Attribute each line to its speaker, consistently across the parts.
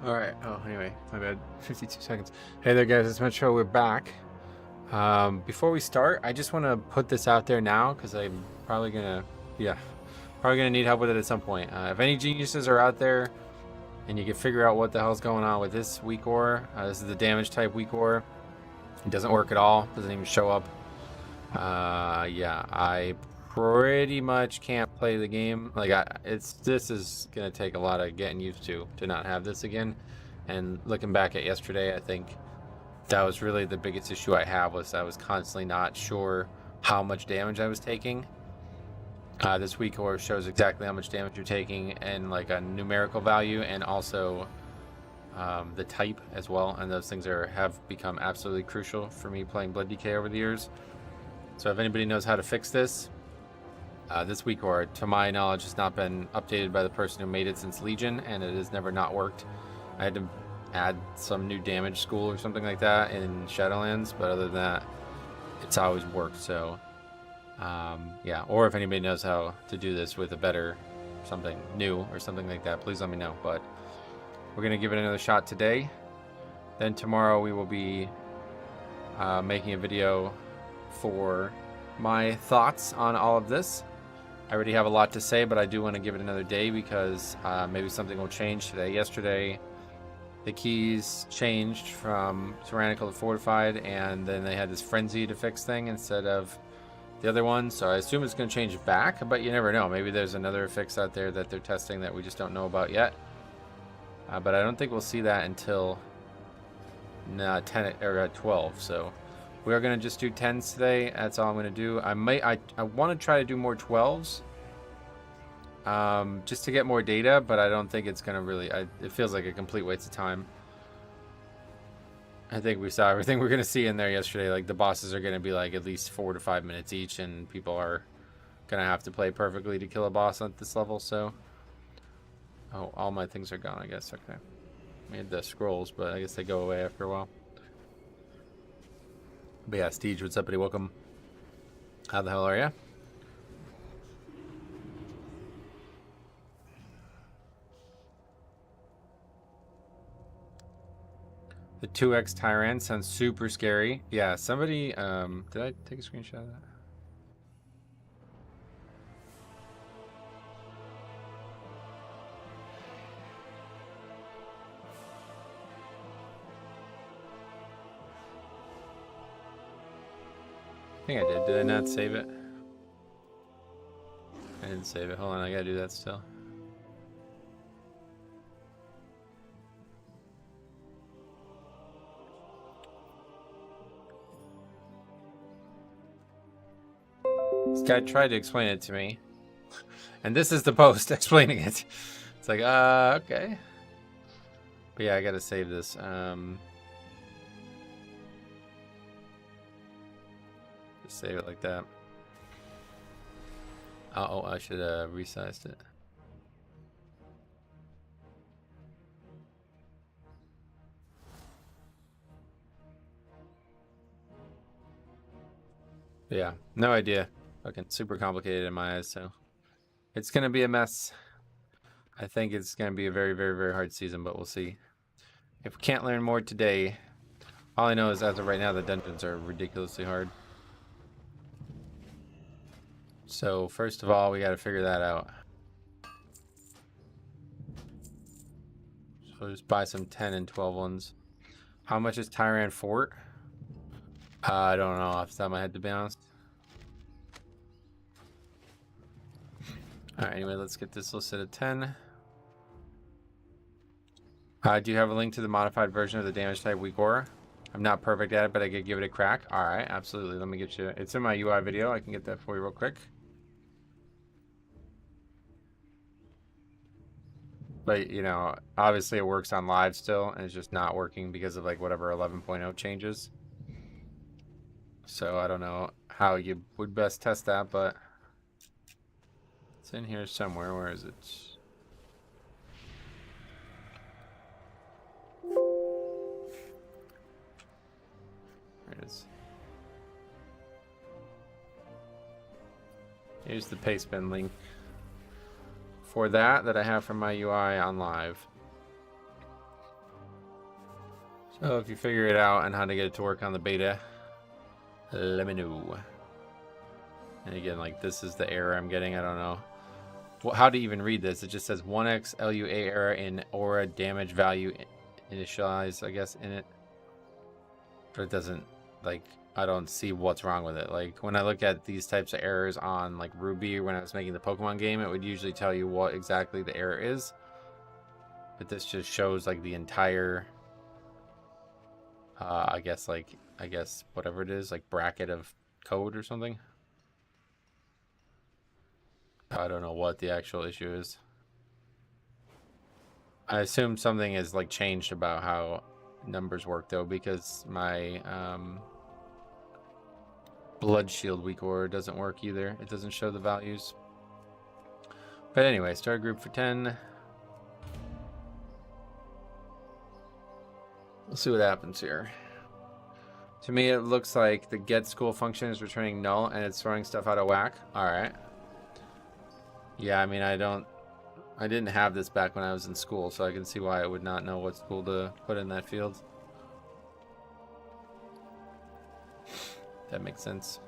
Speaker 1: All right. Oh, anyway, my bad. 52 seconds. Hey there, guys. It's Metro. We're back. Before we start, I just want to put this out there now because I'm probably gonna need help with it at some point. If any geniuses are out there and you can figure out what the hell's going on with this weak ore, this is the damage type weak ore. It doesn't work at all. Doesn't even show up. Yeah, I pretty much can't play the game. Like, this is gonna take a lot of getting used to not have this again. And looking back at yesterday, I think that was really the biggest issue I have, was I was constantly not sure how much damage I was taking. This weak ore shows exactly how much damage you're taking and like a numerical value, and also the type as well. And those things have become absolutely crucial for me playing Blood DK over the years. So if anybody knows how to fix this, this weak ore, to my knowledge, has not been updated by the person who made it since Legion, and it has never not worked. I had to add some new damage school or something like that in Shadowlands, but other than that, it's always worked. So yeah, or if anybody knows how to do this with a better something new or something like that, please let me know. But we're gonna give it another shot today. Then tomorrow we will be making a video for my thoughts on all of this. I already have a lot to say, but I do want to give it another day because maybe something will change today. Yesterday, the keys changed from tyrannical to fortified, and then they had this frenzy to fix thing instead of the other one. So I assume it's going to change back, but you never know. Maybe there's another fix out there that they're testing that we just don't know about yet. But I don't think we'll see that until 10 or 12. So we are going to just do 10s today. That's all I'm going to do. I want to try to do more 12s. Just to get more data, but I don't think it's going to really... it feels like a complete waste of time. I think we saw everything we're going to see in there yesterday. Like, the bosses are going to be like at least 4 to 5 minutes each, and people are going to have to play perfectly to kill a boss at this level, so... Oh, all my things are gone, I guess. Okay. I had the scrolls, but I guess they go away after a while. But yeah, Steege, what's up, buddy? Welcome. How the hell are ya? The 2x Tyrant sounds super scary. Yeah, somebody, did I take a screenshot of that? I think I did. Did I not save it? I didn't save it. Hold on, I gotta do that still. This guy tried to explain it to me, and this is the post explaining it. It's like, okay. But yeah, I gotta save this. Just save it like that. Oh, I should have resized it. But yeah, no idea. Fucking super complicated in my eyes, so it's gonna be a mess. I think it's gonna be a very, very, very hard season, but we'll see. If we can't learn more today, all I know is as of right now, the dungeons are ridiculously hard. So first of all, we got to figure that out. So just buy some 10 and 12 ones. How much is Tyrant Fort? I don't know off the top of my head, to be honest. Alright, anyway, let's get this listed at 10. Do you have a link to the modified version of the damage type weak ore? I'm not perfect at it, but I could give it a crack. Alright, absolutely. Let me get you... It's in my UI video. I can get that for you real quick. But, you know, obviously it works on live still, and it's just not working because of, like, whatever 11.0 changes. So I don't know how you would best test that, but it's in here somewhere. Where is it? There it is. Here's the pastebin link for that I have from my UI on live. So if you figure it out and how to get it to work on the beta, let me know. And again, like, this is the error I'm getting. I don't know how to even read this. It just says 1x LUA error in aura damage value initialize, I guess, in it. But it doesn't, like, I don't see what's wrong with it. Like, when I look at these types of errors on, like, Ruby, when I was making the Pokemon game, it would usually tell you what exactly the error is. But this just shows, like, the entire, I guess whatever it is, like, bracket of code or something. I don't know what the actual issue is. I assume something is, like, changed about how numbers work, though, because my Blood Shield weak aura doesn't work either. It doesn't show the values. But anyway, start a group for 10. We'll see what happens here. To me, it looks like the get school function is returning null and it's throwing stuff out of whack. All right. Yeah, I mean, I didn't have this back when I was in school, so I can see why I would not know what school to put in that field. That makes sense.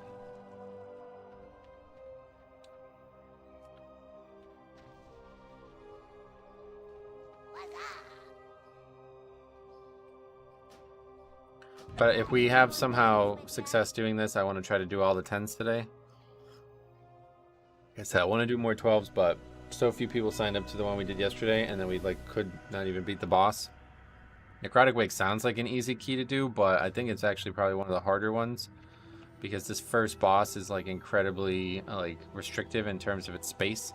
Speaker 1: But if we have somehow success doing this, I want to try to do all the 10s today. Like I said, I want to do more 12s, but so few people signed up to the one we did yesterday, and then we could not even beat the boss. Necrotic Wake sounds like an easy key to do, but I think it's actually probably one of the harder ones, because this first boss is like incredibly restrictive in terms of its space.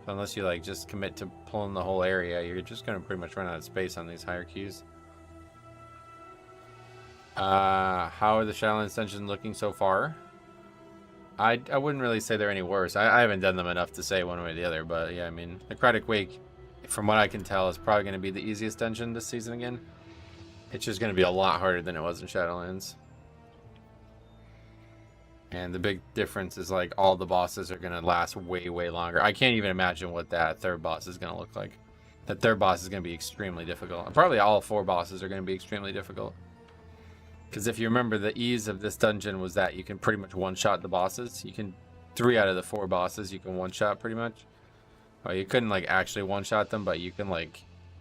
Speaker 1: So unless you just commit to pulling the whole area, you're just gonna pretty much run out of space on these higher keys. How are the Shadowlands dungeons looking so far? I wouldn't really say they're any worse. I haven't done them enough to say one way or the other, but yeah, I mean, Necrotic Wake, from what I can tell, is probably going to be the easiest dungeon this season again. It's just going to be a lot harder than it was in Shadowlands. And the big difference is, like, all the bosses are going to last way, way longer. I can't even imagine what that third boss is going to look like. That third boss is going to be extremely difficult. Probably all 4 bosses are going to be extremely difficult. Because if you remember, the ease of this dungeon was that you can pretty much one-shot the bosses. You can 3 out of the 4 bosses you can one-shot pretty much. Well, you couldn't actually one-shot them, but you can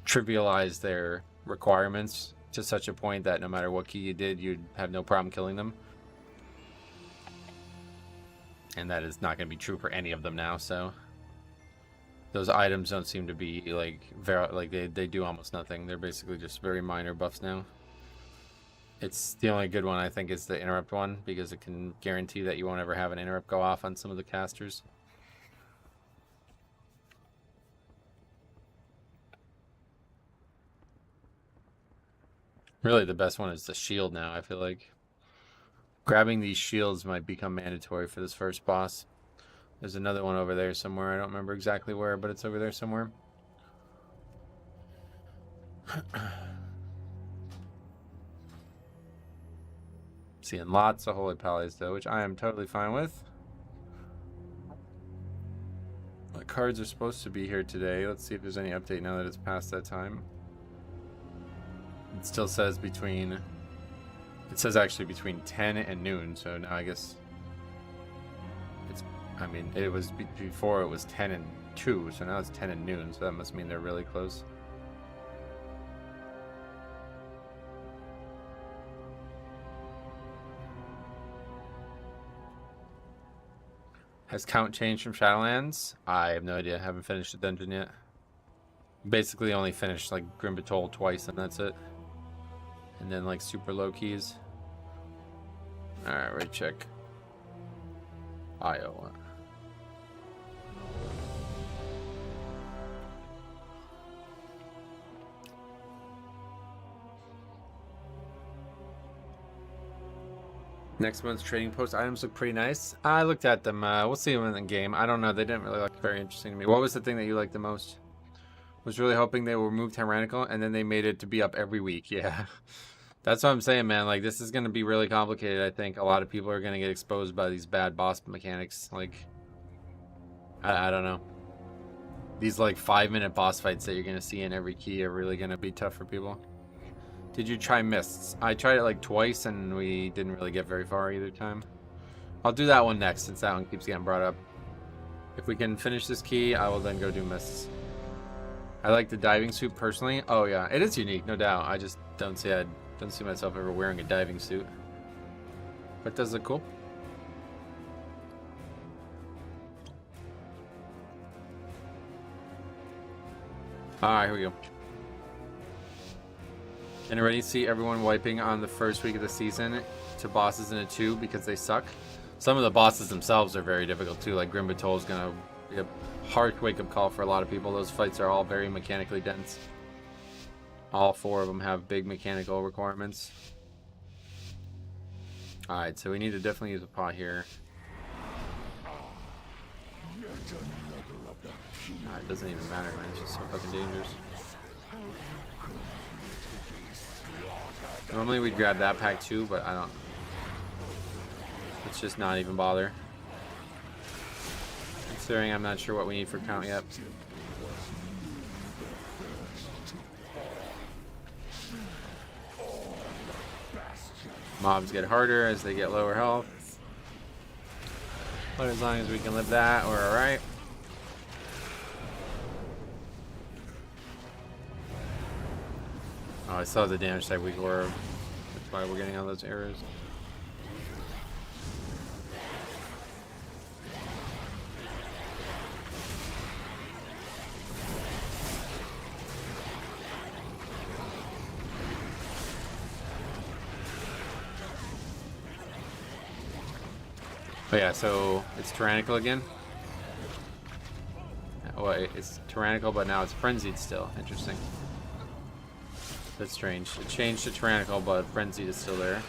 Speaker 1: trivialize their requirements to such a point that no matter what key you did, you'd have no problem killing them. And that is not going to be true for any of them now. So those items don't seem to be they do almost nothing. They're basically just very minor buffs now. It's the only good one, I think, is the interrupt one, because it can guarantee that you won't ever have an interrupt go off on some of the casters. Really, the best one is the shield now, I feel like. Grabbing these shields might become mandatory for this first boss. There's another one over there somewhere. I don't remember exactly where, but it's over there somewhere. Seeing lots of holy pallies though, which I am totally fine with. The cards are supposed to be here today. Let's see if there's any update now that it's past that time. It still says it says actually between 10 and noon, so now I guess it was before it was 10 and 2, so now it's 10 and noon, so that must mean they're really close. Has count changed from Shadowlands? I have no idea. I haven't finished the dungeon yet. Basically only finished Grim Batol twice and that's it. And then super low keys. Alright, right check. Iowa. Next month's trading post items look pretty nice. I looked at them. We'll see them in the game. I don't know. They didn't really look very interesting to me. What was the thing that you liked the most? Was really hoping they would remove Tyrannical, and then they made it to be up every week. Yeah. That's what I'm saying, man. This is going to be really complicated. I think a lot of people are going to get exposed by these bad boss mechanics. I don't know. These 5-minute boss fights that you're going to see in every key are really going to be tough for people. Did you try Mists? I tried it like twice and we didn't really get very far either time. I'll do that one next since that one keeps getting brought up. If we can finish this key, I will then go do Mists. I like the diving suit personally. Oh yeah, it is unique, no doubt. I just don't see myself ever wearing a diving suit. But it does look cool. Alright, here we go. And already see everyone wiping on the first week of the season to bosses in a 2 because they suck. Some of the bosses themselves are very difficult too, like Grimbatol is going to be a hard wake-up call for a lot of people. Those fights are all very mechanically dense. All 4 of them have big mechanical requirements. Alright, so we need to definitely use a pot here. It doesn't even matter, man. It's just so fucking dangerous. Normally we'd grab that pack too, but I don't. Let's just not even bother. Considering I'm not sure what we need for count yet. Mobs get harder as they get lower health. But as long as we can live that, we're alright. Oh, I saw the damage type we were. That's why we're getting all those errors. But yeah, so it's tyrannical again. Well, it's tyrannical, but now it's frenzied still. Interesting. That's strange. It changed to tyrannical, but frenzied is still there.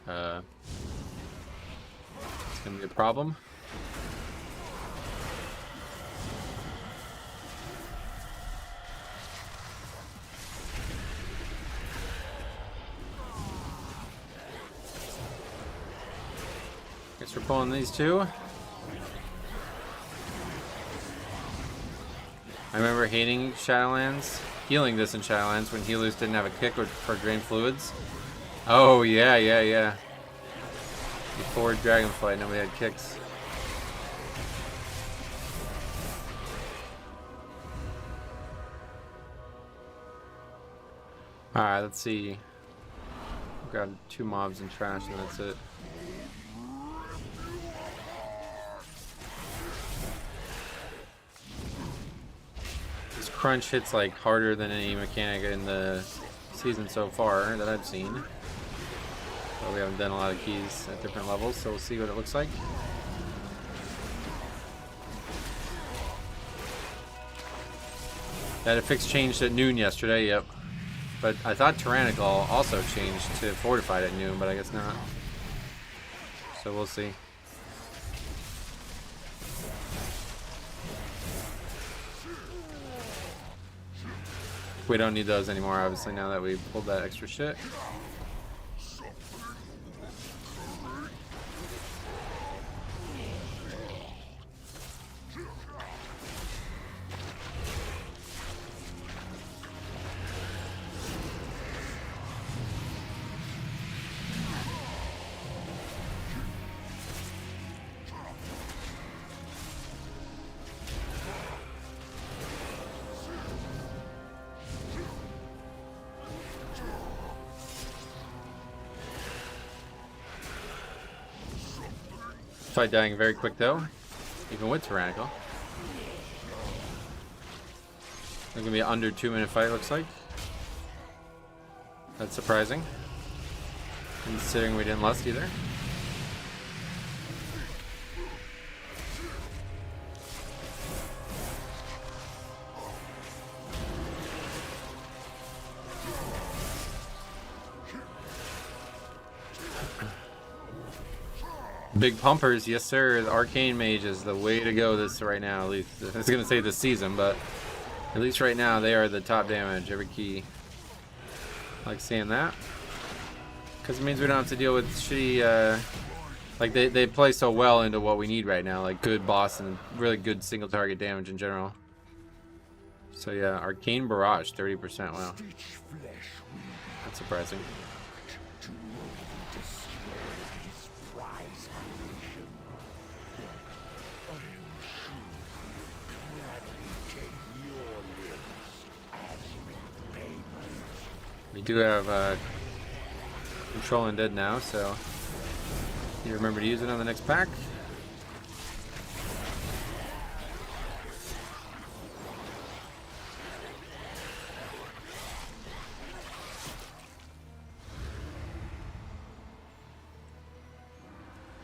Speaker 1: It's gonna be a problem. Guess we're pulling these two. I remember hating Shadowlands, healing this in Shadowlands when healers didn't have a kick for drain fluids. Oh yeah. Before Dragonflight, nobody had kicks. Alright, let's see. Grab 2 mobs and trash and that's it. Crunch hits like harder than any mechanic in the season so far that I've seen. But we haven't done a lot of keys at different levels, so we'll see what it looks like. That affix changed at noon yesterday, yep. But I thought Tyrannical also changed to Fortified at noon, but I guess not. So we'll see. We don't need those anymore, obviously, now that we pulled that extra shit. Fight dying very quick though, even with Tyrannical. It's gonna be an under 2-minute fight, looks like. That's surprising, considering we didn't lust either. Big pumpers, yes sir. The Arcane Mage is the way to go this right now, at least. I was gonna say this season, but at least right now they are the top damage every key. I like seeing that. Because it means we don't have to deal with shitty, like they play so well into what we need right now, like good boss and really good single target damage in general. So yeah, Arcane Barrage, 30%. Wow. That's surprising. We do have Control Undead now, so you remember to use it on the next pack.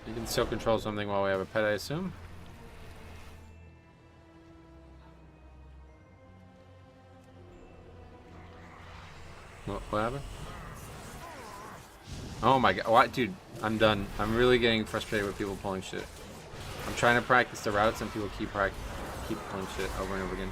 Speaker 1: You can still control something while we have a pet, I assume. What happened? Oh my god, what, dude, I'm done. I'm really getting frustrated with people pulling shit. I'm trying to practice the routes and people keep pulling shit over and over again.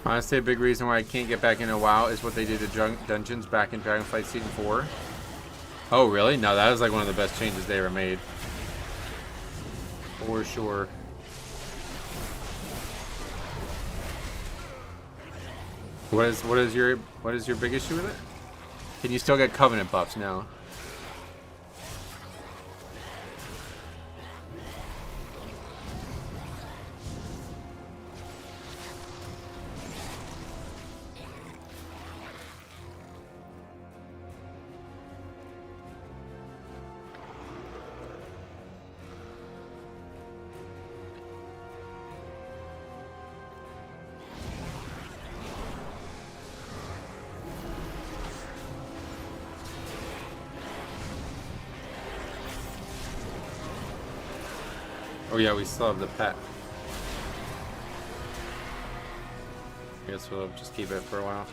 Speaker 1: Honestly, a big reason why I can't get back into WoW is what they did to dungeons back in Dragonflight Season 4. Oh, really? No, that was like one of the best changes they ever made. For sure. What is your big issue with it? Can you still get Covenant buffs now? Oh yeah, we still have the pet. I guess we'll just keep it for a while.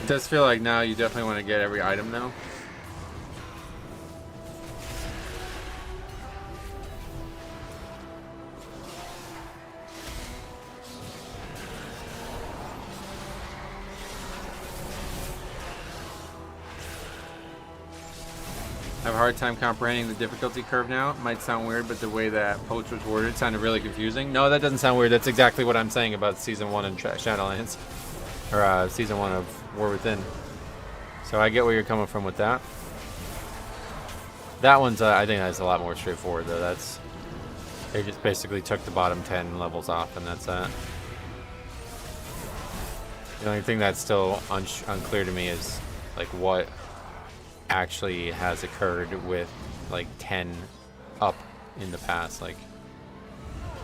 Speaker 1: It does feel like now you definitely want to get every item now. I have a hard time comprehending the difficulty curve now. It might sound weird, but the way that post was worded sounded really confusing. No, that doesn't sound weird. That's exactly what I'm saying about Season 1 in Shadowlands. Or Season 1 of War Within. So I get where you're coming from with that. That one's, I think that's a lot more straightforward, though. That's... They just basically took the bottom 10 levels off, and that's that. The only thing that's still unclear to me is, like, what actually has occurred with like 10 up in the past. Like,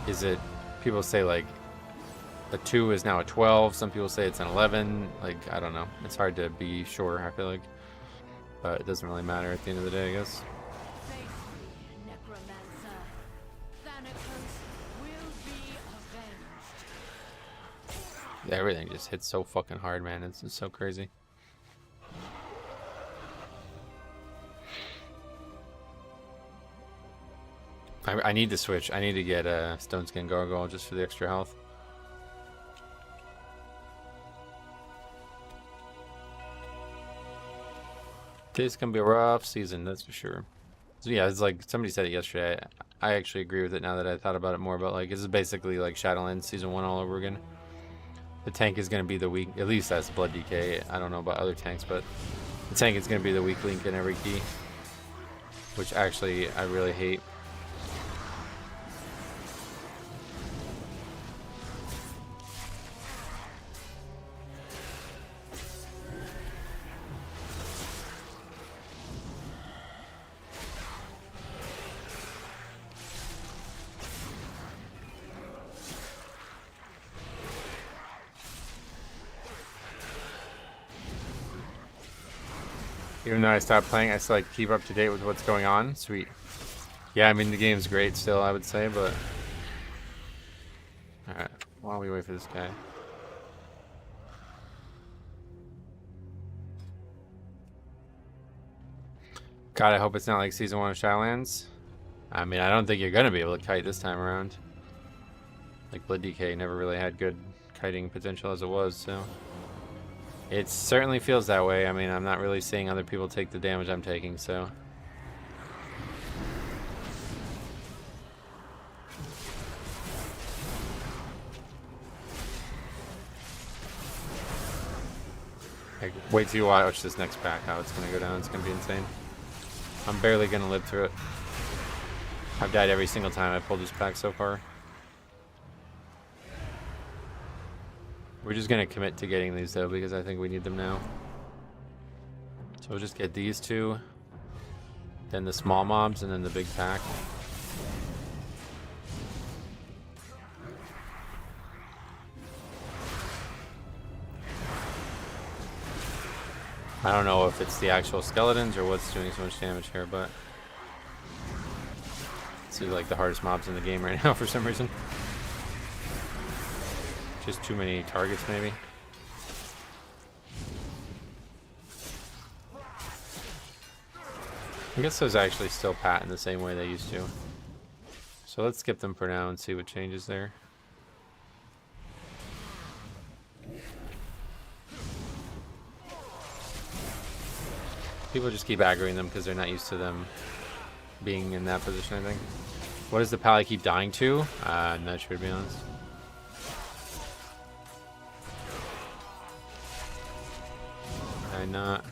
Speaker 1: is it, people say like a 2 is now a 12, some people say it's an 11. Like, I don't know, it's hard to be sure, I feel like, but it doesn't really matter at the end of the day, I guess. Yeah, everything just hits so fucking hard, man. It's just so crazy. I need to switch. I need to get a Stone Skin Gargoyle just for the extra health. This can be a rough season, that's for sure. So yeah, it's like somebody said it yesterday. I actually agree with it now that I thought about it more. But like, this is basically like Shadowlands Season 1 all over again. The tank is going to be the weak, at least that's Blood DK. I don't know about other tanks, but the tank is going to be the weak link in every key, which actually I really hate. Even though I stopped playing, I still like keep up to date with what's going on. Sweet. Yeah, I mean the game's great still, I would say, but alright, while we wait for this guy. God, I hope it's not like Season 1 of Shadowlands. I mean, I don't think you're gonna be able to kite this time around. Like, Blood DK never really had good kiting potential as it was, so... It certainly feels that way. I mean, I'm not really seeing other people take the damage I'm taking, so... Like, wait till you watch this next pack, how it's gonna go down. It's gonna be insane. I'm barely gonna live through it. I've died every single time I pulled this pack so far. We're just gonna commit to getting these though, because I think we need them now. So we'll just get these two, then the small mobs, and then the big pack. I don't know if it's the actual skeletons or what's doing so much damage here, but these are like the hardest mobs in the game right now for some reason. Just too many targets, maybe. I guess those actually still pat in the same way they used to. So let's skip them for now and see what changes there. People just keep aggroing them because they're not used to them being in that position, I think. What does the pally keep dying to? I'm not sure, to be honest. Why not?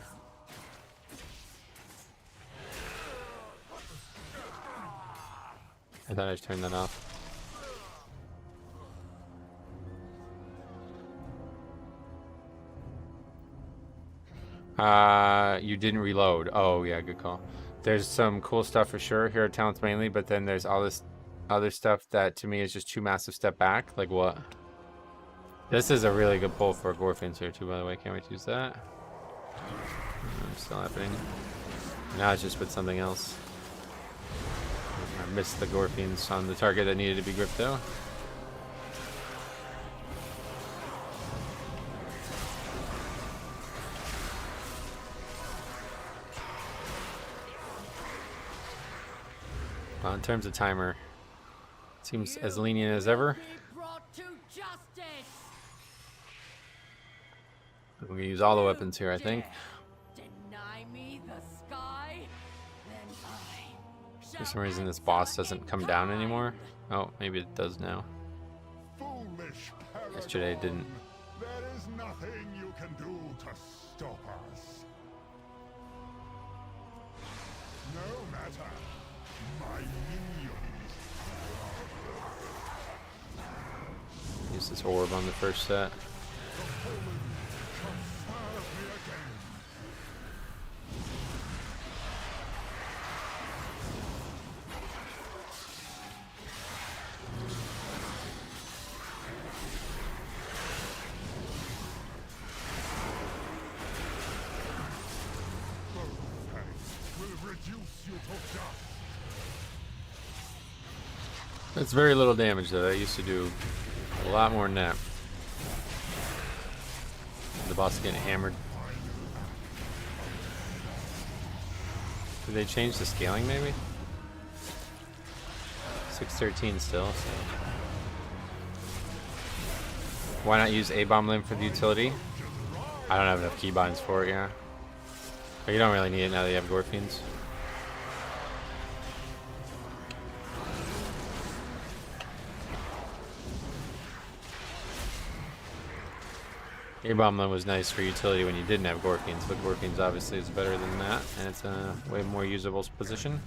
Speaker 1: I thought I just turned that off. You didn't reload. Oh yeah, good call. There's some cool stuff for sure. Here are talents mainly, but then there's all this other stuff that to me is just too massive step back. Like what? This is a really good pull for Gorfins here too, by the way. Can't wait to use that. Still happening. Now it's just with something else. I missed the Gorfins on the target that needed to be gripped though. In terms of timer, it seems as lenient as ever. We're gonna use all the weapons here, I think. For some reason, this boss doesn't come down anymore. Oh, maybe it does now. Yesterday it didn't.
Speaker 2: There is nothing you can do to stop us. No matter. My minions.
Speaker 1: Use this orb on the first set. That's very little damage though. That used to do a lot more than that. The boss is getting hammered. Did they change the scaling maybe? 613 still, so. Why not use A-Bomb Limb for the utility? I don't have enough keybinds for it, yeah. But you don't really need it now that you have Gorfins. A-Bomb Limb was nice for utility when you didn't have Gorfins, but Gorfins obviously is better than that, and it's a way more usable position.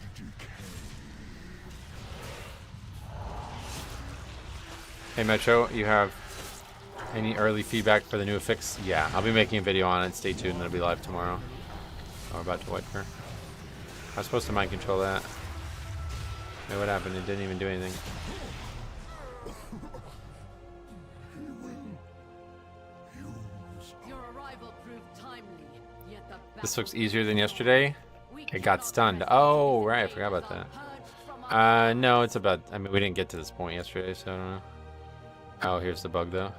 Speaker 1: Hey Metro, you have any early feedback for the new affix? Yeah, I'll be making a video on it. Stay tuned, it'll be live tomorrow. Oh, we're about to wipe her. I was supposed to mind control that. Hey, what happened? It didn't even do anything. This looks easier than yesterday. It got stunned. Oh, right. I forgot about that. No, it's about... I mean, we didn't get to this point yesterday, so I don't know. Oh, here's the bug, though.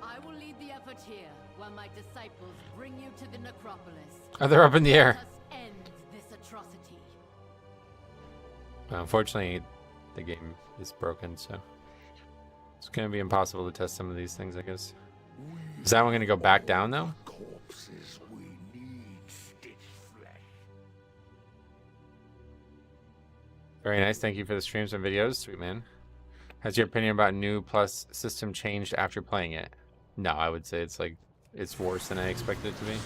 Speaker 3: I will lead the effort here while my disciples bring you to the necropolis.
Speaker 1: Oh, they're up in the air.
Speaker 3: Let us end this atrocity.
Speaker 1: Well, unfortunately, the game is broken, so it's going to be impossible to test some of these things, I guess. Is that one going to go back down, though?
Speaker 2: Corpses, we need stitch flesh.
Speaker 1: Very nice. Thank you for the streams and videos, sweet man. Has your opinion about new plus system changed after playing it? No, I would say it's it's worse than I expected it to be.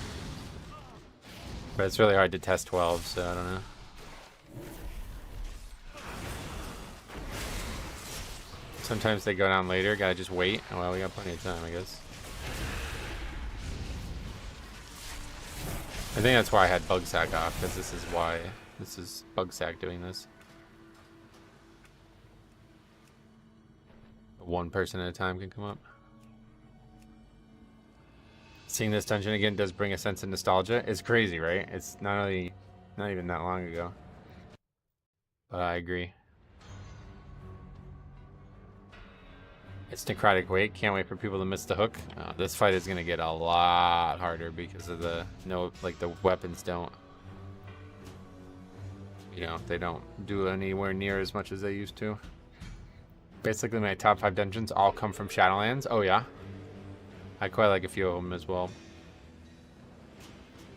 Speaker 1: But it's really hard to test 12, so I don't know. Sometimes they go down later. Gotta just wait. Well, we got plenty of time, I guess. I think that's why I had bug sack off, because this is why. This is bug sack doing this. One person at a time can come up. Seeing this dungeon again does bring a sense of nostalgia. It's crazy, right? It's not even that long ago. But I agree. It's necrotic wait. Can't wait for people to miss the hook. This fight is gonna get a lot harder because of the the weapons don't. You know, they don't do anywhere near as much as they used to. Basically, my top 5 dungeons all come from Shadowlands. Oh, yeah. I quite like a few of them as well.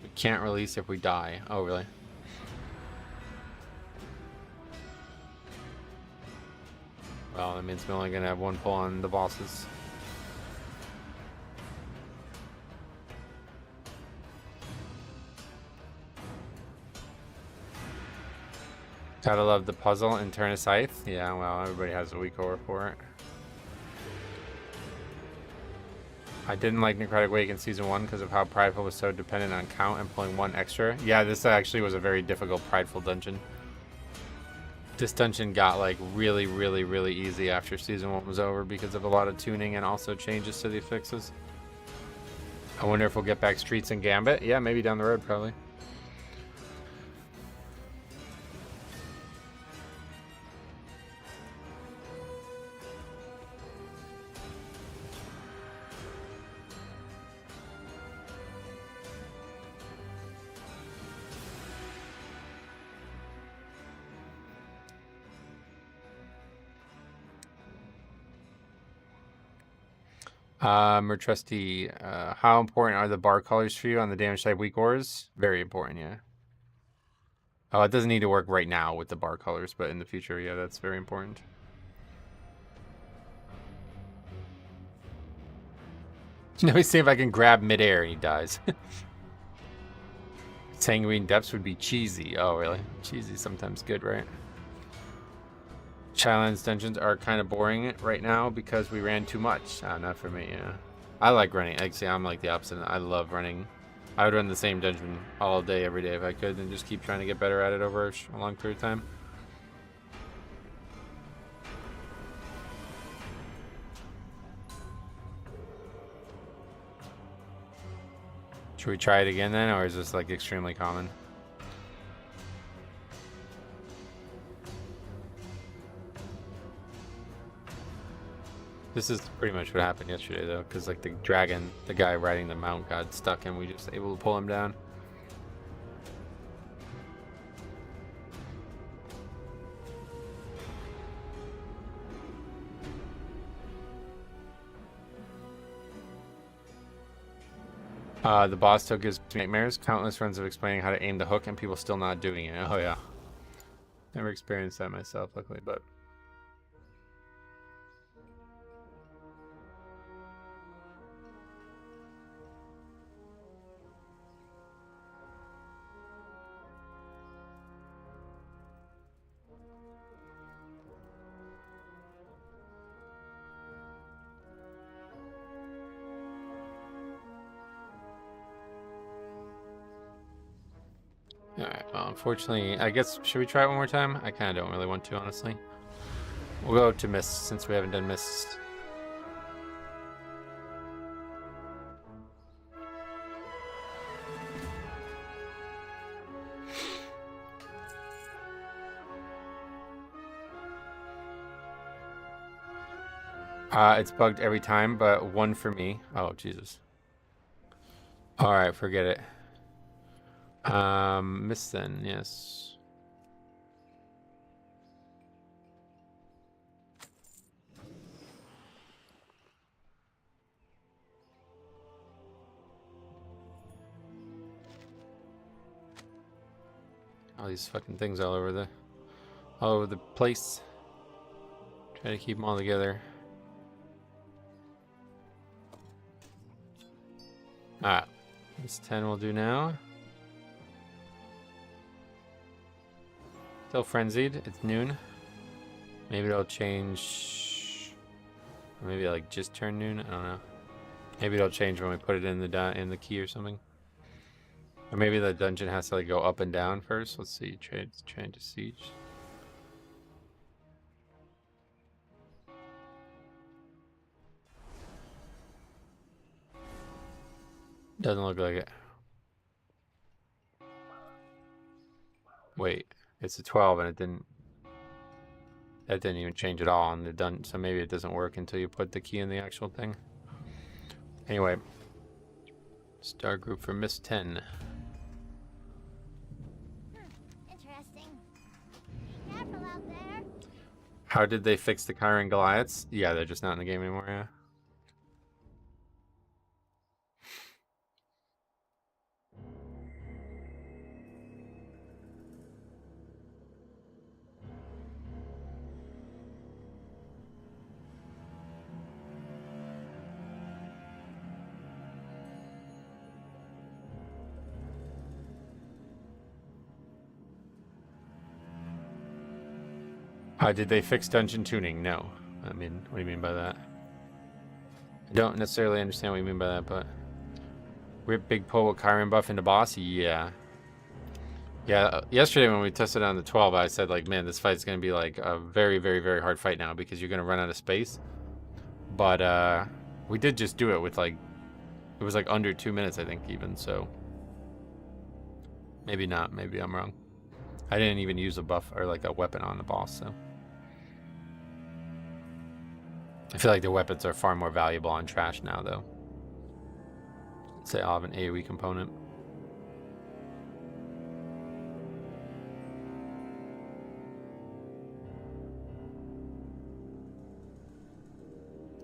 Speaker 1: We can't release if we die. Oh, really? Well, that means we're only going to have one pull on the bosses. Gotta love the puzzle in Tirna Scythe. Yeah, well, everybody has a weak core for it. I didn't like Necrotic Wake in Season 1 because of how Prideful was so dependent on count and pulling one extra. Yeah, this actually was a very difficult Prideful dungeon. This dungeon got like really, really, really easy after Season 1 was over because of a lot of tuning and also changes to the affixes. I wonder if we'll get back Streets and Gambit. Yeah, maybe down the road, probably. Mertrusty, how important are the bar colors for you on the damage type weak ores? Very important, yeah. Oh, it doesn't need to work right now with the bar colors, but in the future, yeah, that's very important. Let me see if I can grab midair and he dies. Sanguine Depths would be cheesy. Oh, really? Cheesy sometimes good, right? Challenge dungeons are kind of boring right now because we ran too much. Not for me, yeah. I like running. Actually, I'm like the opposite. I love running. I would run the same dungeon all day, every day if I could, and just keep trying to get better at it over a long period of time. Should we try it again then, or is this like extremely common? This is pretty much what happened yesterday, though, because like the dragon, the guy riding the mount got stuck and we just able to pull him down. The boss still gives me nightmares. Countless runs of explaining how to aim the hook and people still not doing it. Oh yeah. Never experienced that myself, luckily, but... Alright, well, unfortunately, I guess, should we try it one more time? I kind of don't really want to, honestly. We'll go to Mists, since we haven't done Mists. It's bugged every time, but 1 for me. Oh, Jesus. Alright, forget it. Miss then, yes. All these fucking things all over the place. Try to keep them all together. Alright. This 10 will do now. Still frenzied. It's noon. Maybe it'll change. Or maybe like just turn noon. I don't know. Maybe it'll change when we put it in the key or something. Or maybe the dungeon has to like go up and down first. Let's see. Trying to siege. Doesn't look like it. Wait, it's a 12 and it didn't. That didn't even change at all on the dungeon. So maybe it doesn't work until you put the key in the actual thing. Anyway, star group for Miss 10.
Speaker 4: Interesting. Careful out there.
Speaker 1: How did they fix the Chiron Goliaths? Yeah, they're just not in the game anymore. Yeah. Did they fix dungeon tuning? No. I mean, what do you mean by that? I don't necessarily understand what you mean by that, but... Rip Big Pull with Chiron buff into boss? Yeah. Yeah, yesterday when we tested on the 12, I said, like, man, this fight's going to be, like, a very, very, very hard fight now because you're going to run out of space. But, we did just do it with, like... It was, like, under 2 minutes, I think, even, so... Maybe not. Maybe I'm wrong. I didn't even use a buff or, like, a weapon on the boss, so... I feel like the weapons are far more valuable on trash now, though. Let's say I'll have an AoE component.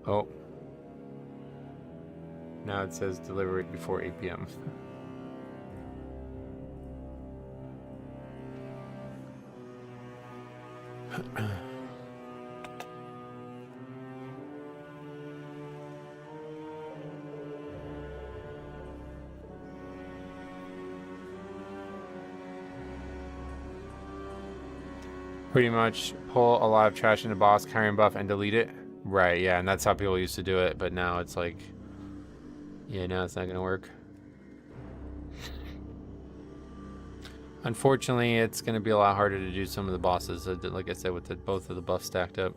Speaker 1: Oh. Now it says deliver it before 8 p.m. Pretty much pull a lot of trash into boss, Chiron buff, and delete it. Right, yeah, and that's how people used to do it, but now it's like... Yeah, now it's not going to work. Unfortunately, it's going to be a lot harder to do some of the bosses, like I said, with both of the buffs stacked up.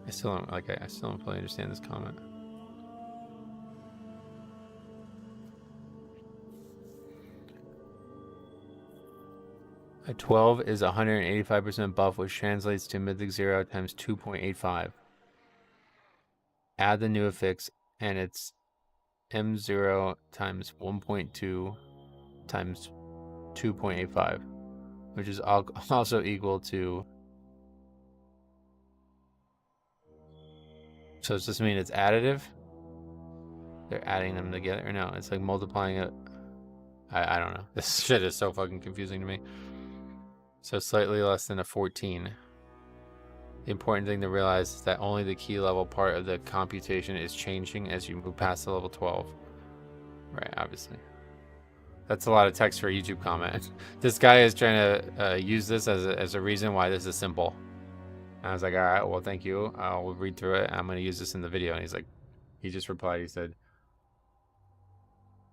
Speaker 1: I still don't fully understand this comment. A 12 is 185% buff, which translates to Mythic 0 times 2.85. Add the new affix, and it's M0 times 1.2 times 2.85, which is also equal to... So does this mean it's additive? They're adding them together? Or no, it's like multiplying it. I don't know. This shit is so fucking confusing to me. So slightly less than a 14. The important thing to realize is that only the key level part of the computation is changing as you move past the level 12. Right, obviously. That's a lot of text for a YouTube comment. This guy is trying to use this as a reason why this is simple. And I was like, all right, well, thank you. I'll read through it. I'm going to use this in the video. And he's like, he just replied, he said,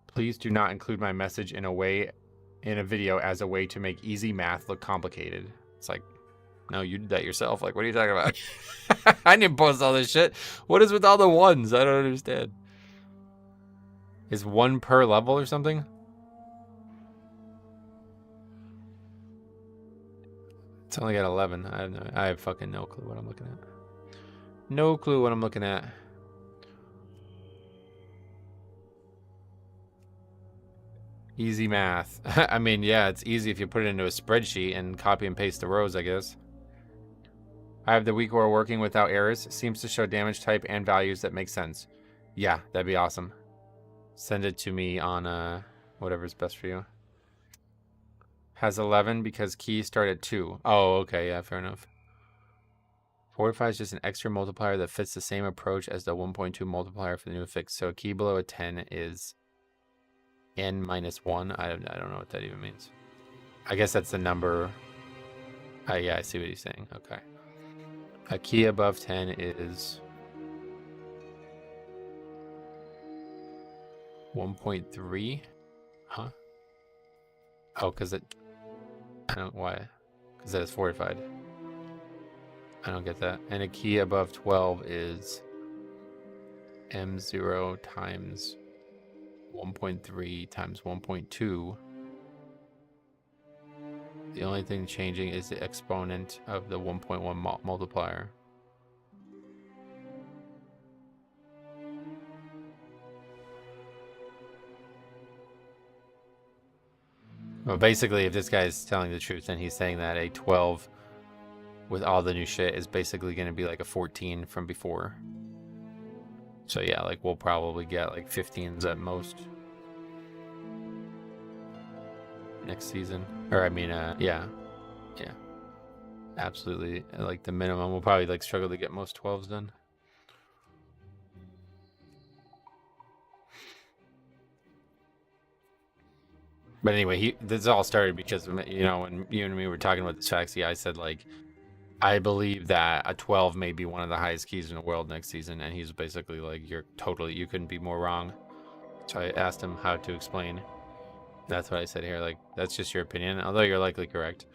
Speaker 1: please do not include my message in a video as a way to make easy math look complicated. It's like, no, you did that yourself. Like, what are you talking about? I didn't post all this shit. What is with all the ones? I don't understand. Is 1 per level or something? It's only got 11. I have fucking no clue what I'm looking at. No clue what I'm looking at. Easy math. I mean, yeah, it's easy if you put it into a spreadsheet and copy and paste the rows, I guess. I have the week where working without errors. Seems to show damage type and values that make sense. Yeah, that'd be awesome. Send it to me on whatever's best for you. Has 11 because keys start at 2. Oh, okay, yeah, fair enough. Fortify is just an extra multiplier that fits the same approach as the 1.2 multiplier for the new affix. So a key below a 10 is n minus 1. I don't know what that even means. I guess that's the number. Yeah, I see what he's saying. Okay. A key above 10 is 1.3. Huh? Oh, because it... I don't... Why? Because that is fortified. I don't get that. And a key above 12 is M0 times 1.3 times 1.2. The only thing changing is the exponent of the 1.1 multiplier. Well, basically, if this guy's telling the truth, then he's saying that a 12 with all the new shit is basically going to be like a 14 from before. So yeah, like we'll probably get like 15s at most next season. Or I mean, yeah, absolutely. Like the minimum, we'll probably like struggle to get most 12s done. But anyway, this all started because, you know, when you and me were talking about this faxi, I said like, I believe that a 12 may be one of the highest keys in the world next season, and he's basically like, you couldn't be more wrong. So I asked him how to explain. That's what I said here, like, that's just your opinion, although you're likely correct.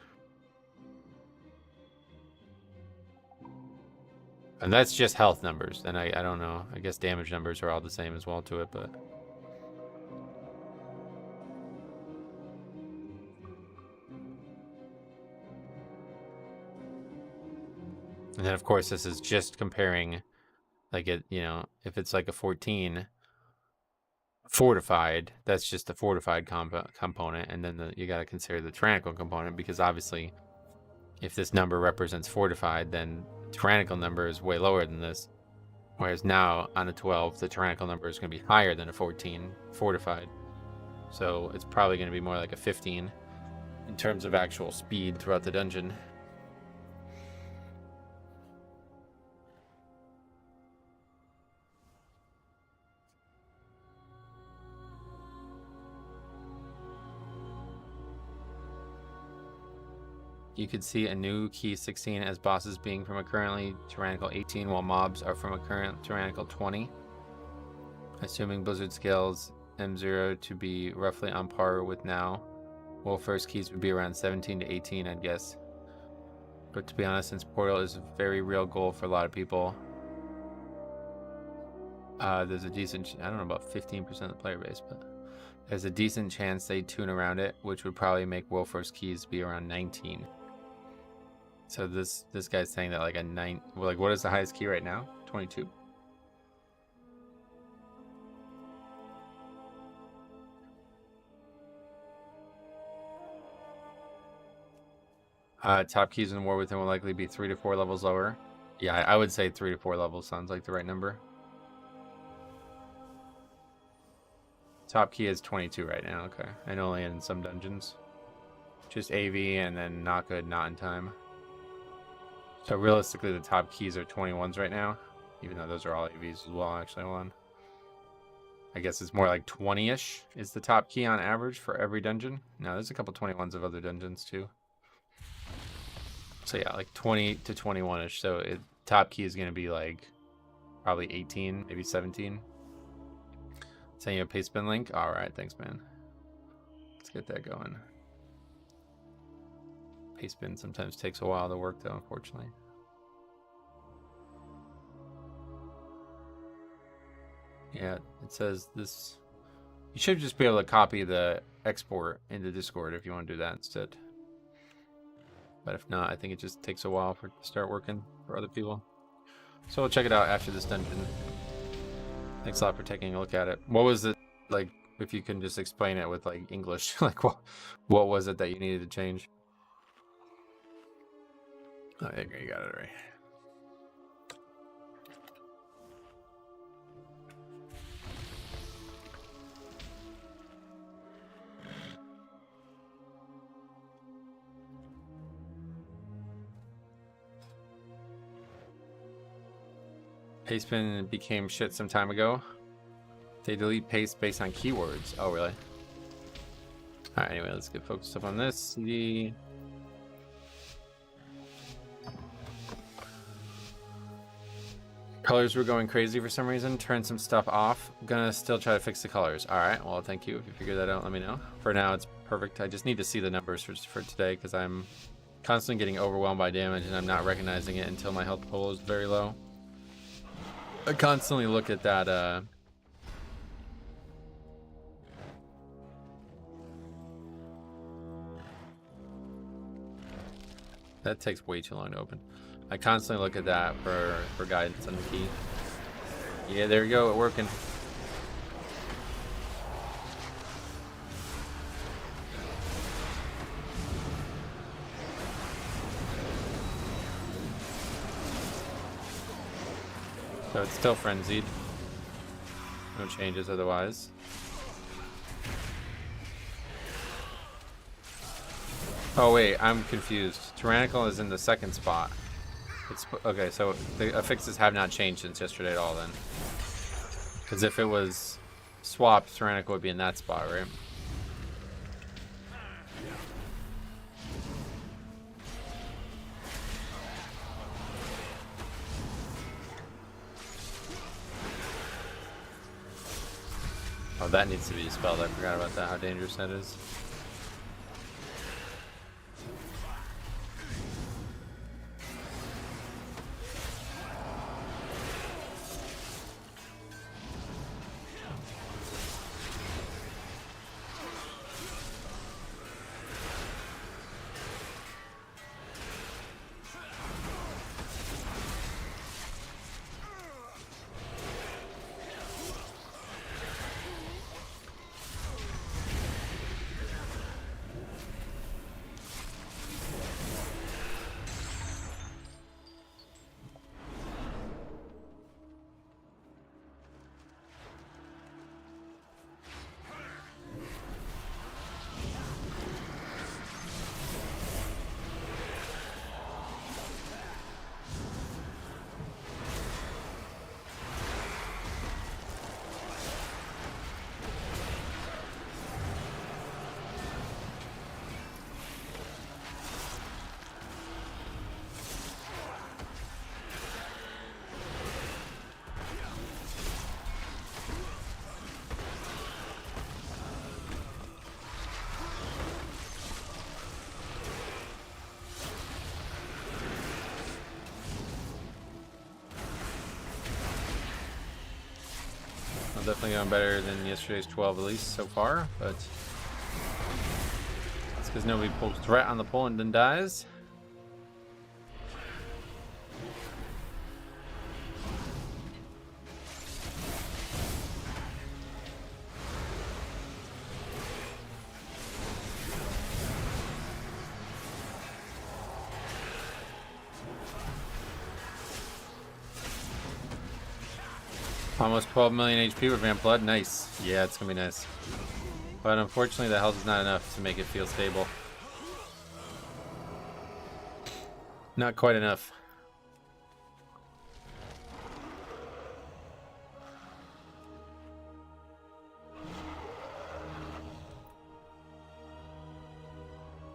Speaker 1: And that's just health numbers, and I don't know. I guess damage numbers are all the same as well to it, but... And then, of course, this is just comparing, like, it, you know, if it's like a 14 fortified, that's just the fortified component. And then you got to consider the tyrannical component, because obviously, if this number represents fortified, then the tyrannical number is way lower than this. Whereas now, on a 12, the tyrannical number is going to be higher than a 14 fortified. So it's probably going to be more like a 15 in terms of actual speed throughout the dungeon. You could see a new key 16 as bosses being from a currently tyrannical 18, while mobs are from a current tyrannical 20. Assuming Blizzard scales M0 to be roughly on par with now, well, first keys would be around 17 to 18, I'd guess. But to be honest, since Portal is a very real goal for a lot of people, there's a decent, I don't know about 15% of the player base, but there's a decent chance they tune around it, which would probably make World First keys be around 19. So this guy's saying that like a 9, like what is the highest key right now? 22. Top keys in War Within will likely be 3 to 4 levels lower. Yeah, I would say 3 to 4 levels sounds like the right number. Top key is 22 right now, okay. And only in some dungeons. Just AV and then not good, not in time. So realistically, the top keys are 21s right now, even though those are all AVs as well, actually. Hold on. I guess it's more like 20-ish is the top key on average for every dungeon. No, there's a couple 21s of other dungeons too. So yeah, like 20 to 21-ish. So top key is going to be like probably 18, maybe 17. Send you a paste bin link. All right, thanks, man. Let's get that going. Paste bin sometimes takes a while to work, though, unfortunately. Yeah, it says this. You should just be able to copy the export into Discord if you want to do that instead. But if not, I think it just takes a while for it to start working for other people. So we'll check it out after this dungeon. Thanks a lot for taking a look at it. What was it like? If you can just explain it with like English, like what was it that you needed to change? Oh, there you got it right. Pastebin became shit some time ago. They delete paste based on keywords. Oh, really? Alright, anyway, let's get focused up on this. CD. Colors were going crazy for some reason. Turn some stuff off. Gonna still try to fix the colors. Alright, well, thank you. If you figure that out, let me know. For now, it's perfect. I just need to see the numbers for today because I'm constantly getting overwhelmed by damage and I'm not recognizing it until my health pool is very low. I constantly look at that, that takes way too long to open. I constantly look at that for guidance on the key. Yeah, there you go, it's working. So it's still frenzied. No changes otherwise. Oh wait, I'm confused. Tyrannical is in the second spot. It's okay, so the affixes have not changed since yesterday at all then. Because if it was swapped, Tyrannical would be in that spot, right? Oh, that needs to be dispelled. I forgot about that, how dangerous that is. Definitely going better than yesterday's 12 at least so far, but it's because nobody pulls threat on the pull and then dies. Almost 12 million HP with Vamp Blood. Nice. Yeah, it's gonna be nice. But unfortunately, the health is not enough to make it feel stable. Not quite enough.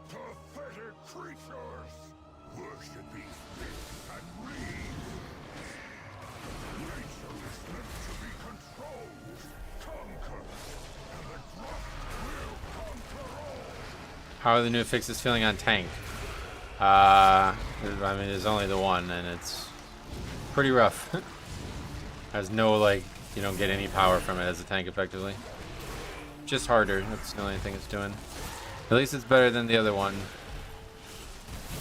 Speaker 2: Pathetic creatures, worshipping fish and reeds. Nature is meant to be controlled, conquered, and the grunt will conquer all.
Speaker 1: How are the new fixes feeling on tank? I mean, there's only the one, and it's pretty rough. Has no, like, you don't get any power from it as a tank effectively. Just harder. That's the only thing it's doing. At least it's better than the other one.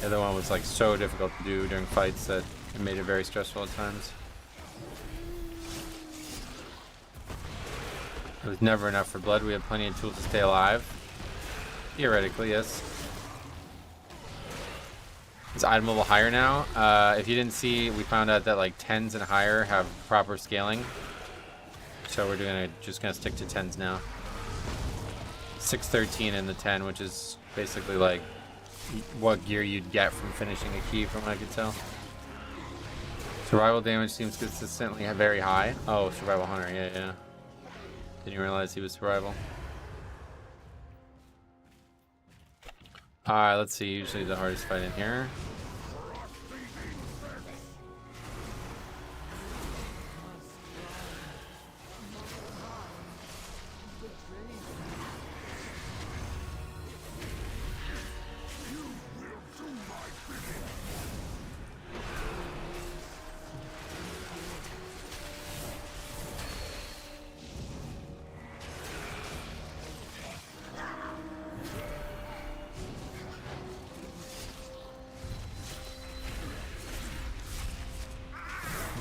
Speaker 1: The other one was like so difficult to do during fights that it made it very stressful at times. It was never enough for blood. We had plenty of tools to stay alive. Theoretically, yes. Is item level higher now? If you didn't see, we found out that like 10s and higher have proper scaling. So we're just gonna stick to 10s now. 613 in the 10, which is basically like what gear you'd get from finishing a key, from what I could tell. Survival damage seems consistently very high. Oh, survival hunter, yeah. Didn't realize he was survival. Alright, let's see. Usually the hardest fight in here.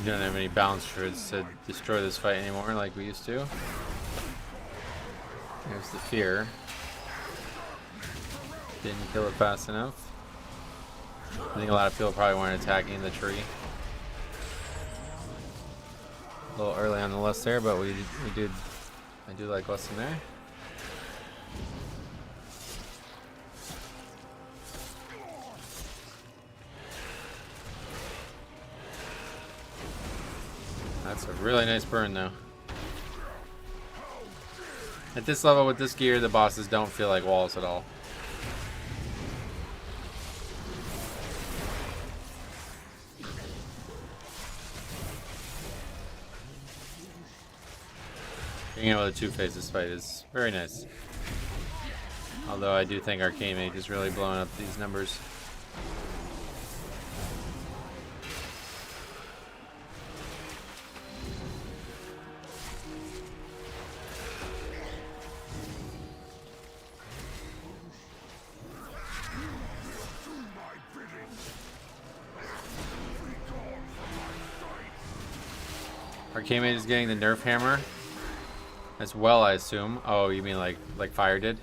Speaker 1: We don't have any balance shards to destroy this fight anymore like we used to. There's the fear. Didn't kill it fast enough. I think a lot of people probably weren't attacking the tree. A little early on the list there, but I do like lesson there. That's a really nice burn, though. At this level with this gear, the bosses don't feel like walls at all. Being able to two-phase this fight is very nice. Although I do think Arcane Mage is really blowing up these numbers. Arcane Mage is getting the nerf hammer as well, I assume. Oh, you mean like fire did?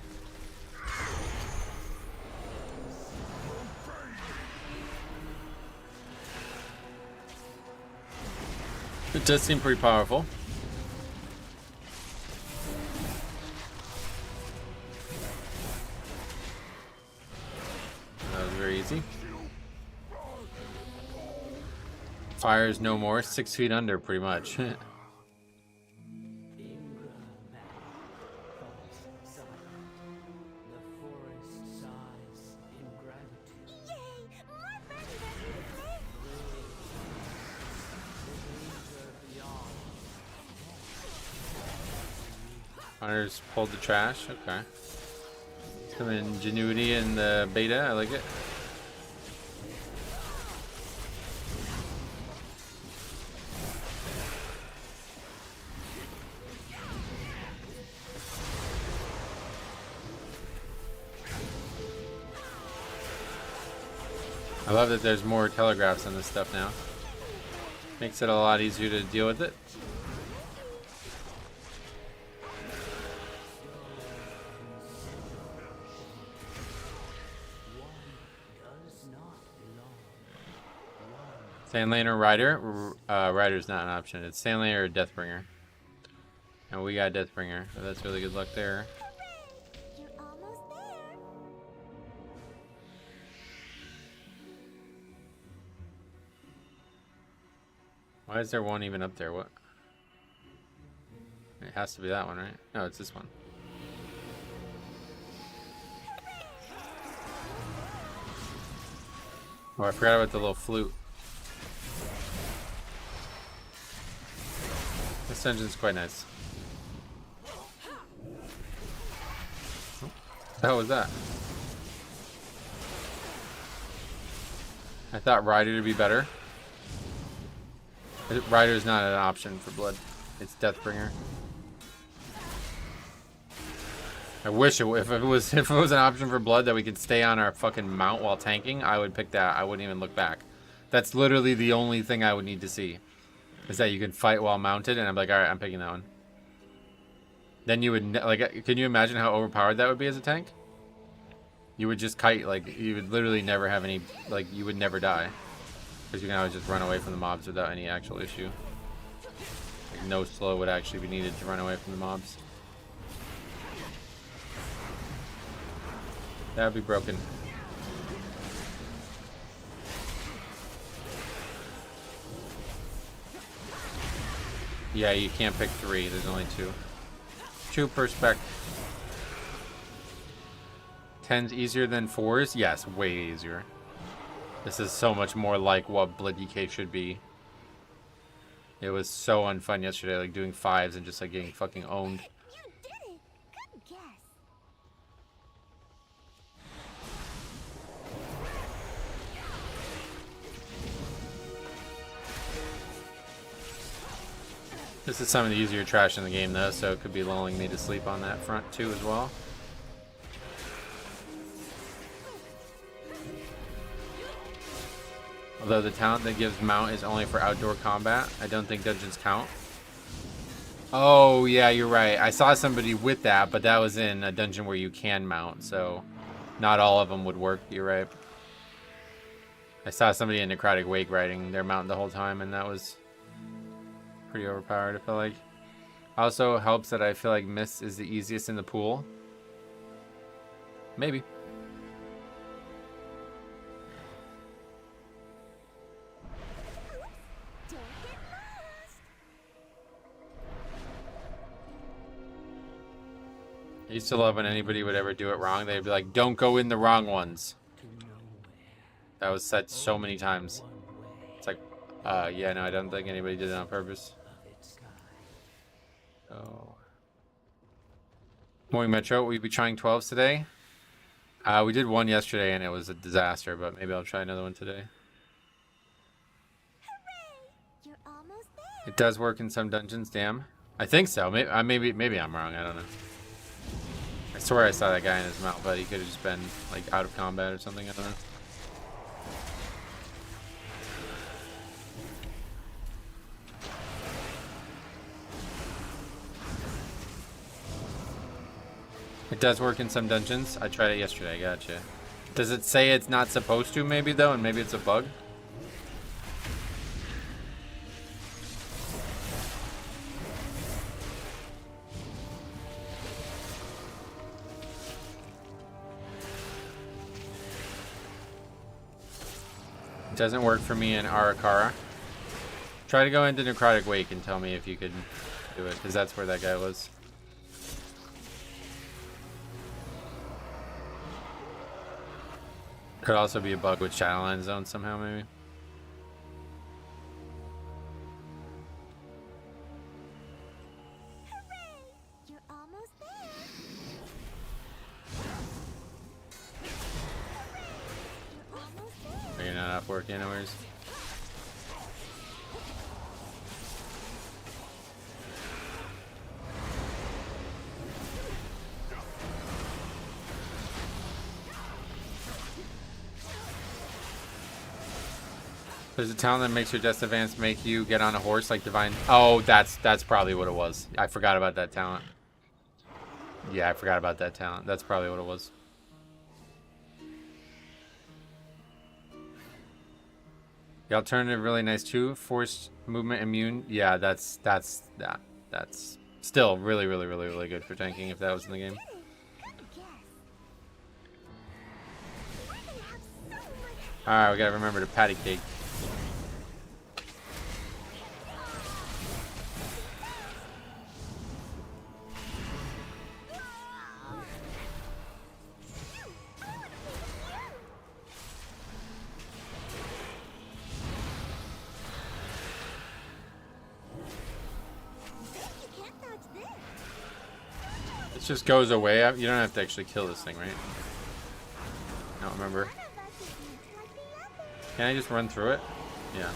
Speaker 1: It does seem pretty powerful. That was very easy. Fire is no more, 6 feet under, pretty much. Hunters pulled the trash, okay. Some ingenuity in the beta, I like it. I love that there's more telegraphs on this stuff now. Makes it a lot easier to deal with it. Sandlane or Rider? Rider's not an option. It's Sandlane or Deathbringer. And we got Deathbringer, so that's really good luck there.
Speaker 4: You're almost there.
Speaker 1: Why is there one even up there? What? It has to be that one, right? No, it's this one. Oh, I forgot about the little flute. This dungeon's quite nice. Oh, what was that? I thought Rider would be better. Rider is not an option for blood. It's Deathbringer. I wish if it was an option for blood that we could stay on our fucking mount while tanking, I would pick that. I wouldn't even look back. That's literally the only thing I would need to see. Is that you can fight while mounted, and I'm like, alright, I'm picking that one. Then you would, like, can you imagine how overpowered that would be as a tank? You would just kite, like, you would literally never have any, like, you would never die. Because you can always just run away from the mobs without any actual issue. Like, no slow would actually be needed to run away from the mobs. That would be broken. Yeah, you can't pick 3. There's only 2. 2 per spec. 10's easier than 4's? Yes, way easier. This is so much more like what Blood DK should be. It was so unfun yesterday, like doing 5's and just like getting fucking owned.
Speaker 4: You did it! Good guess.
Speaker 1: This is some of the easier trash in the game though, so it could be lulling me to sleep on that front too as well. Although the talent that gives mount is only for outdoor combat, I don't think dungeons count. Oh yeah, you're right. I saw somebody with that, but that was in a dungeon where you can mount, so not all of them would work. You're right. I saw somebody in Necrotic Wake riding their mount the whole time, and that was pretty overpowered, I feel like. Also helps that I feel like Mist is the easiest in the pool. Maybe.
Speaker 4: Don't get lost.
Speaker 1: I used to love when anybody would ever do it wrong. They'd be like, don't go in the wrong ones. That was said so many times. It's like, yeah, no, I don't think anybody did it on purpose. Oh. Morning Metro, we'll be trying 12s today. We did one yesterday and it was a disaster, but maybe I'll try another one today.
Speaker 4: Hooray! You're almost there.
Speaker 1: It does work in some dungeons, damn. I think so. Maybe I'm wrong. I don't know. I swear I saw that guy in his mount, but he could have just been like out of combat or something. I don't know. It does work in some dungeons. I tried it yesterday. Gotcha. Does it say it's not supposed to maybe though, and maybe it's a bug? It doesn't work for me in Arakara. Try to go into Necrotic Wake and tell me if you can do it, because that's where that guy was. Could also be a bug with Shadowline Zone somehow, maybe.
Speaker 4: Hooray! You're almost there. You're almost there.
Speaker 1: You're not off work anyways. There's a talent that makes your Just Advance make you get on a horse like Divine. Oh, that's probably what it was. I forgot about that talent. Yeah, I forgot about that talent. That's probably what it was. The alternative really nice too. Forced movement immune. Yeah, that's still really good for tanking if that was in the game.
Speaker 4: Good guess. We're gonna have so much
Speaker 1: All right, we gotta remember to patty cake.
Speaker 4: You can't dodge this.
Speaker 1: It just goes away. You don't have to actually kill this thing, right? I don't remember.
Speaker 4: One of us is weak like the other.
Speaker 1: Can I just run through it? Yeah.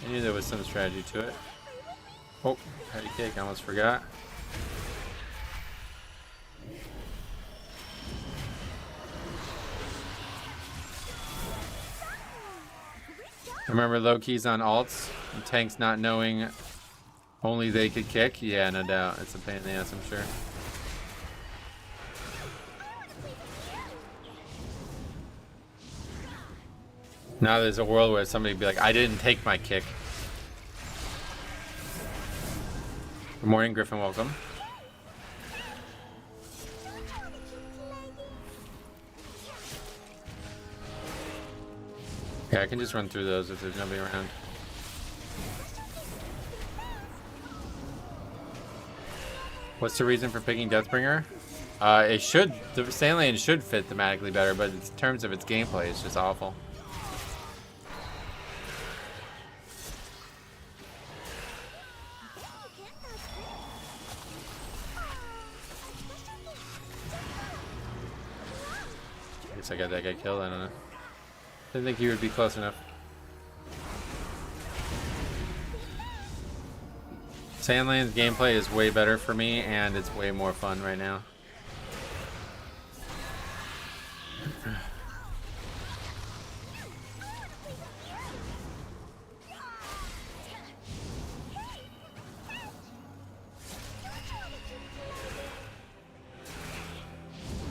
Speaker 1: I knew there was some strategy to it.
Speaker 4: Play with me?
Speaker 1: Oh, patty cake, I almost forgot. Remember Loki's on alts? And tanks not knowing only they could kick? Yeah, no doubt. It's a pain in the ass, I'm sure. Now there's a world where somebody would be like, I didn't take my kick. Good morning, Griffin. Welcome. Yeah, I can just run through those if there's nobody around. What's the reason for picking Deathbringer? It should, the Sandland should fit thematically better, but in terms of its gameplay, it's just awful. I guess I got that guy killed, I don't know. Didn't think he would be close enough. Sandland's gameplay is way better for me, and it's way more fun right now.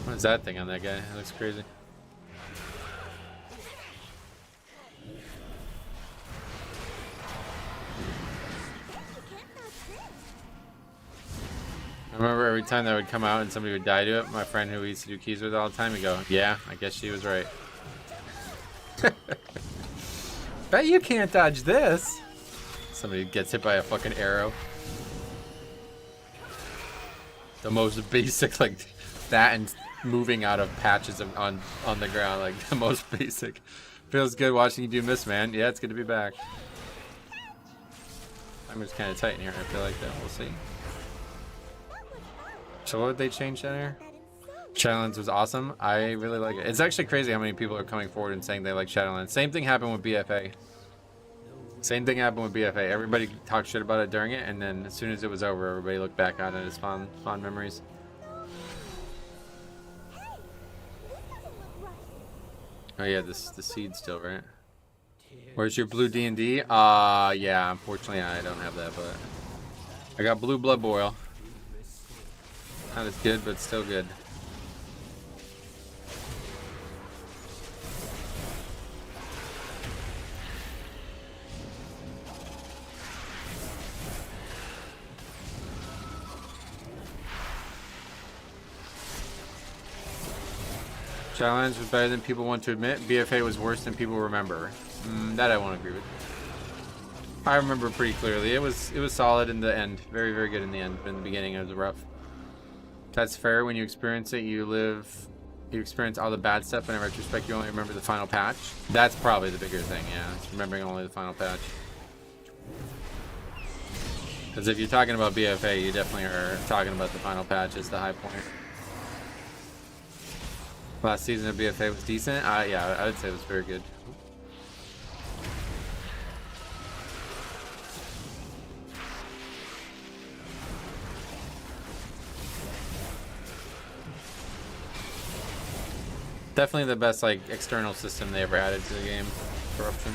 Speaker 1: What's that thing on that guy? It looks crazy. I remember every time that would come out and somebody would die to it, my friend who we used to do keys with all the time would go, yeah, I guess she was right. Bet you can't dodge this. Somebody gets hit by a fucking arrow. The most basic, like that, and moving out of patches of, on the ground, like the most basic. Feels good watching you do Miss, man. Yeah, it's good to be back. I'm just kind of tight in here. I feel like that. We'll see. So what would they change down here? Shadowlands was awesome. I really like it. It's actually crazy how many people are coming forward and saying they like Shadowlands. Same thing happened with BFA. Same thing happened with BFA. Everybody talked shit about it during it, and then as soon as it was over, everybody looked back on it as fond memories. Oh yeah, the seed still, right? Where's your blue D&D? Yeah, unfortunately I don't have that, but I got blue blood boil. Not as good, but still good. Challenge was better than people want to admit. BFA was worse than people remember. That I won't agree with. I remember pretty clearly. It was solid in the end. Very, very good in the end. But in the beginning, it was rough. That's fair. When you experience it, you experience all the bad stuff, but in retrospect, you only remember the final patch. That's probably the bigger thing, yeah. It's remembering only the final patch. Because if you're talking about BFA, you definitely are talking about the final patch as the high point. Last season of BFA was decent. Yeah, I would say it was very good. Definitely the best like external system they ever added to the game. Corruption.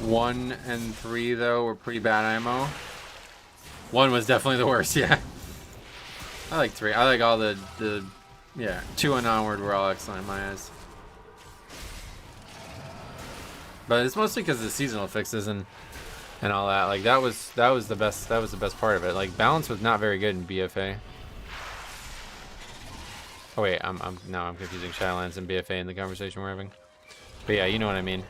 Speaker 1: One and 3 though were pretty bad IMO. 1 was definitely the worst, yeah. I like 3. I like all the yeah, 2 and onward were all excellent in my eyes. But it's mostly because of the seasonal fixes and all that. Like that was the best part of it. Like balance was not very good in BFA. Oh wait, I'm confusing Shadowlands and BFA in the conversation we're having. But yeah, you know what I mean.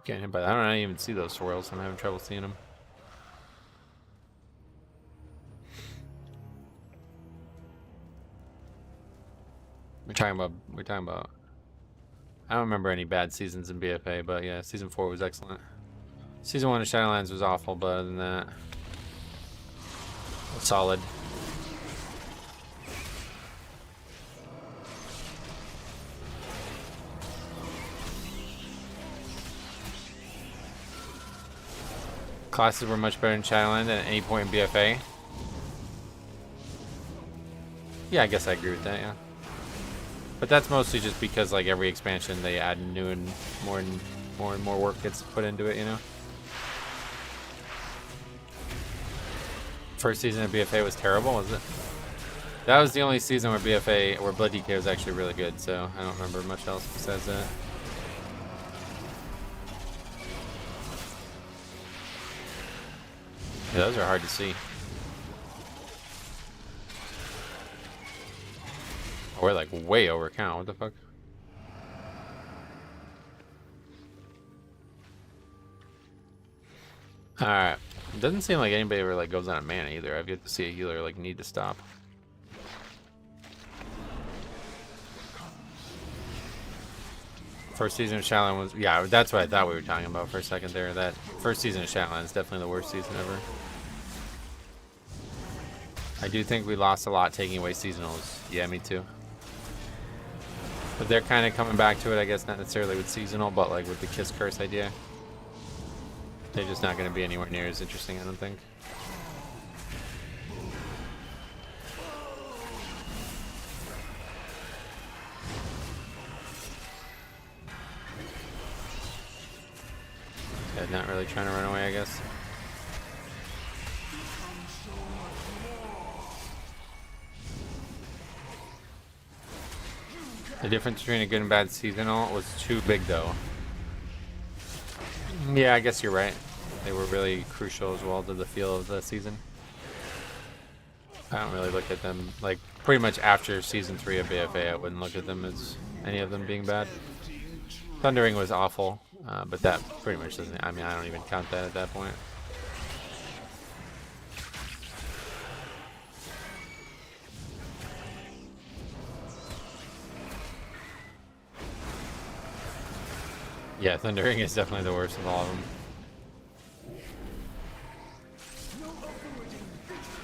Speaker 1: Getting hit by that. I don't even see those swirls. I'm having trouble seeing them. We're talking about. I don't remember any bad seasons in BFA, but yeah, season 4 was excellent. Season 1 of Shadowlands was awful, but other than that, Solid. Classes were much better in Shadowland than at any point in BFA. Yeah, I guess I agree with that, yeah. But that's mostly just because like every expansion they add new and more work gets put into it, you know? First season of BFA was terrible, was it? That was the only season where BFA, where Blood DK was actually really good, so I don't remember much else besides that. Yeah, those are hard to see. Oh, we're like way over count. What the fuck? Alright. It doesn't seem like anybody ever like goes out of mana either. I've yet to see a healer like need to stop. First season of Shadowland was, yeah, that's what I thought we were talking about for a second there. That first season of Shadowland is definitely the worst season ever. I do think we lost a lot taking away seasonals. Yeah, me too. But they're kind of coming back to it, I guess, not necessarily with seasonal, but like with the Kiss Curse idea. They're just not going to be anywhere near as interesting, I don't think. Yeah, not really trying to run away, I guess. The difference between a good and bad seasonal was too big, though. Yeah, I guess you're right. They were really crucial as well to the feel of the season. I don't really look at them, like, pretty much after Season 3 of BFA, I wouldn't look at them as any of them being bad. Thundering was awful, but that pretty much doesn't, I mean, I don't even count that at that point. Yeah, Thundering is definitely the worst of all of them.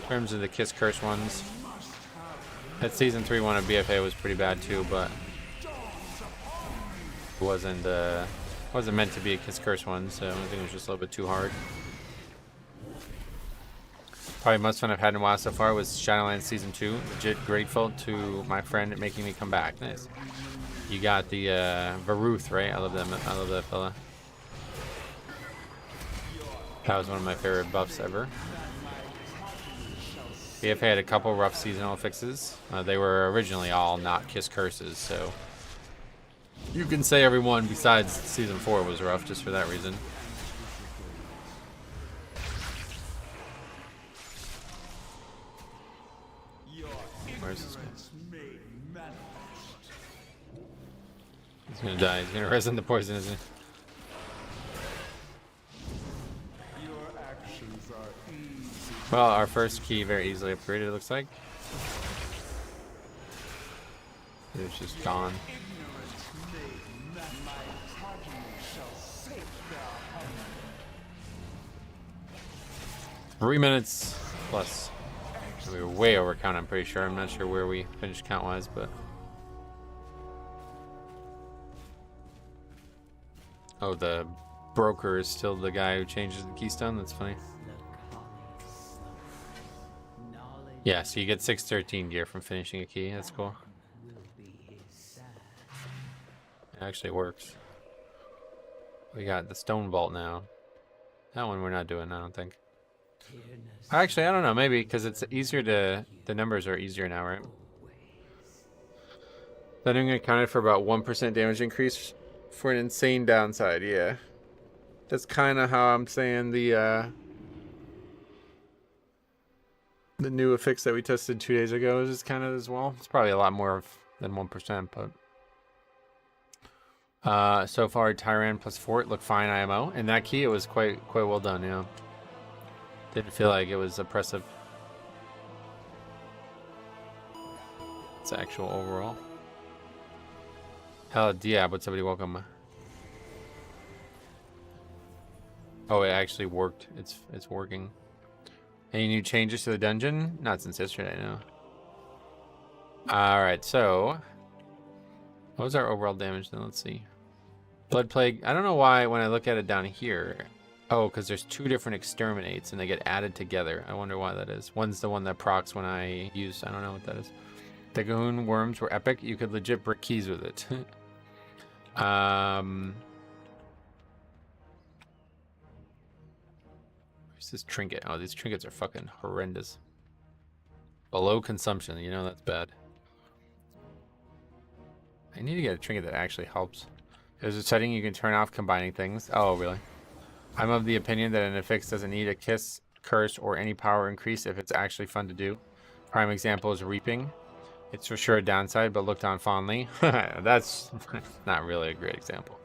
Speaker 1: In terms of the Kiss Curse ones, that Season 3 one of BFA was pretty bad too, but it wasn't meant to be a Kiss Curse one, so I think it was just a little bit too hard. Probably most fun I've had in a while so far was Shadowlands Season 2. Legit grateful to my friend making me come back. Nice. You got the Varuth, right? I love that fella. That was one of my favorite buffs ever. BFA had a couple rough seasonal fixes. They were originally all not Kiss Curses, so you can say everyone besides Season 4 was rough just for that reason. Where's this guy? He's gonna die. He's gonna resist the poison, isn't he? Well, our first key very easily upgraded, it looks like. It's just gone. Three minutes plus. We were way over count, I'm pretty sure. I'm not sure where we finished count-wise, but... Oh, the broker is still the guy who changes the keystone? That's funny. Yeah, so you get 613 gear from finishing a key. That's cool. It actually works. We got the stone vault now. That one we're not doing, I don't think. Actually, I don't know. Maybe, because it's easier to... The numbers are easier now, right? Thundering accounted for about 1% damage increase for an insane downside, yeah. That's kind of how I'm saying the new affix that we tested 2 days ago is kind of as well. It's probably a lot more than 1%, but so far Tyran plus Fort looked fine IMO, and that key it was quite well done, yeah. Didn't feel like it was oppressive. It's actual overall. Hell, Diab, what's somebody welcome? Oh, it actually worked. It's working. Any new changes to the dungeon? Not since yesterday, no. Alright, so what was our overall damage then? Let's see. Blood Plague. I don't know why when I look at it down here. Oh, because there's 2 different exterminates and they get added together. I wonder why that is. One's the one that procs when I use. I don't know what that is. The Gahoon worms were epic. You could legit brick keys with it. Where's this trinket? Oh, these trinkets are fucking horrendous. Below consumption. You know that's bad. I need to get a trinket that actually helps. There's a setting you can turn off combining things. Oh, really? I'm of the opinion that an affix doesn't need a kiss, curse, or any power increase if it's actually fun to do. Prime example is reaping. It's for sure a downside, but looked on fondly. That's not really a great example.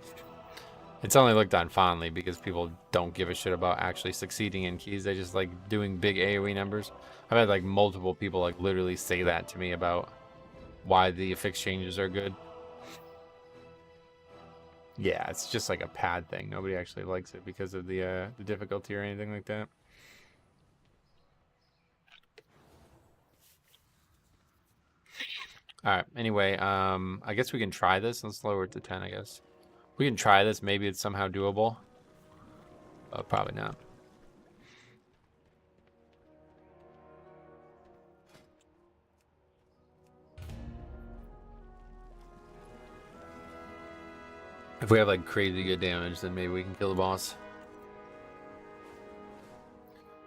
Speaker 1: It's only looked on fondly because people don't give a shit about actually succeeding in keys. They just like doing big AoE numbers. I've had like multiple people like literally say that to me about why the affix changes are good. Yeah, it's just like a pad thing. Nobody actually likes it because of the difficulty or anything like that. All right. Anyway, I guess we can try this. Let's lower it to 10, I guess. We can try this. Maybe it's somehow doable. Probably not. If we have like crazy good damage, then maybe we can kill the boss.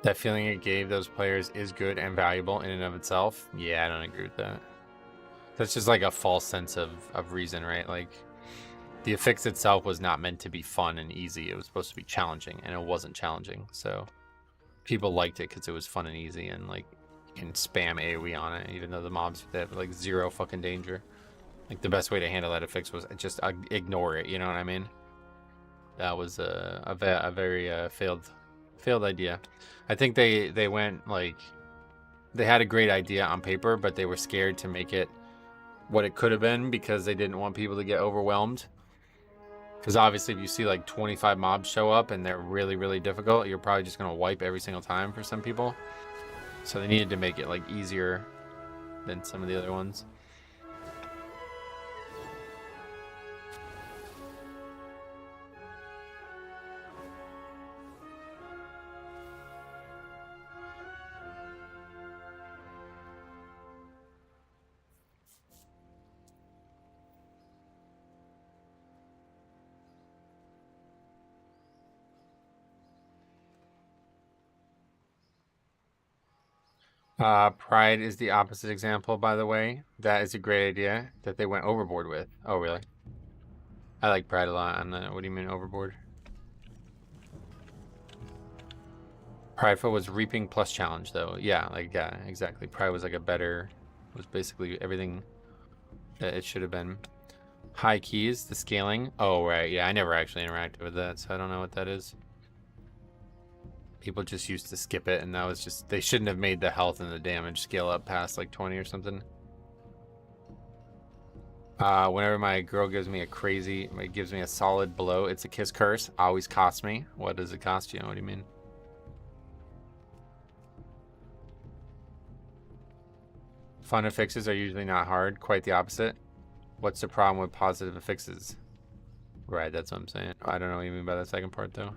Speaker 1: That feeling it gave those players is good and valuable in and of itself. Yeah, I don't agree with that. That's just like a false sense of reason, right? Like the affix itself was not meant to be fun and easy. It was supposed to be challenging, and it wasn't challenging. So people liked it because it was fun and easy, and like you can spam AoE on it, even though the mobs have like 0 fucking danger. Like the best way to handle that affix was just ignore it. You know what I mean? That was a very failed idea. I think they went like they had a great idea on paper, but they were scared to make it what it could have been because they didn't want people to get overwhelmed. Because obviously, if you see like 25 mobs show up and they're really, really difficult, you're probably just gonna wipe every single time for some people. So they needed to make it like easier than some of the other ones. Pride is the opposite example, by the way. That is a great idea that they went overboard with. Oh, really? I like Pride a lot. What do you mean overboard? Prideful was reaping plus challenge, though. Yeah, like yeah, exactly. Pride was like a better, was basically everything that it should have been. High keys, the scaling. Oh, right. Yeah, I never actually interacted with that, so I don't know what that is. People just used to skip it, and that was just, they shouldn't have made the health and the damage scale up past like 20 or something. Whenever my girl gives me a solid blow, it's a kiss curse. Always costs me. What does it cost you? What do you mean? Fun affixes are usually not hard. Quite the opposite. What's the problem with positive affixes? Right, that's what I'm saying. I don't know what you mean by the second part, though.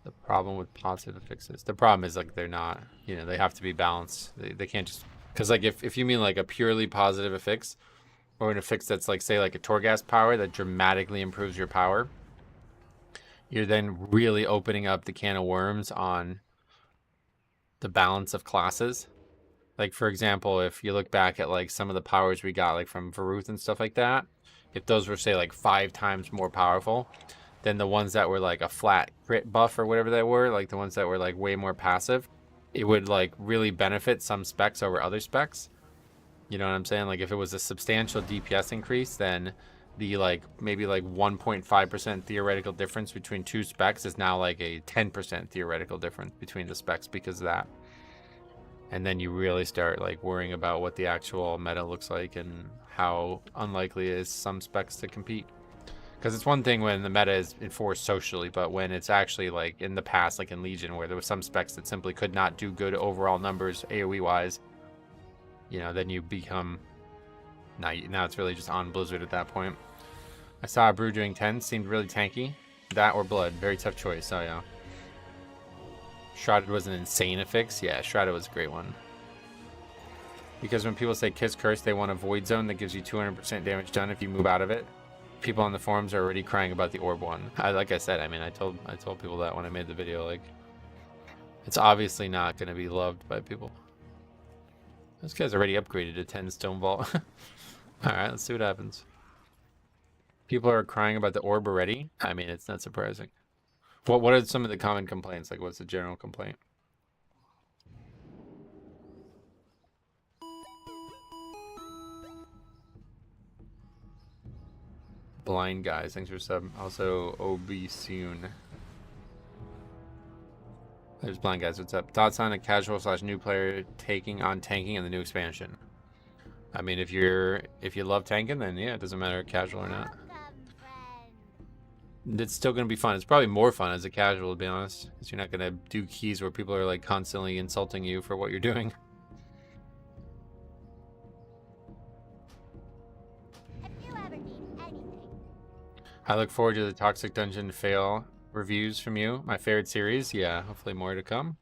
Speaker 1: The problem with positive affixes. The problem is like they're not, you know, they have to be balanced. They can't just, because like if you mean like a purely positive affix or an affix that's like say like a Torghast power that dramatically improves your power, you're then really opening up the can of worms on the balance of classes. Like for example, if you look back at like some of the powers we got like from Varuth and stuff like that, if those were say like 5 times more powerful than the ones that were like a flat crit buff or whatever they were, like the ones that were like way more passive, it would like really benefit some specs over other specs. You know what I'm saying? Like if it was a substantial DPS increase, then the like maybe like 1.5% theoretical difference between 2 specs is now like a 10% theoretical difference between the specs because of that. And then you really start like worrying about what the actual meta looks like and how unlikely it is some specs to compete. Because it's one thing when the meta is enforced socially, but when it's actually like in the past, like in Legion, where there was some specs that simply could not do good overall numbers AoE wise, you know, then you become now it's really just on Blizzard at that point. I saw a brew doing 10, seemed really tanky. That or blood, very tough choice. Oh yeah. Shrouded was an insane affix. Yeah, Shrouded was a great one. Because when people say Kiss Curse, they want a Void Zone that gives you 200% damage done if you move out of it. People on the forums are already crying about the orb one. Like I said, I mean, I told people that when I made the video, like, it's obviously not going to be loved by people. This guy's already upgraded to 10 Stone Vault. Alright, let's see what happens. People are crying about the orb already? I mean, it's not surprising. What are some of the common complaints? Like, what's the general complaint? Blind Guys, thanks for sub. Also, OB soon. There's Blind Guys, what's up? Thoughts on a casual / new player taking on tanking in the new expansion? I mean, if you love tanking, then yeah, it doesn't matter casual or not. It's still gonna be fun. It's probably more fun as a casual, to be honest, because you're not gonna do keys where people are like constantly insulting you for what you're doing.
Speaker 4: If you ever need anything.
Speaker 1: I look forward to the Toxic Dungeon fail reviews from you. My favorite series. Yeah, hopefully more to come.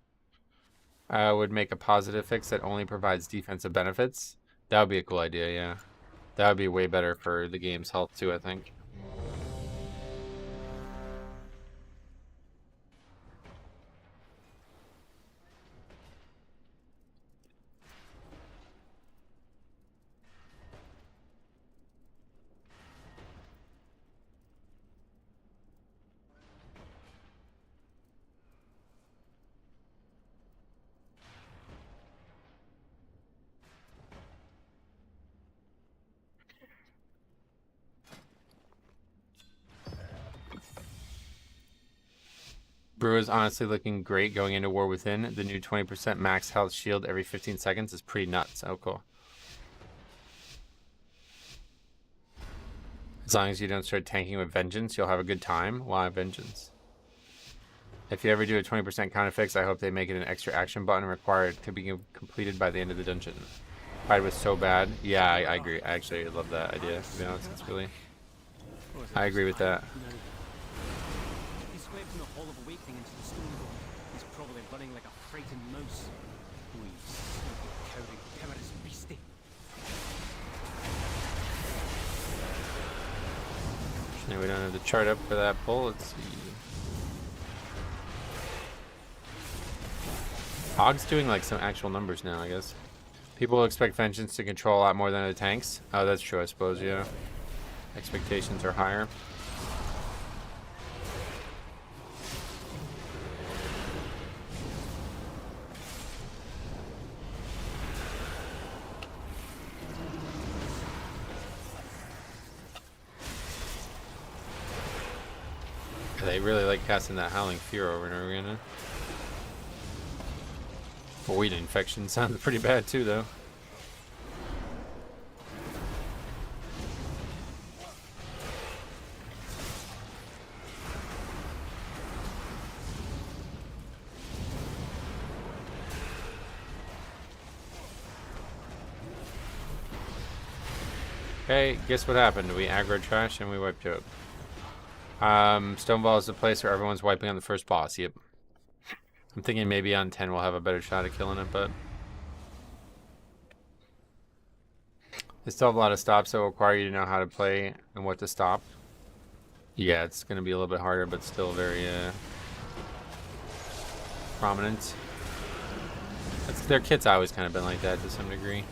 Speaker 1: I would make a positive fix that only provides defensive benefits. That would be a cool idea, yeah. That would be way better for the game's health too, I think. Brew is honestly looking great going into War Within. The new 20% max health shield every 15 seconds is pretty nuts. Oh, cool. As long as you don't start tanking with Vengeance, you'll have a good time. Why Vengeance? If you ever do a 20% counter fix, I hope they make it an extra action button required to be completed by the end of the dungeon. Fight was so bad. Yeah, I agree. I actually love that idea, to be honest. It's really... I agree with that.
Speaker 5: He swept from the Hall of Awakening into the stone room. He's probably running like a frightened mouse. We simple, cowering, cowardice beastie.
Speaker 1: Now we don't have the chart up for that pull. Let's see. Hog's doing like some actual numbers now, I guess. People expect Vengeance to control a lot more than the tanks. Oh, that's true, I suppose, yeah. Expectations are higher. They really like casting that Howling Fear over and over again. Huh? Void Infection sounds pretty bad too, though. Okay, guess what happened? We aggro trash and we wiped out. Stoneball is the place where everyone's wiping on the first boss. Yep. I'm thinking maybe on 10 we'll have a better shot at killing it, but they still have a lot of stops that will require you to know how to play and what to stop. Yeah, it's going to be a little bit harder, but still very prominent. Their kit's always kind of been like that to some degree.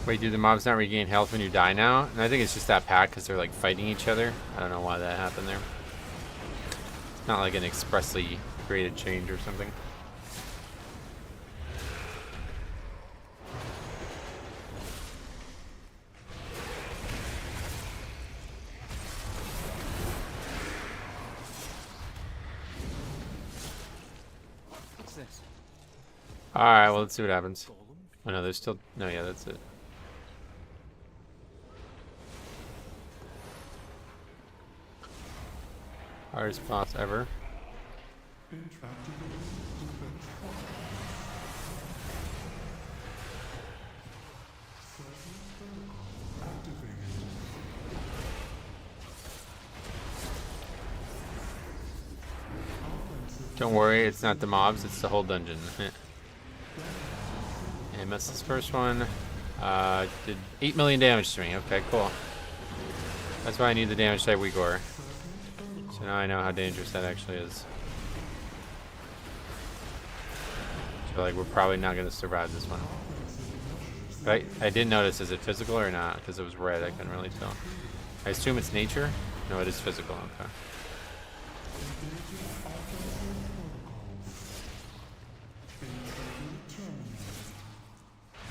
Speaker 1: Wait, do the mobs not regain health when you die now? And I think it's just that pack because they're like fighting each other. I don't know why that happened there. It's not like an expressly created change or something. Alright, well, let's see what happens.
Speaker 5: Golem.
Speaker 1: Oh, no, there's still... No, yeah, that's it. Hardest boss ever. Don't worry, it's not the mobs, it's the whole dungeon. And missed this first one. Did 8 million damage to me. Okay, cool. That's why I need the damage type Weegor. So now I know how dangerous that actually is. I feel like we're probably not going to survive this one. But I did notice, is it physical or not? Because it was red, I couldn't really tell. I assume it's nature? No, it is physical, okay.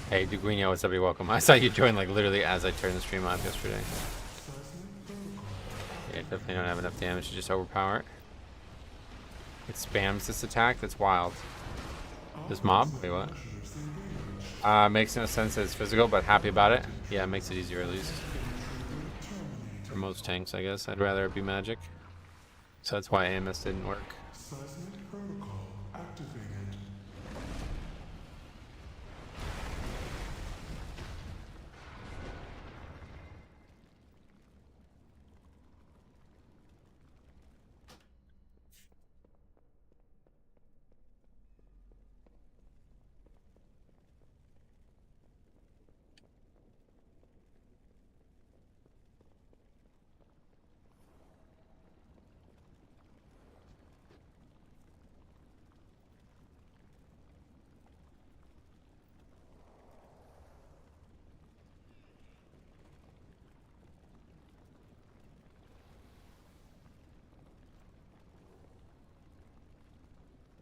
Speaker 1: Hey, Duguino, what's up? You're welcome. I saw you join like literally as I turned the stream off yesterday. Yeah, definitely don't have enough damage to just overpower it. It spams this attack. That's wild. This mob? Wait, what? Makes no sense that it's physical, but happy about it. Yeah, it makes it easier at least. For most tanks, I guess. I'd rather it be magic. So that's why AMS didn't work.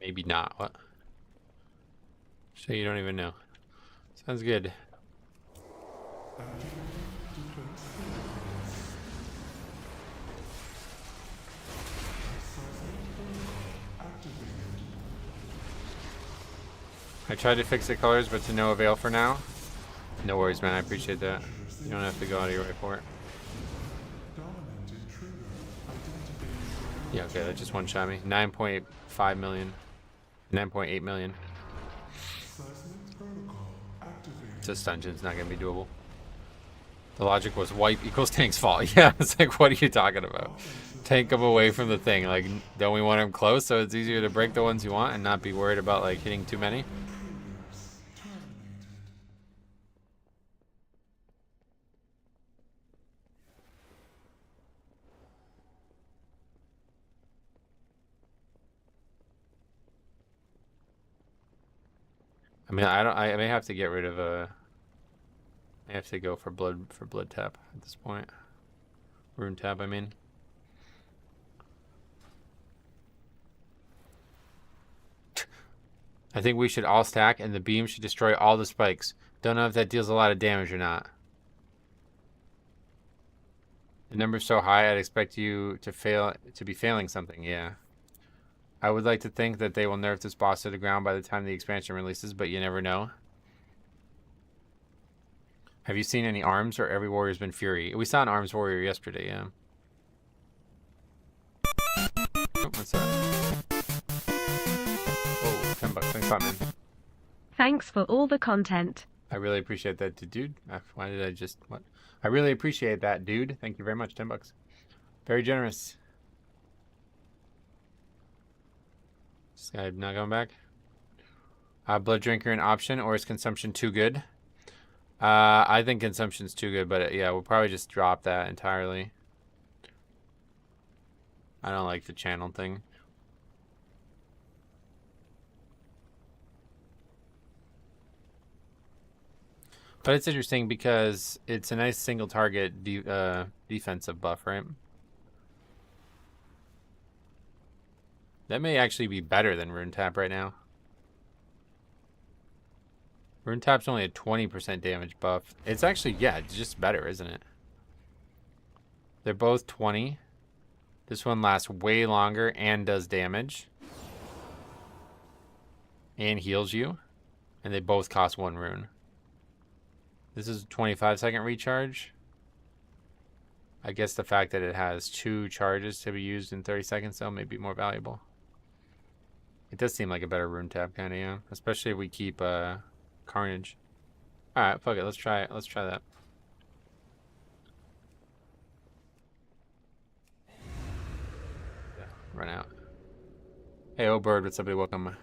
Speaker 1: Maybe not. What? So you don't even know. Sounds good. I tried to fix the colors, but to no avail for now. No worries, man. I appreciate that. You don't have to go out of your way for it. Yeah, okay. That just one-shot me. 9.5 million. 9.8 million. This dungeon's not gonna be doable. The logic was wipe equals tank's fault. Yeah, it's like, what are you talking about? Tank them away from the thing. Like, don't we want them close so it's easier to break the ones you want and not be worried about like hitting too many? I mean, I may have to get rid of I have to go for blood tap at this point. Rune tap, I mean. I think we should all stack and the beam should destroy all the spikes. Don't know if that deals a lot of damage or not. The number's so high, I'd expect you to be failing something, yeah. I would like to think that they will nerf this boss to the ground by the time the expansion releases, but you never know. Have you seen any arms, or every warrior's been fury? We saw an arms warrior yesterday, yeah. Oh, what's that? Oh, $10. Thanks a lot, man.
Speaker 6: Thanks for all the content.
Speaker 1: I really appreciate that, dude. Why did I just... What? I really appreciate that, dude. Thank you very much. $10. Very generous. This guy not going back. Blood drinker an option, or is consumption too good? I think consumption's too good, but yeah, we'll probably just drop that entirely. I don't like the channel thing. But it's interesting because it's a nice single target defensive buff, right? That may actually be better than Rune Tap right now. Rune Tap's only a 20% damage buff. It's actually, yeah, it's just better, isn't it? They're both 20. This one lasts way longer and does damage. And heals you. And they both cost 1 rune. This is a 25-second recharge. I guess the fact that it has 2 charges to be used in 30 seconds though may be more valuable. It does seem like a better rune tab kind of, yeah. Especially if we keep Carnage. Alright, fuck it, let's try it. Let's try that. Yeah, run out. Hey, oh bird, what's up, buddy? Welcome.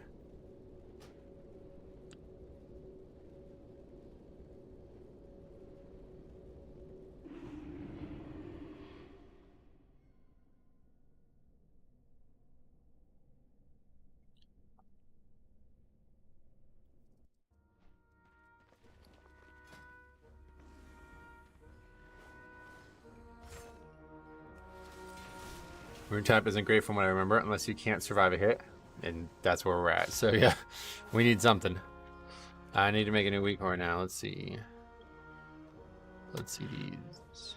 Speaker 1: Rune tap isn't great from what I remember, unless you can't survive a hit, and that's where we're at. So yeah, we need something. I need to make a new weak core now. Let's see. Let's see these.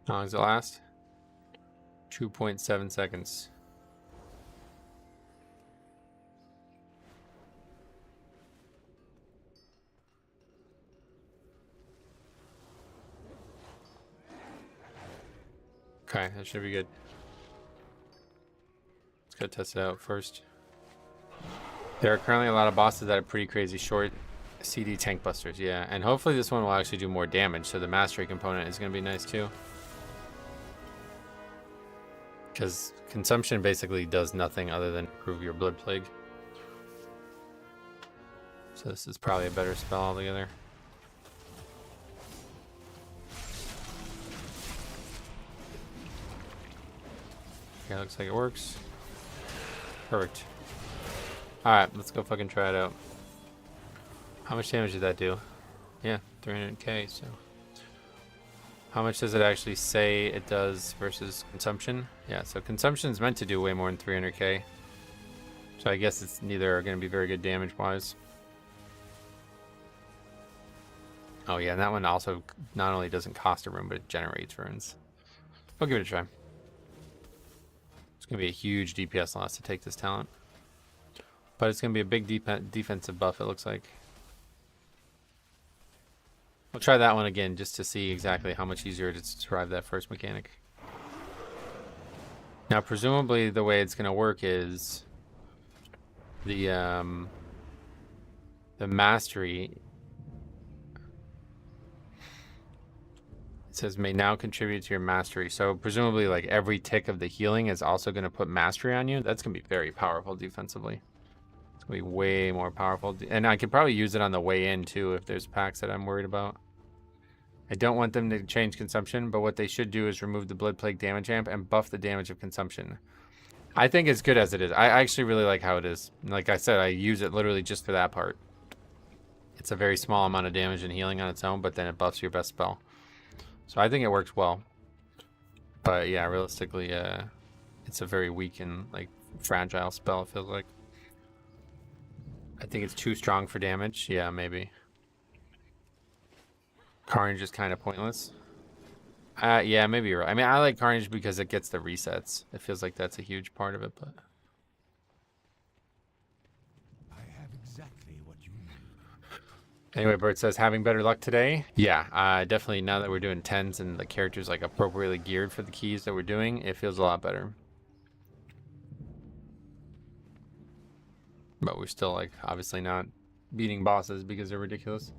Speaker 1: How long does it last? 2.7 seconds. Okay, that should be good. Let's go test it out first. There are currently a lot of bosses that are pretty crazy short CD tank busters, yeah. And hopefully this one will actually do more damage, so the mastery component is going to be nice too. Because consumption basically does nothing other than improve your blood plague. So this is probably a better spell altogether. Okay, looks like it works. Perfect. Alright, let's go fucking try it out. How much damage did that do? Yeah, 300k, so... How much does it actually say it does versus consumption? Yeah, so consumption is meant to do way more than 300k. So I guess it's neither going to be very good damage-wise. Oh yeah, and that one also not only doesn't cost a rune, but it generates runes. I'll give it a try. It's going to be a huge DPS loss to take this talent. But it's going to be a big defensive buff, it looks like. We'll try that one again just to see exactly how much easier it is to survive that first mechanic. Now, presumably the way it's going to work is the mastery. It says may now contribute to your mastery. So presumably like every tick of the healing is also going to put mastery on you. That's going to be very powerful defensively. It's going to be way more powerful. And I could probably use it on the way in too if there's packs that I'm worried about. I don't want them to change consumption, but what they should do is remove the Blood Plague damage amp and buff the damage of consumption. I think it's good as it is. I actually really like how it is. Like I said, I use it literally just for that part. It's a very small amount of damage and healing on its own, but then it buffs your best spell. So I think it works well. But yeah, realistically, it's a very weak and like fragile spell, it feels like. I think it's too strong for damage. Yeah, maybe. Carnage is kind of pointless. Yeah, maybe you're right. I mean, I like Carnage because it gets the resets. It feels like that's a huge part of it, but...
Speaker 2: I have exactly what you need.
Speaker 1: Anyway, Bert says, having better luck today? Yeah, definitely now that we're doing 10s and the character's like appropriately geared for the keys that we're doing, it feels a lot better. But we're still like obviously not beating bosses because they're ridiculous.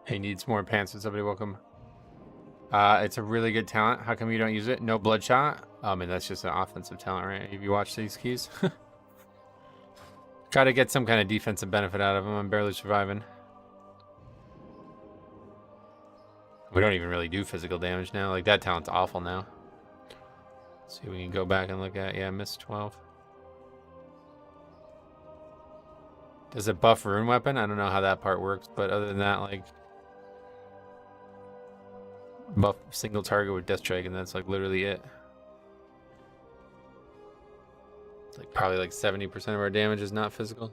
Speaker 1: He needs more pants. Would somebody welcome? It's a really good talent. How come you don't use it? No bloodshot. I mean, that's just an offensive talent, right? Have you watched these keys? Try to get some kind of defensive benefit out of him. I'm barely surviving. We don't even really do physical damage now. Like, that talent's awful now. Let's see if we can go back and look at, yeah, miss 12. Does it buff rune weapon? I don't know how that part works, but other than that, like, buff single target with Death Strike, and that's like literally it. Like probably like 70% of our damage is not physical.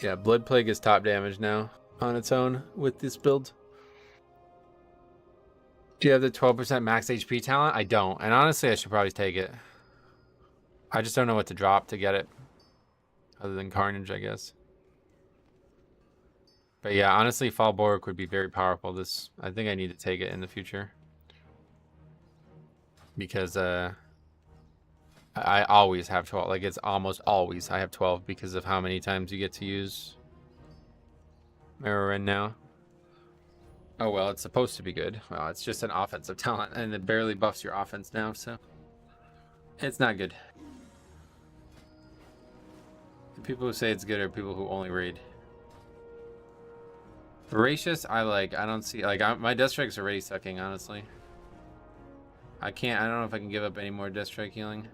Speaker 1: Yeah, Blood Plague is top damage now on its own with this build. Do you have the 12% max HP talent? I don't, and honestly I should probably take it. I just don't know what to drop to get it, other than Carnage, I guess. But yeah, honestly, Fall Borg would be very powerful. I think I need to take it in the future. Because I always have 12. Like, it's almost always I have 12 because of how many times you get to use Mirror in now. Oh, well, it's supposed to be good. Well, it's just an offensive talent, and it barely buffs your offense now, so it's not good. The people who say it's good are people who only raid. Voracious, I don't see, my Death Strike's already sucking, honestly. I don't know if I can give up any more Death Strike healing.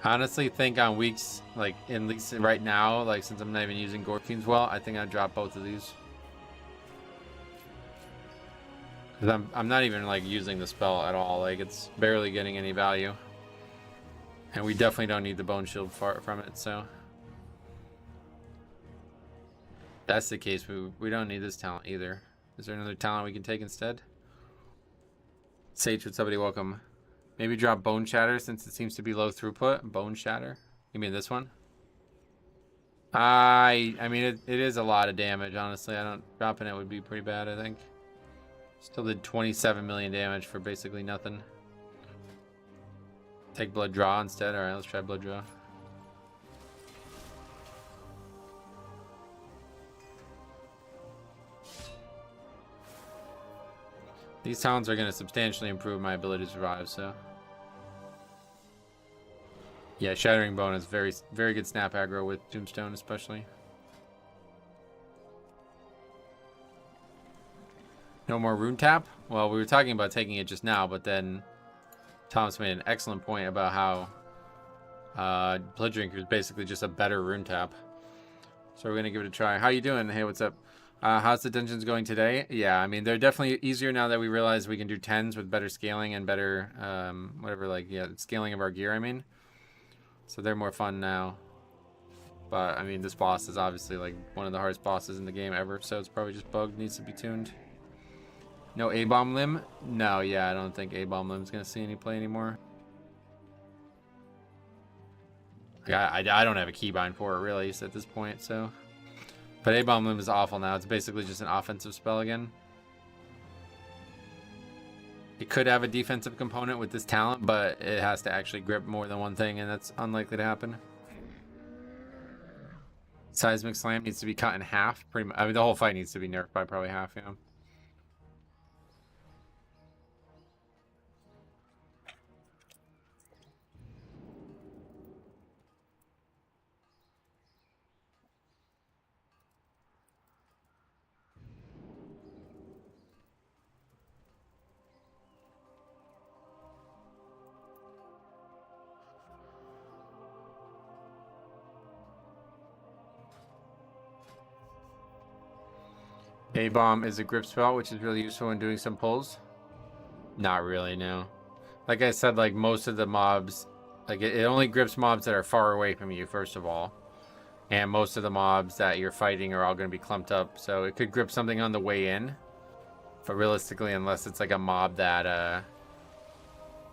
Speaker 1: I honestly think on weeks, like, at least right now, like, since I'm not even using Gore Fiends well, I think I'd drop both of these. Because I'm not even like using the spell at all. Like, it's barely getting any value, and we definitely don't need the Bone Shield from it. So if that's the case. We don't need this talent either. Is there another talent we can take instead? Sage, would somebody welcome? Maybe drop Bone Shatter since it seems to be low throughput. Bone Shatter. You mean this one? I mean it is a lot of damage. Honestly, dropping it would be pretty bad. I think. Still did 27 million damage for basically nothing. Take Blood Draw instead. Alright, let's try Blood Draw. These talents are going to substantially improve my ability to survive, so. Yeah, Shattering Bone is very, very good snap aggro with Tombstone, especially. No more rune tap? Well, we were talking about taking it just now, but then Thomas made an excellent point about how Blood Drinker is basically just a better rune tap. So we're going to give it a try. How you doing? Hey, what's up? How's the dungeons going today? Yeah, I mean, they're definitely easier now that we realize we can do 10s with better scaling and better, scaling of our gear, I mean. So they're more fun now. But, I mean, this boss is obviously, like, one of the hardest bosses in the game ever, so it's probably just bugged, needs to be tuned. No A-Bomb Limb? No, yeah, I don't think A-Bomb Limb is going to see any play anymore. I don't have a keybind for it, really, at this point, so... But A-Bomb Limb is awful now. It's basically just an offensive spell again. It could have a defensive component with this talent, but it has to actually grip more than one thing, and that's unlikely to happen. Seismic Slam needs to be cut in half. Pretty much. I mean, the whole fight needs to be nerfed by probably half, yeah. A-Bomb is a grip spell, which is really useful in doing some pulls. Not really, no. Like I said, like most of the mobs, like it only grips mobs that are far away from you, first of all. And most of the mobs that you're fighting are all going to be clumped up. So it could grip something on the way in. But realistically, unless it's like a mob that,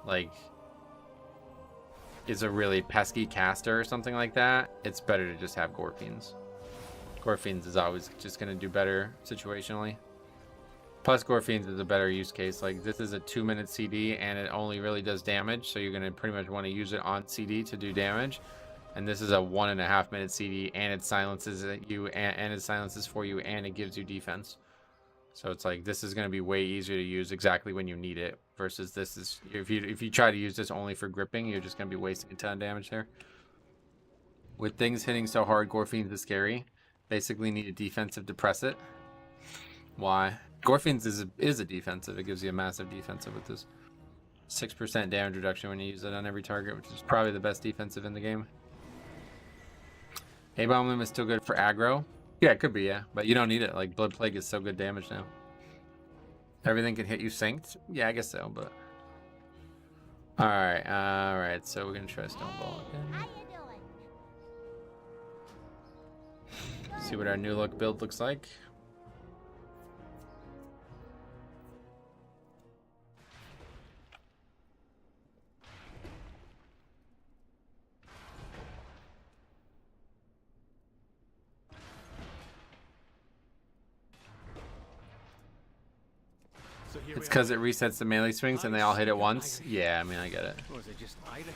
Speaker 1: like, is a really pesky caster or something like that, it's better to just have Gore Fiends. Gorfiends is always just going to do better situationally. Plus, Gorfiends is a better use case. Like, this is a 2-minute CD, and it only really does damage, so you're going to pretty much want to use it on CD to do damage. And this is a 1.5-minute CD, and it silences you, and it silences for you, and it gives you defense. So it's like, this is going to be way easier to use exactly when you need it, versus this is, if you try to use this only for gripping, you're just going to be wasting a ton of damage there. With things hitting so hard, Gorfiends is scary. Basically need a defensive to press it. Why? Gorfiends is a defensive. It gives you a massive defensive with this 6% damage reduction when you use it on every target, which is probably the best defensive in the game. A-Bomb Limb is still good for aggro. Yeah, it could be, yeah. But you don't need it. Like, Blood Plague is so good damage now. Everything can hit you synced? Yeah, I guess so, but... Alright, so we're gonna try Stoneball again.
Speaker 4: How you doing?
Speaker 1: See what our new look build looks like.
Speaker 5: So here
Speaker 1: It's
Speaker 5: we
Speaker 1: because
Speaker 5: are.
Speaker 1: it resets the melee swings and they all hit at once. Yeah, I mean, I get it.
Speaker 5: Or is it just Irish?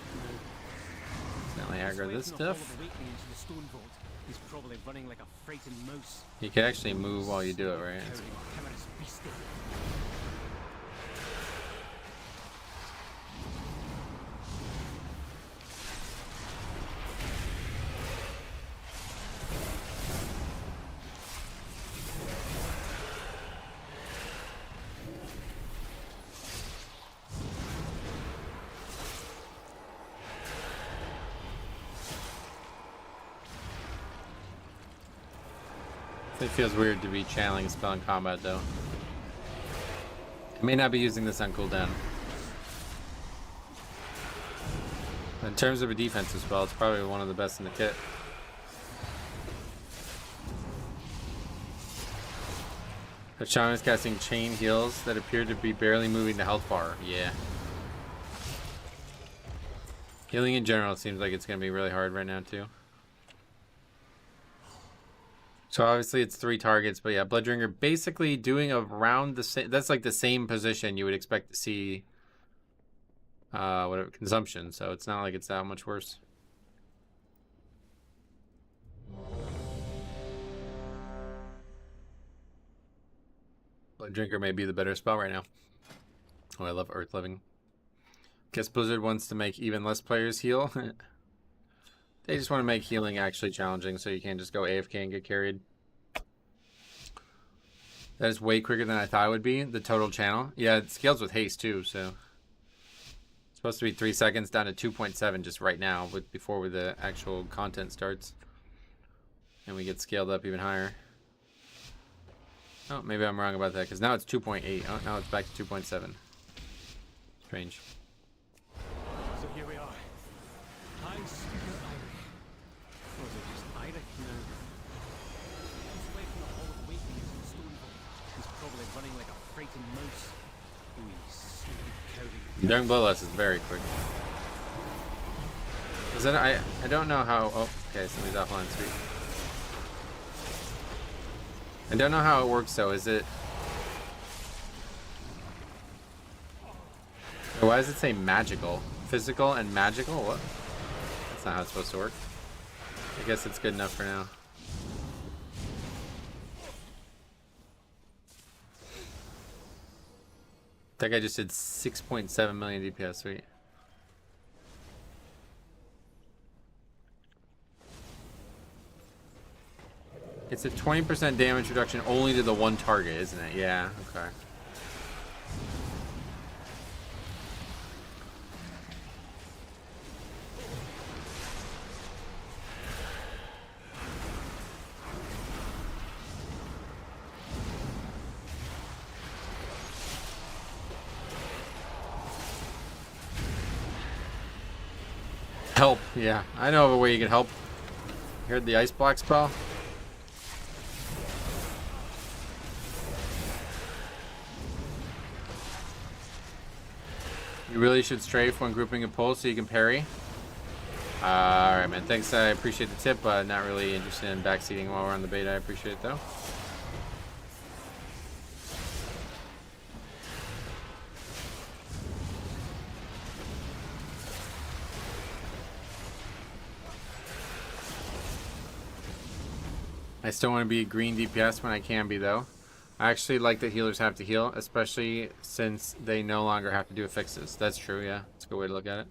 Speaker 1: Definitely aggro this stuff.
Speaker 5: Into the stone vault. He's probably running like a frightened mouse.
Speaker 1: You can actually move while you do it, right?
Speaker 5: Cowering, timorous beastie.
Speaker 1: It feels weird to be channeling a spell in combat, though. I may not be using this on cooldown. In terms of a defensive spell, it's probably one of the best in the kit. The shaman is casting chain heals that appear to be barely moving the health bar. Yeah. Healing in general seems like it's going to be really hard right now, too. So obviously it's 3 targets, but yeah, Bloodringer basically doing around the same. That's like the same position you would expect to see whatever consumption. So it's not like it's that much worse. Bloodringer may be the better spell right now. Oh, I love Earth Living. Guess Blizzard wants to make even less players heal. They just want to make healing actually challenging, so you can't just go AFK and get carried. That is way quicker than I thought it would be, the total channel. Yeah, it scales with haste too, so... It's supposed to be 3 seconds down to 2.7 just right now, before the actual content starts. And we get scaled up even higher. Oh, maybe I'm wrong about that, because now it's 2.8. Oh, now it's back to 2.7. Strange.
Speaker 5: So here we are. I speak your Irish. Or is it just Irish now? He's away from the Hall of Awakening into the stone vault. He's probably running like a frightened mouse. Ooh, he's sleepy, cowering.
Speaker 1: During Bloodlust is very quick. Is that I don't know how. Oh, okay, somebody's offline speak. I don't know how it works though. Is it? Why does it say magical? Physical and magical? What? That's not how it's supposed to work. I guess it's good enough for now. That guy just did 6.7 million DPS. Sweet. It's a 20% damage reduction only to the one target, isn't it? Yeah, okay. Help, yeah. I know of a way you can help. You heard the ice block spell? You really should strafe when grouping a pull so you can parry. Alright, man. Thanks. I appreciate the tip, but not really interested in backseating while we're on the beta. I appreciate it, though. I still want to be green DPS when I can be, though. I actually like that healers have to heal, especially since they no longer have to do affixes. That's true, yeah. That's a good way to look at it.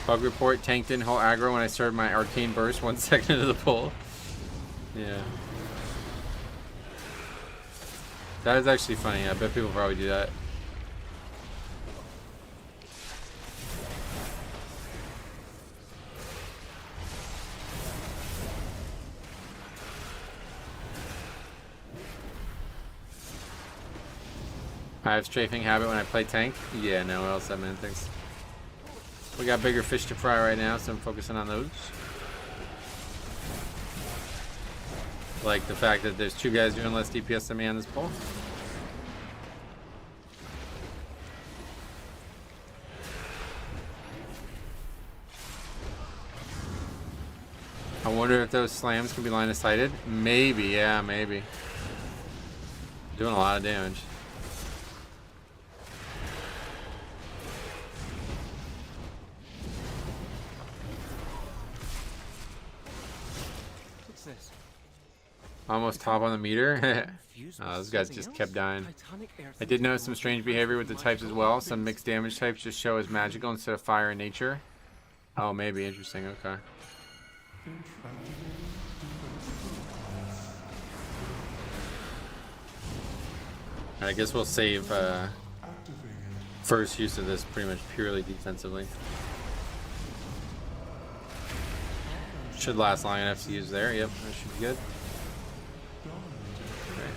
Speaker 1: Bug report, tanked in whole aggro when I started my arcane burst 1 second into the pull. Yeah. That is actually funny. I bet people probably do that. I have strafing habit when I play tank. Yeah, no, what else that man thinks. We got bigger fish to fry right now, so I'm focusing on those. Like the fact that there's 2 guys doing less DPS than me on this pull. I wonder if those slams can be line of sighted. Maybe, yeah, maybe. Doing a lot of damage.
Speaker 5: This?
Speaker 1: Almost top on the meter. Oh, those guys just kept dying. I did notice some strange behavior with the types as well. Some mixed damage types just show as magical instead of fire in nature. Oh, maybe. Interesting. Okay. I guess we'll save first use of this pretty much purely defensively. Should last long enough to use there. Yep, that should be good. Okay.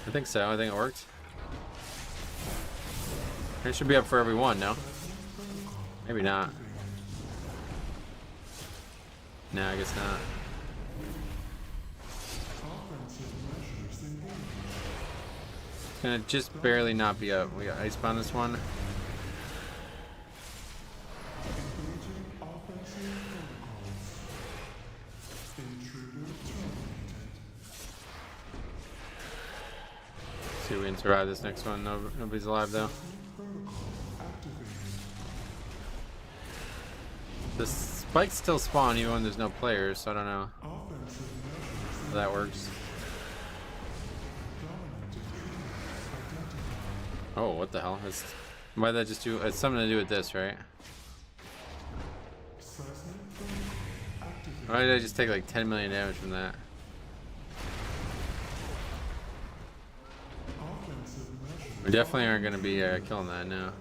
Speaker 1: I think so. I think it worked. It should be up for every one, no? Maybe not. No, I guess not. It's gonna just barely not be up. We got ice on this one. See if we can survive this next one. No, nobody's alive though. The spikes still spawn even when there's no players, so I don't know how that works. Oh, what the hell? Why'd that just do? It's something to do with this, right? Why did I just take like 10 million damage from that? We definitely aren't going to be killing that now.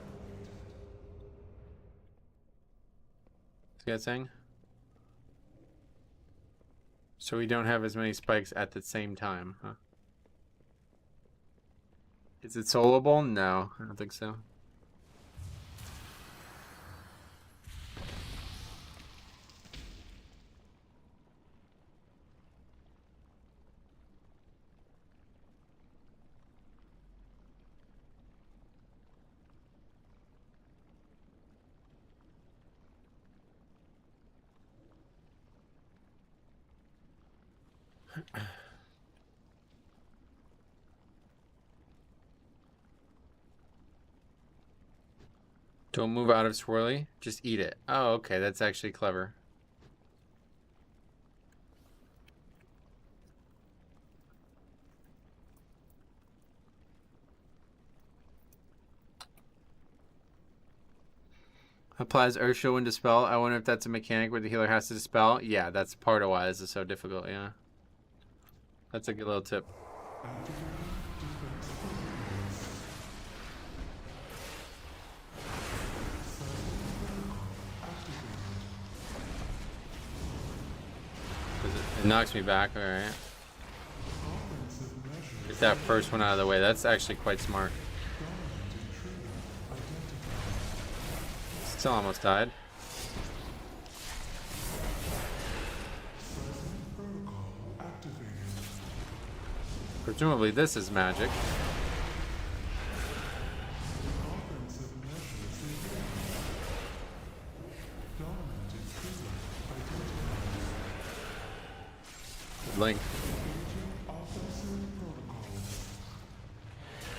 Speaker 1: See that thing? So we don't have as many spikes at the same time, huh? Is it soloable? No, I don't think so. Don't move out of swirly, just eat it. Oh, okay, that's actually clever. Applies Urshield when dispel. I wonder if that's a mechanic where the healer has to dispel. Yeah, that's part of why this is so difficult, yeah. That's a good little tip. It knocks me back, alright. Get that first one out of the way. That's actually quite smart. Still almost died. Presumably this is magic.
Speaker 2: Offensive measures evaded. Dominant intruder identified.
Speaker 1: Link.
Speaker 2: Engaging offensive protocol.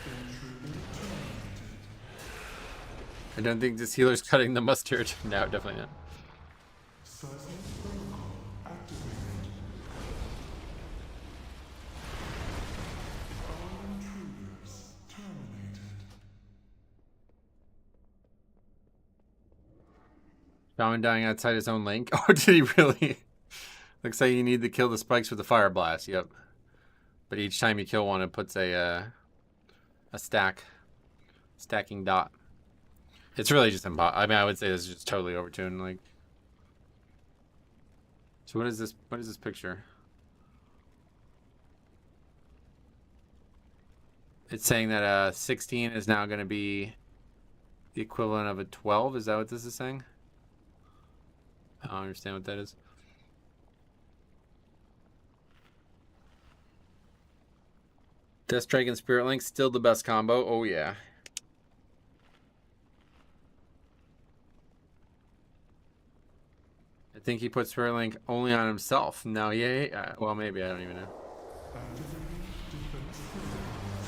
Speaker 2: Intruder terminated.
Speaker 1: I don't think this healer's cutting the mustard. No, definitely not.
Speaker 2: Seismic protocol activated. All intruders terminated.
Speaker 1: Shaman dying outside his own link. Oh, did he really? Looks like you need to kill the spikes with the fire blast. Yep. But each time you kill one, it puts a stacking dot. It's really just impossible. I mean, I would say this is just totally overtuned. Like, so what is this? What is this picture? It's saying that a 16 is now going to be the equivalent of a 12. Is that what this is saying? I don't understand what that is. Death Strike and Spirit Link, still the best combo. Oh, yeah. I think he put Spirit Link only on himself. No, yeah. Well, maybe. I don't even know.
Speaker 2: Activating defense protocols.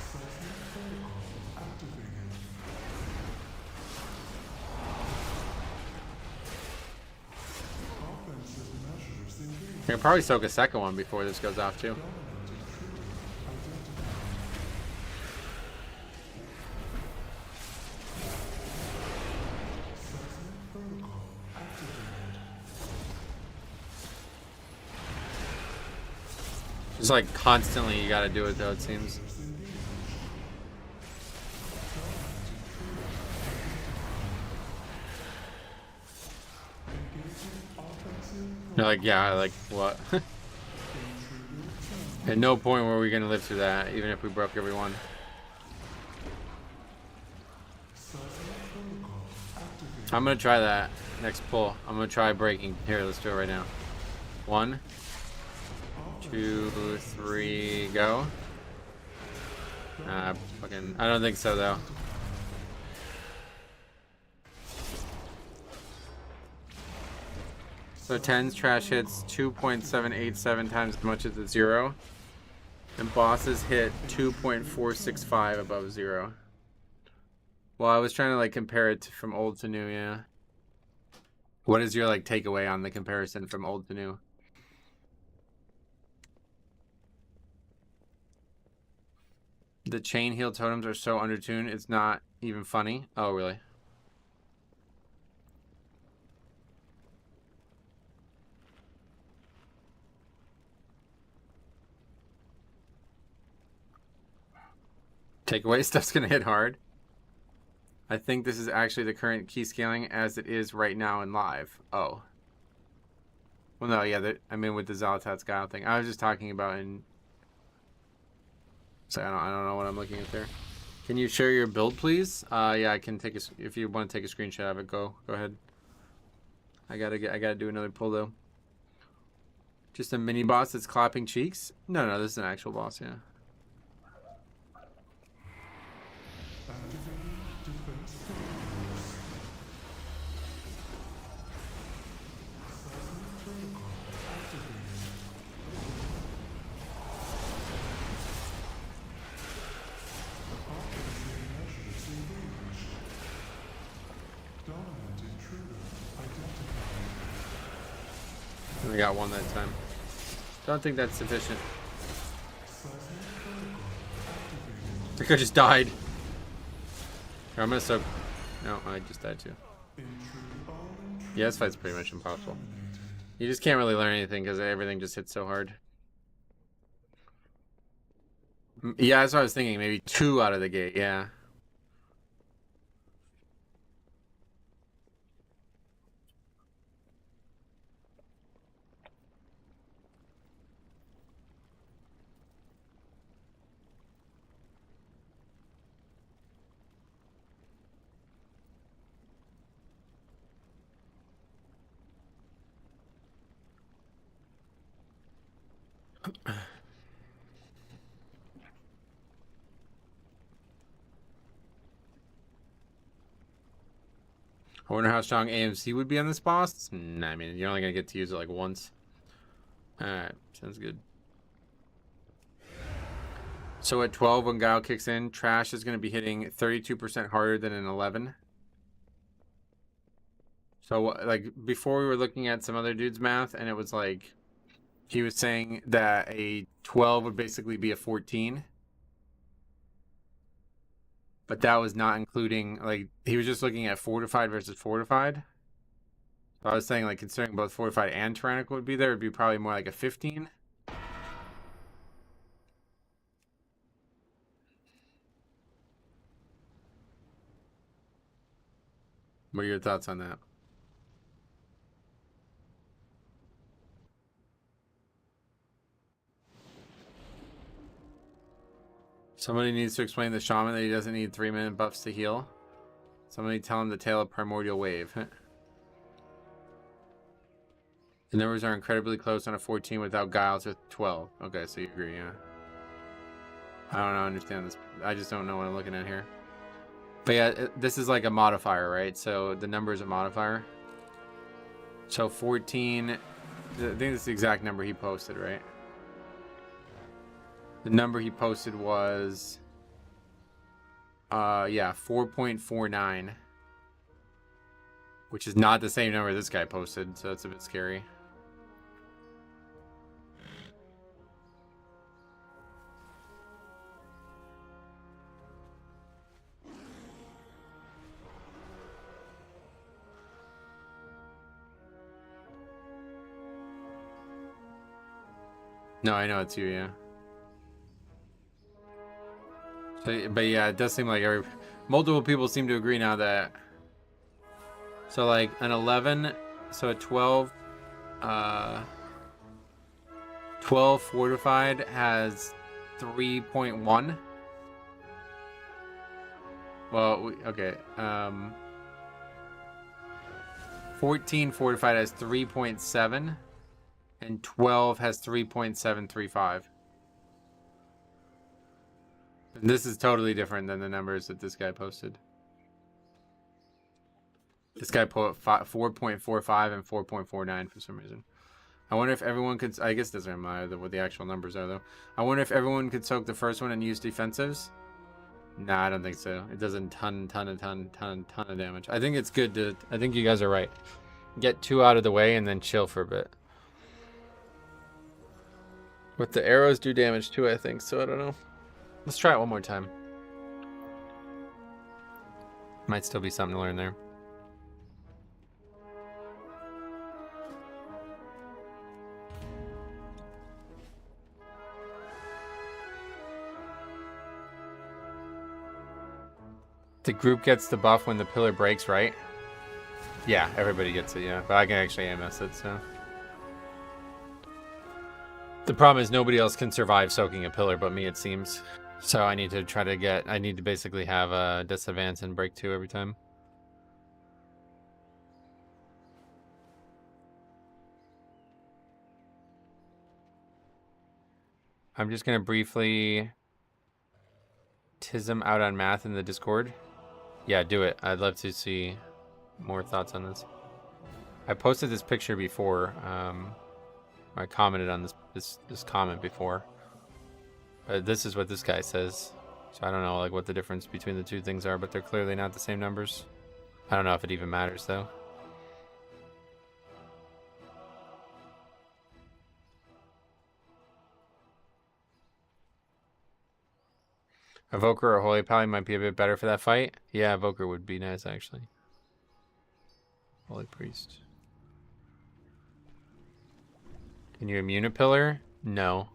Speaker 2: Seismic protocol activated. Offensive measures engaged.
Speaker 1: I can probably soak a second one before this goes off, too.
Speaker 2: Dominant intruder identified. Seismic protocol activated.
Speaker 1: It's like constantly you gotta do it, though, it seems. You're like, yeah, like, what? At no point were we gonna live through that, even if we broke every one. I'm gonna try that next pull. I'm gonna try breaking. Here, let's do it right now. 1, 2, 3, go. Fucking, I don't think so, though. So 10's trash hits 2.787 times as much as the 0. And bosses hit 2.465 above 0. Well, I was trying to like compare it from old to new, yeah. What is your like takeaway on the comparison from old to new? The chain heal totems are so undertuned, it's not even funny. Oh, really? Takeaway stuff's gonna hit hard. I think this is actually the current key scaling as it is right now in live. Oh. Well, no, yeah, I mean with the Zalatat Skyle thing. I was just talking about in... So I don't know what I'm looking at there. Can you share your build, please? Yeah, I can take a... If you want to take a screenshot of it, go ahead. I gotta do another pull, though. Just a mini boss that's clapping cheeks? No, this is an actual boss, yeah.
Speaker 2: Activating defense protocols. Seismic protocol activated. Offensive measures engaged. Dominant intruder identified.
Speaker 1: I got one that time. Don't think that's sufficient.
Speaker 2: Seismic protocol activated.
Speaker 1: I think I just died. Here, I'm gonna soak. No, I just died too. Yeah, this fight's pretty much impossible. You just can't really learn anything because everything just hits so hard. Yeah, that's what I was thinking. Maybe 2 out of the gate, yeah. I wonder how strong AMC would be on this boss. Nah, I mean, you're only going to get to use it like once. Alright, sounds good. So at 12, when Guile kicks in, Trash is going to be hitting 32% harder than an 11. So, like, before we were looking at some other dude's math, and it was like, he was saying that a 12 would basically be a 14. But that was not including, like, he was just looking at fortified versus fortified. So I was saying, like, considering both fortified and tyrannical would be there, it would be probably more like a 15. What are your thoughts on that? Somebody needs to explain to the shaman that he doesn't need 3-minute buffs to heal. Somebody tell him the tale of Primordial Wave. The numbers are incredibly close on a 14 without Guiles with 12. Okay, so you agree, yeah. I don't understand this. I just don't know what I'm looking at here. But yeah, this is like a modifier, right? So the number is a modifier. So 14, I think that's the exact number he posted, right? The number he posted was, yeah, 4.49. Which is not the same number this guy posted, so that's a bit scary. No, I know it's you, yeah. So, but yeah, it does seem like multiple people seem to agree now that. So like an 11, so a 12, 12 fortified has 3.1. Well, okay. 14 fortified has 3.7. And 12 has 3.735. This is totally different than the numbers that this guy posted. This guy put 4.45 and 4.49 for some reason. I wonder if everyone could... I guess it doesn't matter what the actual numbers are, though. I wonder if everyone could soak the first one and use defensives. Nah, I don't think so. It does a ton of damage. I think it's good to... I think you guys are right. Get 2 out of the way and then chill for a bit. But the arrows do damage too, I think, so I don't know. Let's try it one more time. Might still be something to learn there. The group gets the buff when the pillar breaks, right? Yeah, everybody gets it, yeah. But I can actually AMS it, so... The problem is nobody else can survive soaking a pillar but me, it seems. So I need to try to get... I need to basically have a disadvance and break 2 every time. I'm just going to briefly... Tism out on math in the Discord. Yeah, do it. I'd love to see more thoughts on this. I posted this picture before. I commented on this comment before. But this is what this guy says. So I don't know like what the difference between the two things are, but they're clearly not the same numbers. I don't know if it even matters though. Evoker or Holy Pally might be a bit better for that fight. Yeah, Evoker would be nice actually. Holy Priest. Can you immune a pillar? No,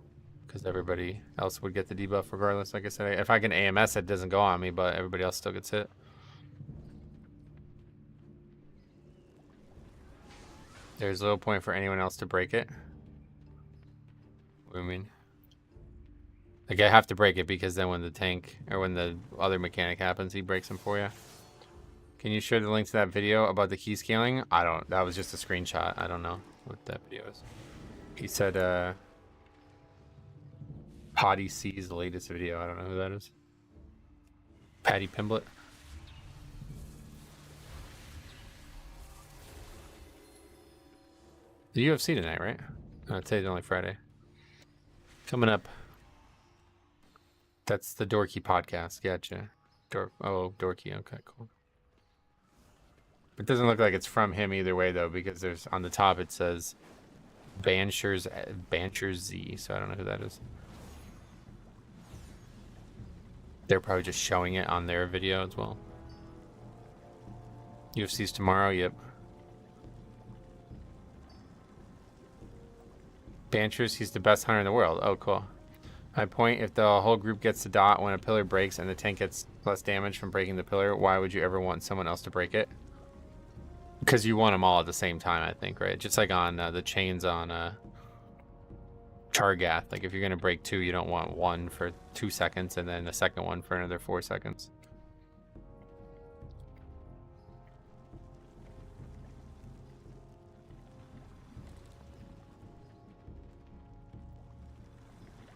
Speaker 1: because everybody else would get the debuff regardless. Like I said, if I can AMS, it doesn't go on me, but everybody else still gets hit. There's little point for anyone else to break it. What do you mean? Like I have to break it because then when the tank or when the other mechanic happens, he breaks them for you. Can you share the link to that video about the key scaling? I don't. That was just a screenshot. I don't know what that video is. He said, Potty sees the latest video. I don't know who that is. Patty Pimblett. The UFC tonight, right? Today's only Friday. Coming up. That's the Dorky podcast. Gotcha. Dorky. Okay, cool. It doesn't look like it's from him either way, though, because there's on the top it says Banshers Z. So I don't know who that is. They're probably just showing it on their video as well. UFC's tomorrow. Yep. Banshers, he's the best hunter in the world. Oh, cool. My point, if the whole group gets the dot when a pillar breaks and the tank gets less damage from breaking the pillar, why would you ever want someone else to break it? Because you want them all at the same time, I think, right? Just like on the chains on Chargath. Like if you're going to break two, you don't want one for 2 seconds and then the second one for another 4 seconds.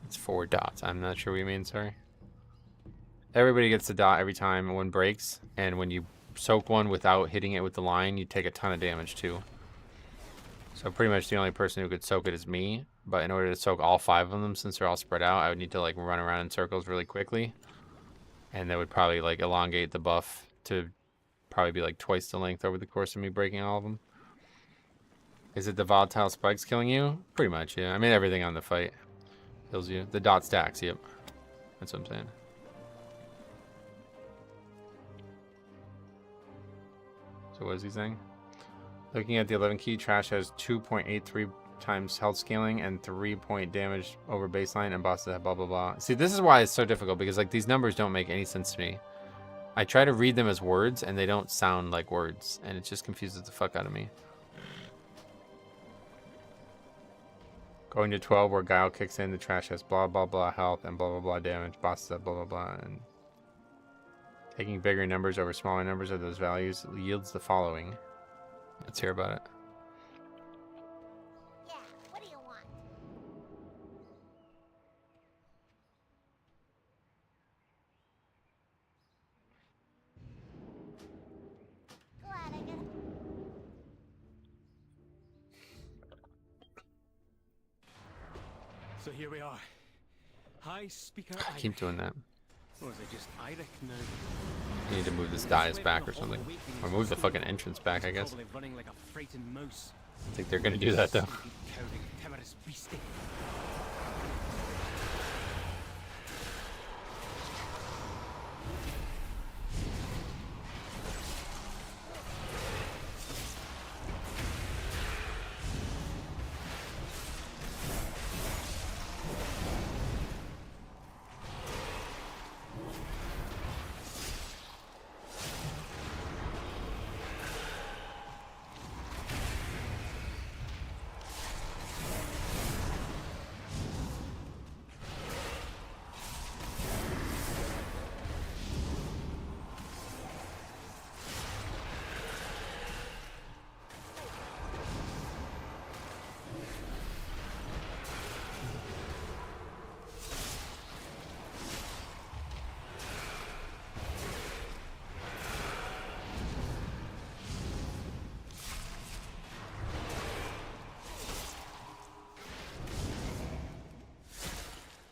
Speaker 1: It's 4 dots. I'm not sure what you mean, sorry. Everybody gets the dot every time one breaks, and when you soak one without hitting it with the line, you take a ton of damage too. So pretty much the only person who could soak it is me, but in order to soak all 5 of them, since they're all spread out, I would need to like run around in circles really quickly, and that would probably like elongate the buff to probably be like twice the length over the course of me breaking all of them. Is it the volatile spikes killing you? Pretty much, yeah. I mean everything on the fight kills you. The dot stacks, yep. That's what I'm saying. So what is he saying? Looking at the 11 key, Trash has 2.83 times health scaling and 3 point damage over baseline, and bosses have blah blah blah. See, this is why it's so difficult, because like these numbers don't make any sense to me. I try to read them as words and they don't sound like words, and it just confuses the fuck out of me. Going to 12 where Guile kicks in, the Trash has blah blah blah health and blah blah blah damage, bosses have blah blah blah, and taking bigger numbers over smaller numbers of those values yields the following. Let's hear about it.
Speaker 4: Yeah, what do you want? Glad I got it.
Speaker 5: So here we are. High speaker.
Speaker 1: I keep doing that.
Speaker 5: Or is it just Iric now?
Speaker 1: You need to move this dais back or something. Or move the fucking entrance back, I guess.
Speaker 5: Probably running like a frightened mouse.
Speaker 1: I think they're gonna do that though.
Speaker 5: Cowering, timorous beastie.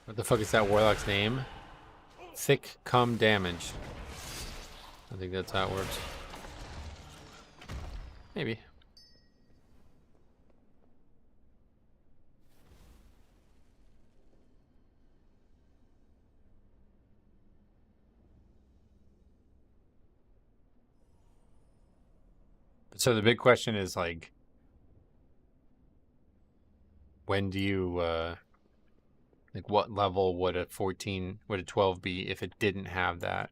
Speaker 1: What the fuck is that warlock's name? Thick cum damage. I think that's how it works. Maybe. So the big question is like, when do you like what level would a 12 be if it didn't have that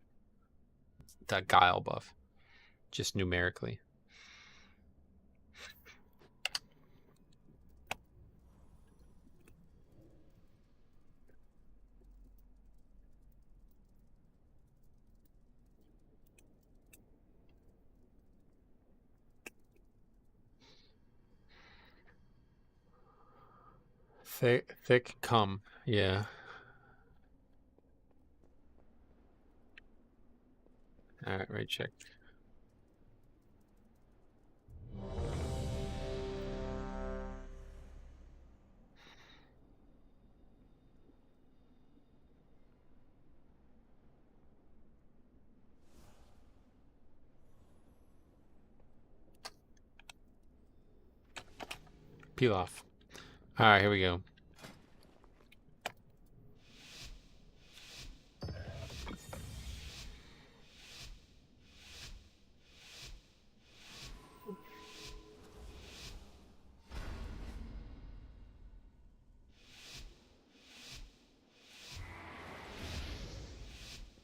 Speaker 1: guile buff, just numerically? Thick cum, yeah. Alright, right check. Peel off. Alright, here we go.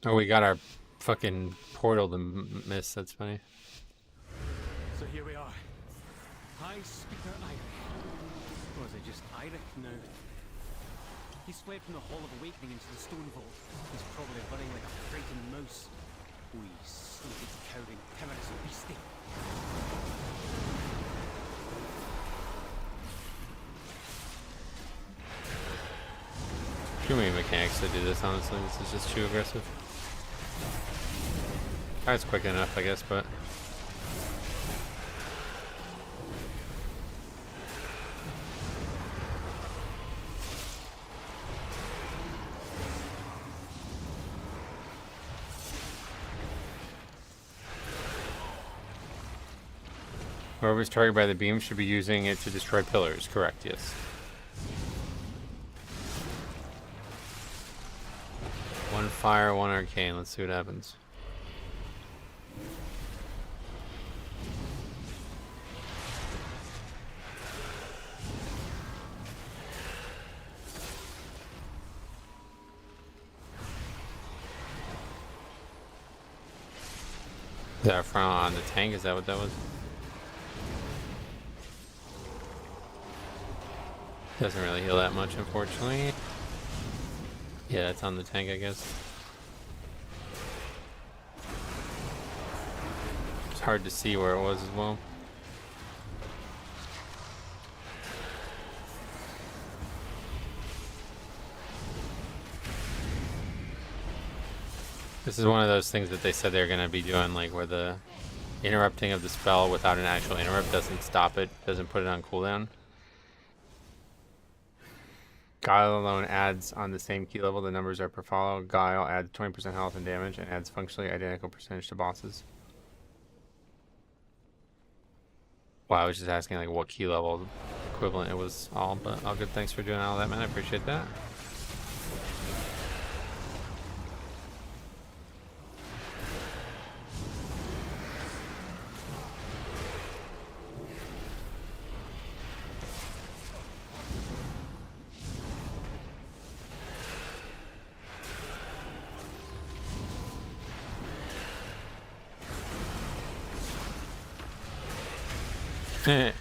Speaker 1: Oh, we got our fucking portal to miss. That's funny.
Speaker 5: So here we are. High Speaker Eirik. Or is it just Eirik now? He's fled from the Hall of Awakening into the Stone Vault. He's probably running like a frightened mouse. Wee sleepy, cowering, timorous beastie.
Speaker 1: Too many mechanics to do this, honestly. This is just too aggressive. That's quick enough, I guess, but... Whoever's targeted by the beam should be using it to destroy pillars. Correct, yes. One fire, one arcane. Let's see what happens. Is that front on the tank? Is that what that was? Doesn't really heal that much, unfortunately. Yeah, it's on the tank, I guess. It's hard to see where it was as well. This is one of those things that they said they're going to be doing, like where the interrupting of the spell without an actual interrupt doesn't stop it, doesn't put it on cooldown. Guile alone adds on the same key level the numbers are per follow. Guile adds 20% health and damage and adds functionally identical percentage to bosses. Well, I was just asking like what key level equivalent it was all, but all good. Thanks for doing all that, man. I appreciate that. You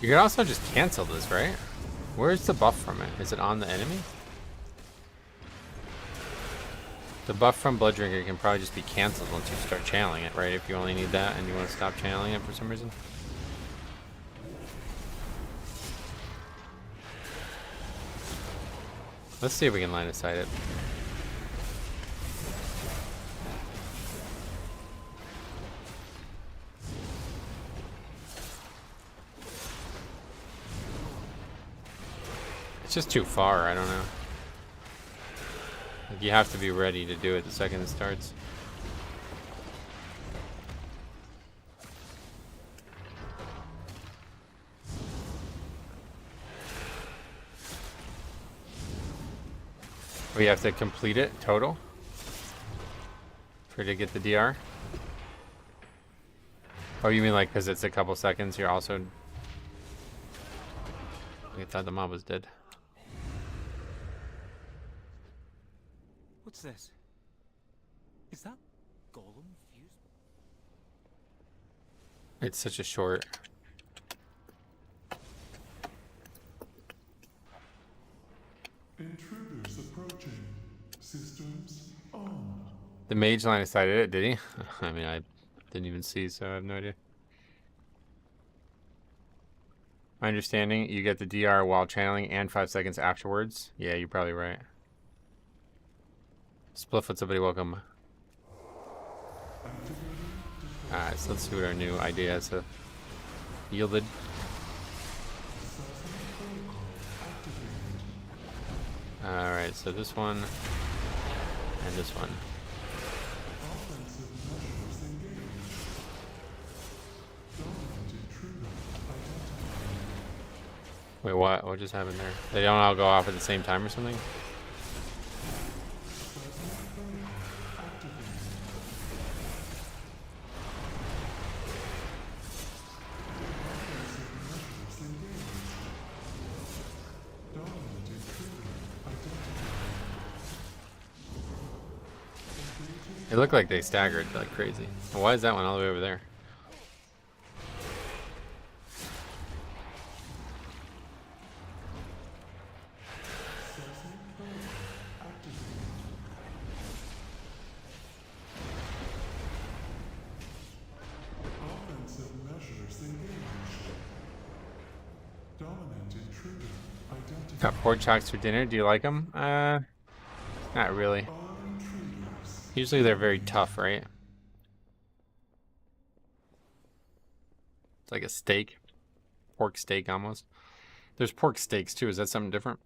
Speaker 1: could also just cancel this, right? Where's the buff from it? Is it on the enemy? The buff from Blood Drinker can probably just be canceled once you start channeling it, right? If you only need that and you want to stop channeling it for some reason. Let's see if we can line of sight it. It's just too far, I don't know. Like, you have to be ready to do it the second it starts. We have to complete it total for to get the DR. Oh, you mean like because it's a couple seconds? You're also. I thought the mob was dead.
Speaker 5: What's this? Is that Golem fused?
Speaker 1: It's such a short.
Speaker 2: Intruders approaching. Systems on.
Speaker 1: The mage line of sighted it, did he? I mean, I didn't even see, so I have no idea. My understanding, you get the DR while channeling and 5 seconds afterwards. Yeah, you're probably right. Splifffoot, somebody welcome. Alright, so let's see what our new idea has yielded. Alright, so this one and this one. Wait, what? What just happened there? They don't all go off at the same time or something? It looked like they staggered like crazy. Why is that one all the way over there? Got pork chops for dinner. Do you like them? Not really. Usually they're very tough, right? It's like a steak. Pork steak almost. There's pork steaks too. Is that something different?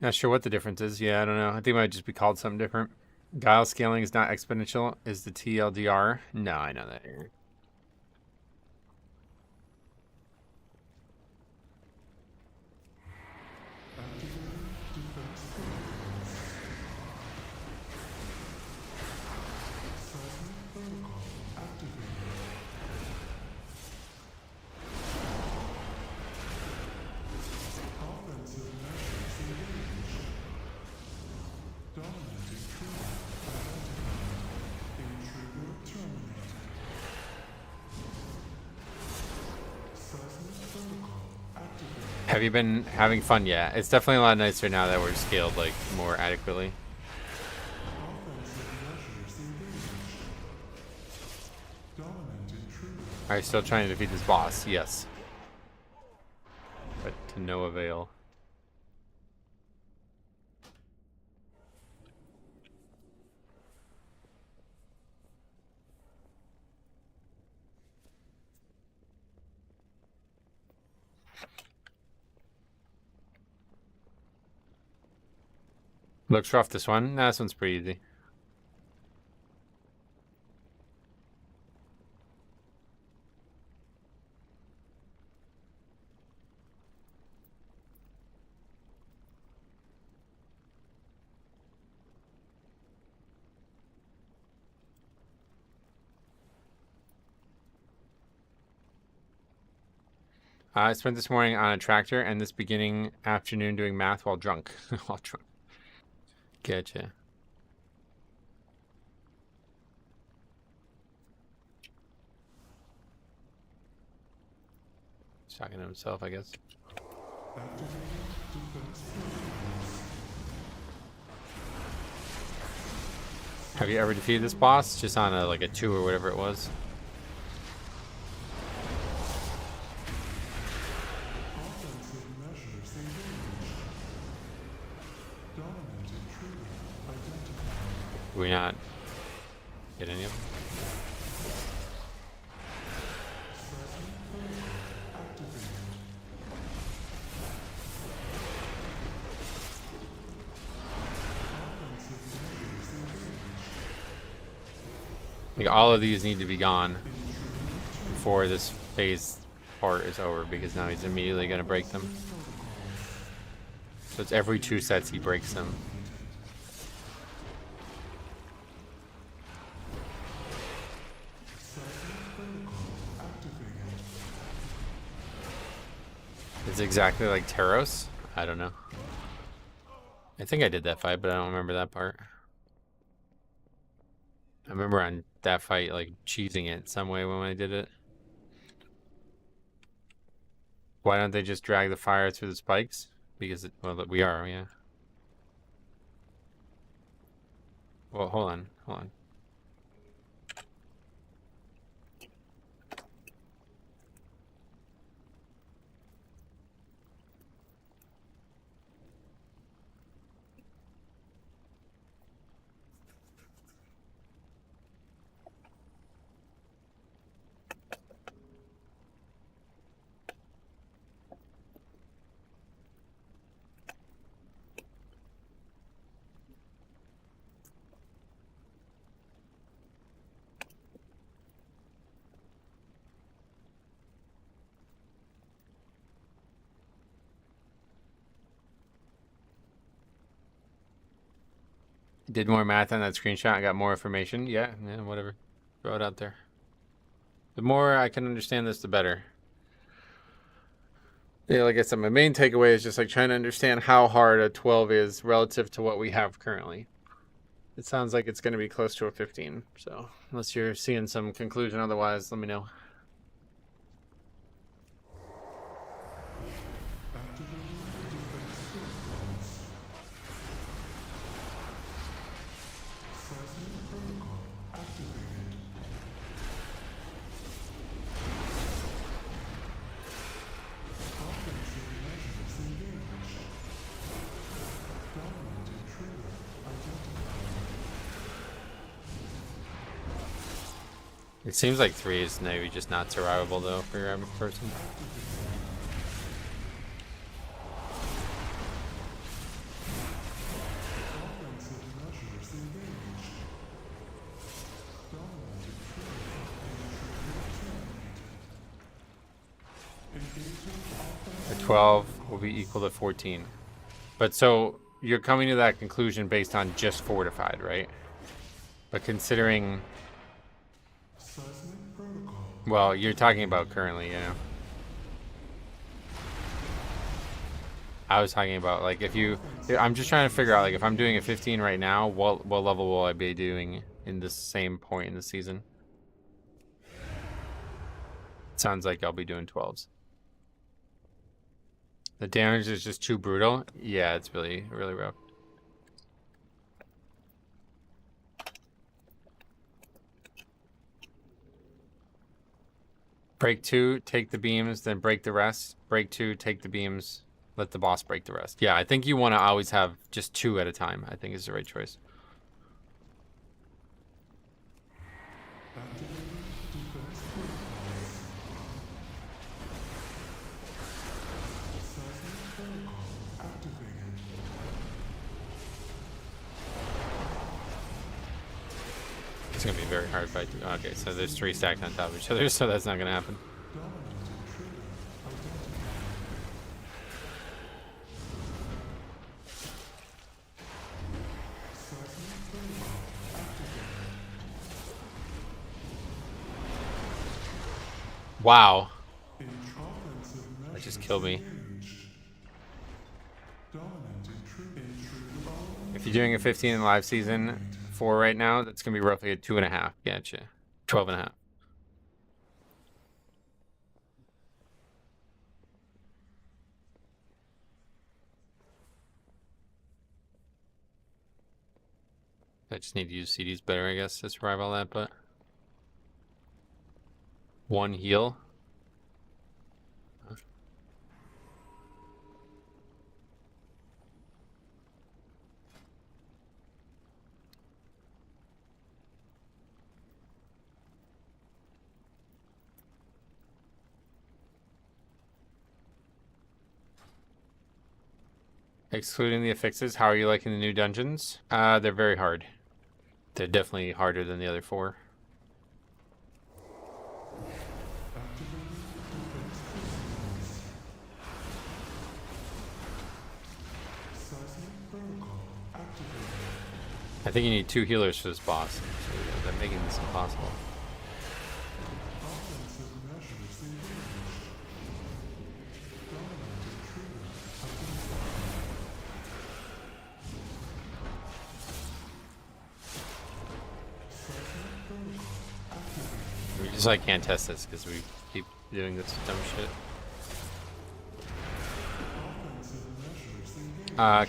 Speaker 1: Not sure what the difference is. Yeah, I don't know. I think it might just be called something different. Guile scaling is not exponential. Is the TLDR? No, I know that. Have you been having fun? Yeah, it's definitely a lot nicer now that we're scaled like more adequately. Are you still trying to defeat this boss? Yes. But to no avail. Looks rough, this one. Nah, this one's pretty easy. I spent this morning on a tractor and this beginning afternoon doing math while drunk. While drunk. Gotcha. He's talking to himself, I guess. Have you ever defeated this boss? Just on a like a 2 or whatever it was. Did we not get any of them? Like all of these need to be gone before this phase part is over, because now he's immediately going to break them. So it's every 2 sets he breaks them. It's exactly like Taros? I don't know. I think I did that fight, but I don't remember that part. I remember on that fight, like, cheesing it some way when I did it. Why don't they just drag the fire through the spikes? Because, well, we are, yeah. Well, hold on, hold on. Did more math on that screenshot. I got more information. Yeah, whatever. Throw it out there. The more I can understand this, the better. Yeah, like I said, my main takeaway is just like trying to understand how hard a 12 is relative to what we have currently. It sounds like it's going to be close to a 15. So unless you're seeing some conclusion otherwise, let me know. It seems like 3 is maybe just not survivable though for your average person. A 12 will be equal to 14. But so you're coming to that conclusion based on just fortified, right? But considering, well, you're talking about currently, yeah. I was talking about like if you, I'm just trying to figure out like if I'm doing a 15 right now, what level will I be doing in the same point in the season? It sounds like I'll be doing 12s. The damage is just too brutal. Yeah, it's really rough. Break 2, take the beams, then break the rest. Break 2, take the beams, let the boss break the rest. Yeah, I think you want to always have just 2 at a time, I think is the right choice. It's gonna be a very hard fight. Okay, so there's 3 stacked on top of each other, so that's not gonna happen. Wow. That just killed me. If you're doing a 15 in live season 4 right now, that's gonna be roughly a 2.5. Gotcha. 12.5. I just need to use CDs better, I guess, to survive all that, but 1 heal. Excluding the affixes, how are you liking the new dungeons? They're very hard. They're definitely harder than the other 4. I think you need 2 healers for this boss. So they're making this impossible. Also, I can't test this because we keep doing this dumb shit.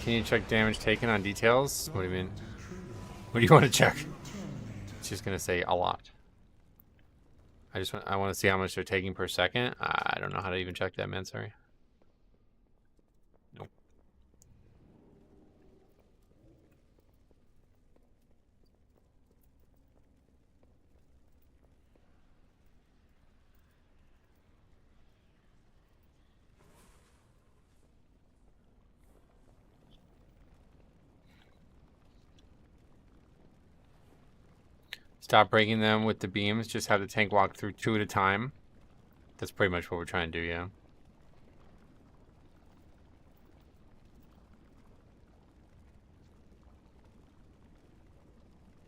Speaker 1: Can you check damage taken on details? What do you mean? What do you want to check? It's just gonna say a lot. I want to see how much they're taking per second. I don't know how to even check that, man. Sorry. Nope. Stop breaking them with the beams. Just have the tank walk through 2 at a time. That's pretty much what we're trying to do, yeah.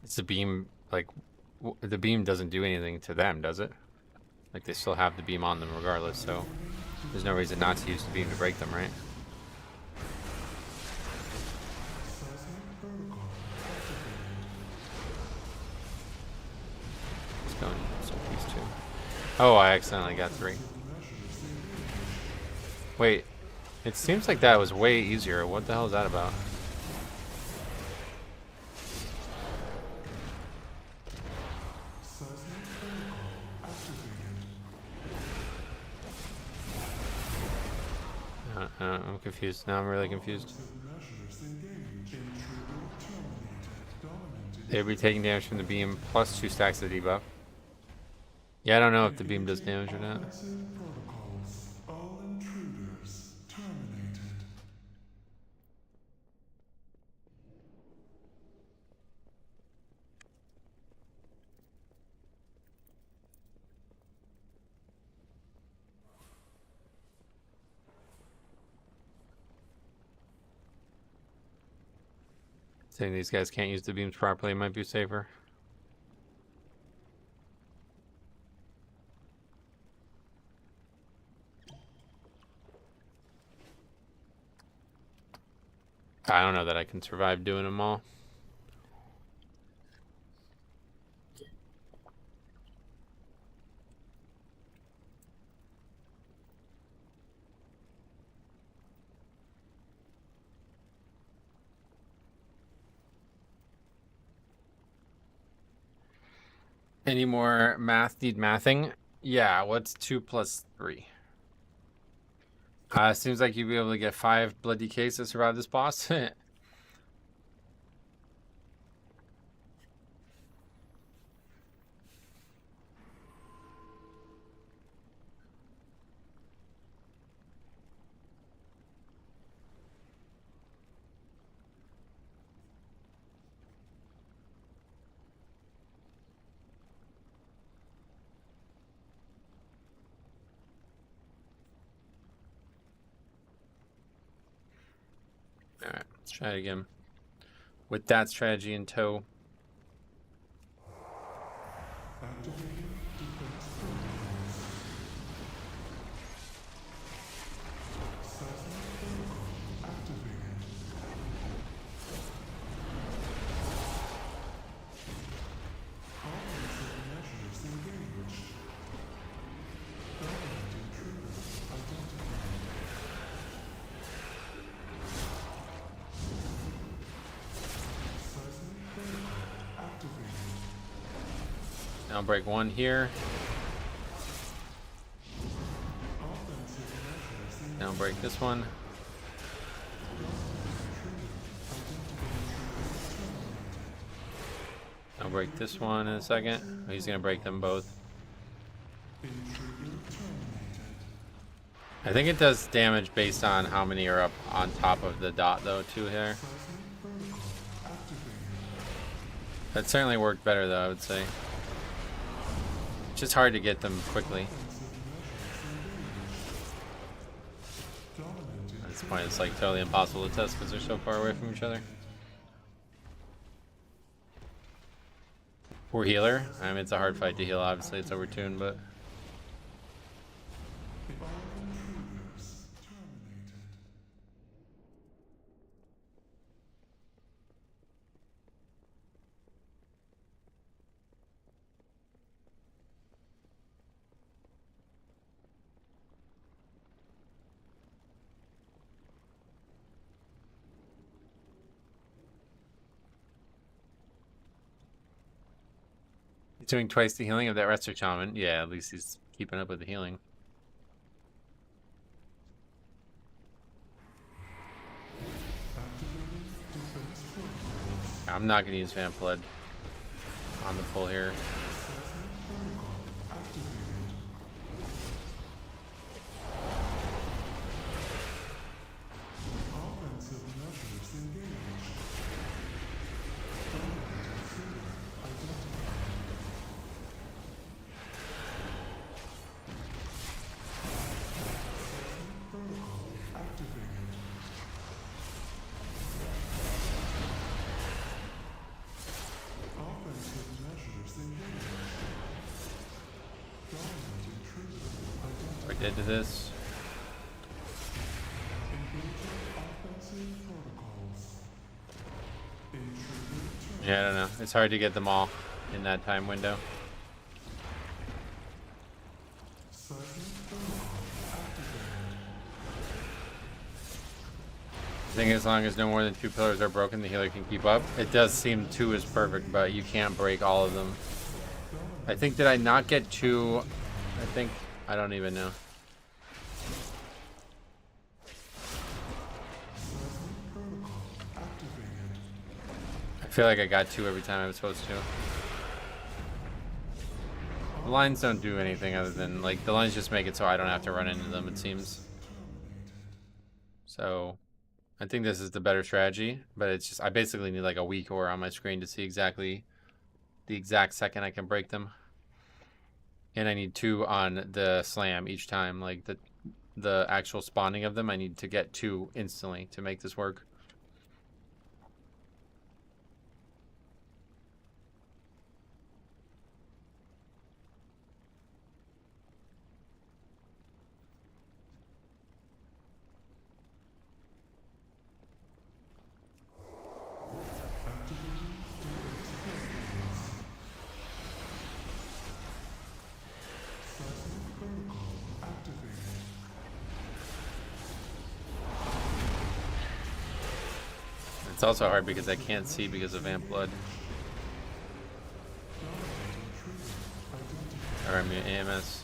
Speaker 1: It's the beam, like, the beam doesn't do anything to them, does it? Like, they still have the beam on them regardless, so there's no reason not to use the beam to break them, right? Oh, I accidentally got 3. Wait, it seems like that was way easier. What the hell is that about? I'm confused. Now I'm really confused. They'll be taking damage from the beam plus 2 stacks of debuff. Yeah, I don't know if the beam does damage or not.
Speaker 2: All intruders terminated.
Speaker 1: Saying these guys can't use the beams properly might be safer. I don't know that I can survive doing them all. Any more math need mathing? Yeah, what's 2 plus 3? Seems like you'll be able to get 5 blood decays to survive this boss. Alright, let's try it again. With that strategy in tow. I'll break 1 here. Now break this one. I'll break this one in a second. He's gonna break them both. I think it does damage based on how many are up on top of the dot though too here. That certainly worked better though, I would say. It's just hard to get them quickly. At this point it's like totally impossible to test because they're so far away from each other. Poor healer. I mean, it's a hard fight to heal, obviously it's overtuned, but... Doing twice the healing of that Resto Shaman. Yeah, at least he's keeping up with the healing. I'm not going to use Vamp Blood on the full here. We're dead to this. Yeah, I don't know. It's hard to get them all in that time window. I think as long as no more than 2 pillars are broken, the healer can keep up. It does seem 2 is perfect, but you can't break all of them. I think, did I not get 2? I think, I don't even know. I feel like I got 2 every time I was supposed to. The lines don't do anything other than, like, the lines just make it so I don't have to run into them, it seems. So I think this is the better strategy, but it's just, I basically need like a weak ore on my screen to see exactly the exact second I can break them. And I need 2 on the slam each time, like the actual spawning of them, I need to get 2 instantly to make this work. It's also hard because I can't see because of Vamp Blood. Or I mean AMS.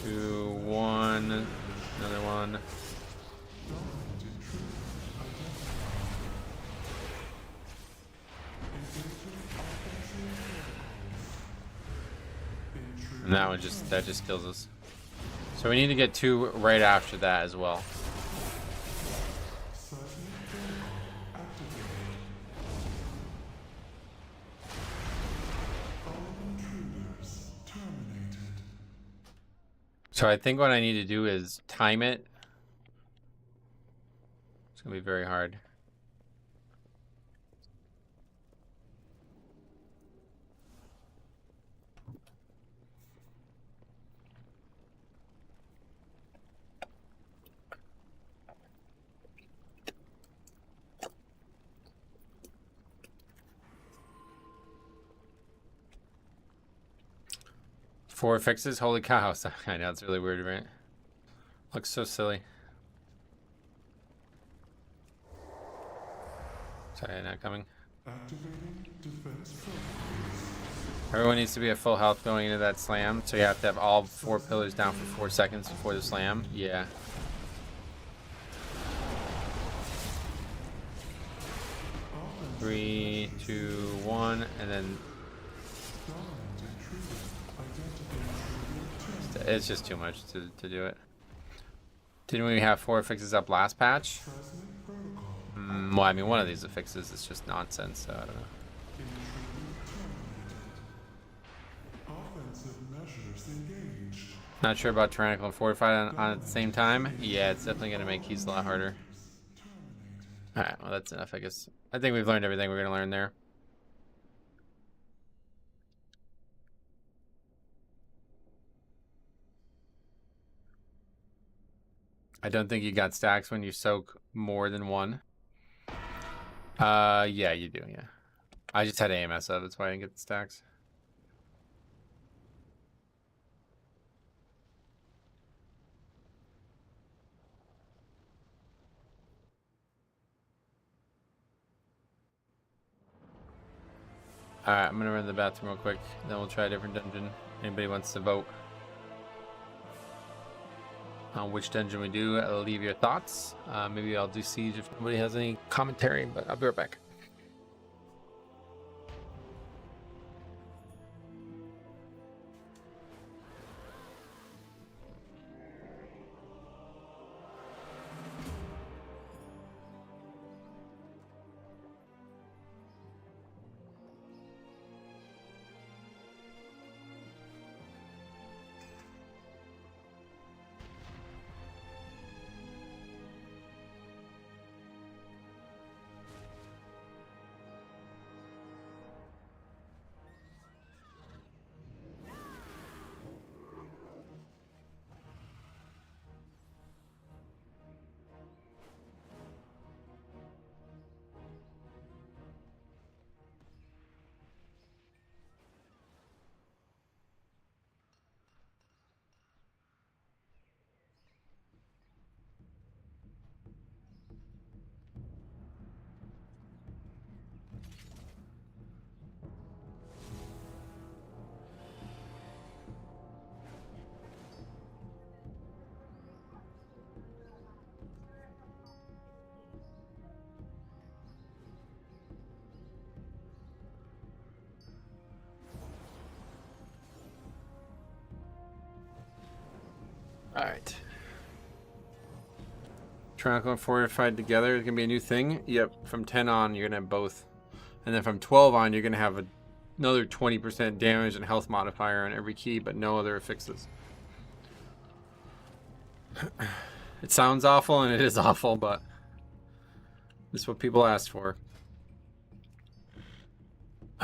Speaker 1: Two, one, another one. And that one just kills us. So we need to get 2 right after that as well. So I think what I need to do is time it. It's gonna be very hard. Four fixes? Holy cow. I know, it's really weird, right? Looks so silly. Sorry, not coming. Everyone needs to be at full health going into that slam, so you have to have all 4 pillars down for 4 seconds before the slam. Yeah. Three, 2, 1, and then it's just too much to do it. Didn't we have 4 fixes up last patch? Well, I mean, one of these affixes is just nonsense, so I don't know. Not sure about Tyrannical and Fortified on at the same time. Yeah, it's definitely going to make keys a lot harder. Alright, well that's enough, I guess. I think we've learned everything we're going to learn there. I don't think you got stacks when you soak more than 1. Yeah, you do, yeah. I just had AMS up, that's why I didn't get the stacks. Alright, I'm gonna run to the bathroom real quick, then we'll try a different dungeon. Anybody wants to vote on which dungeon we do, leave your thoughts. Maybe I'll do Siege if nobody has any commentary, but I'll be right back. Alright. Tranquil and Fortified together is going to be a new thing. Yep, from 10 on, you're going to have both. And then from 12 on, you're going to have another 20% damage and health modifier on every key, but no other affixes. It sounds awful, and it is awful, but this is what people asked for.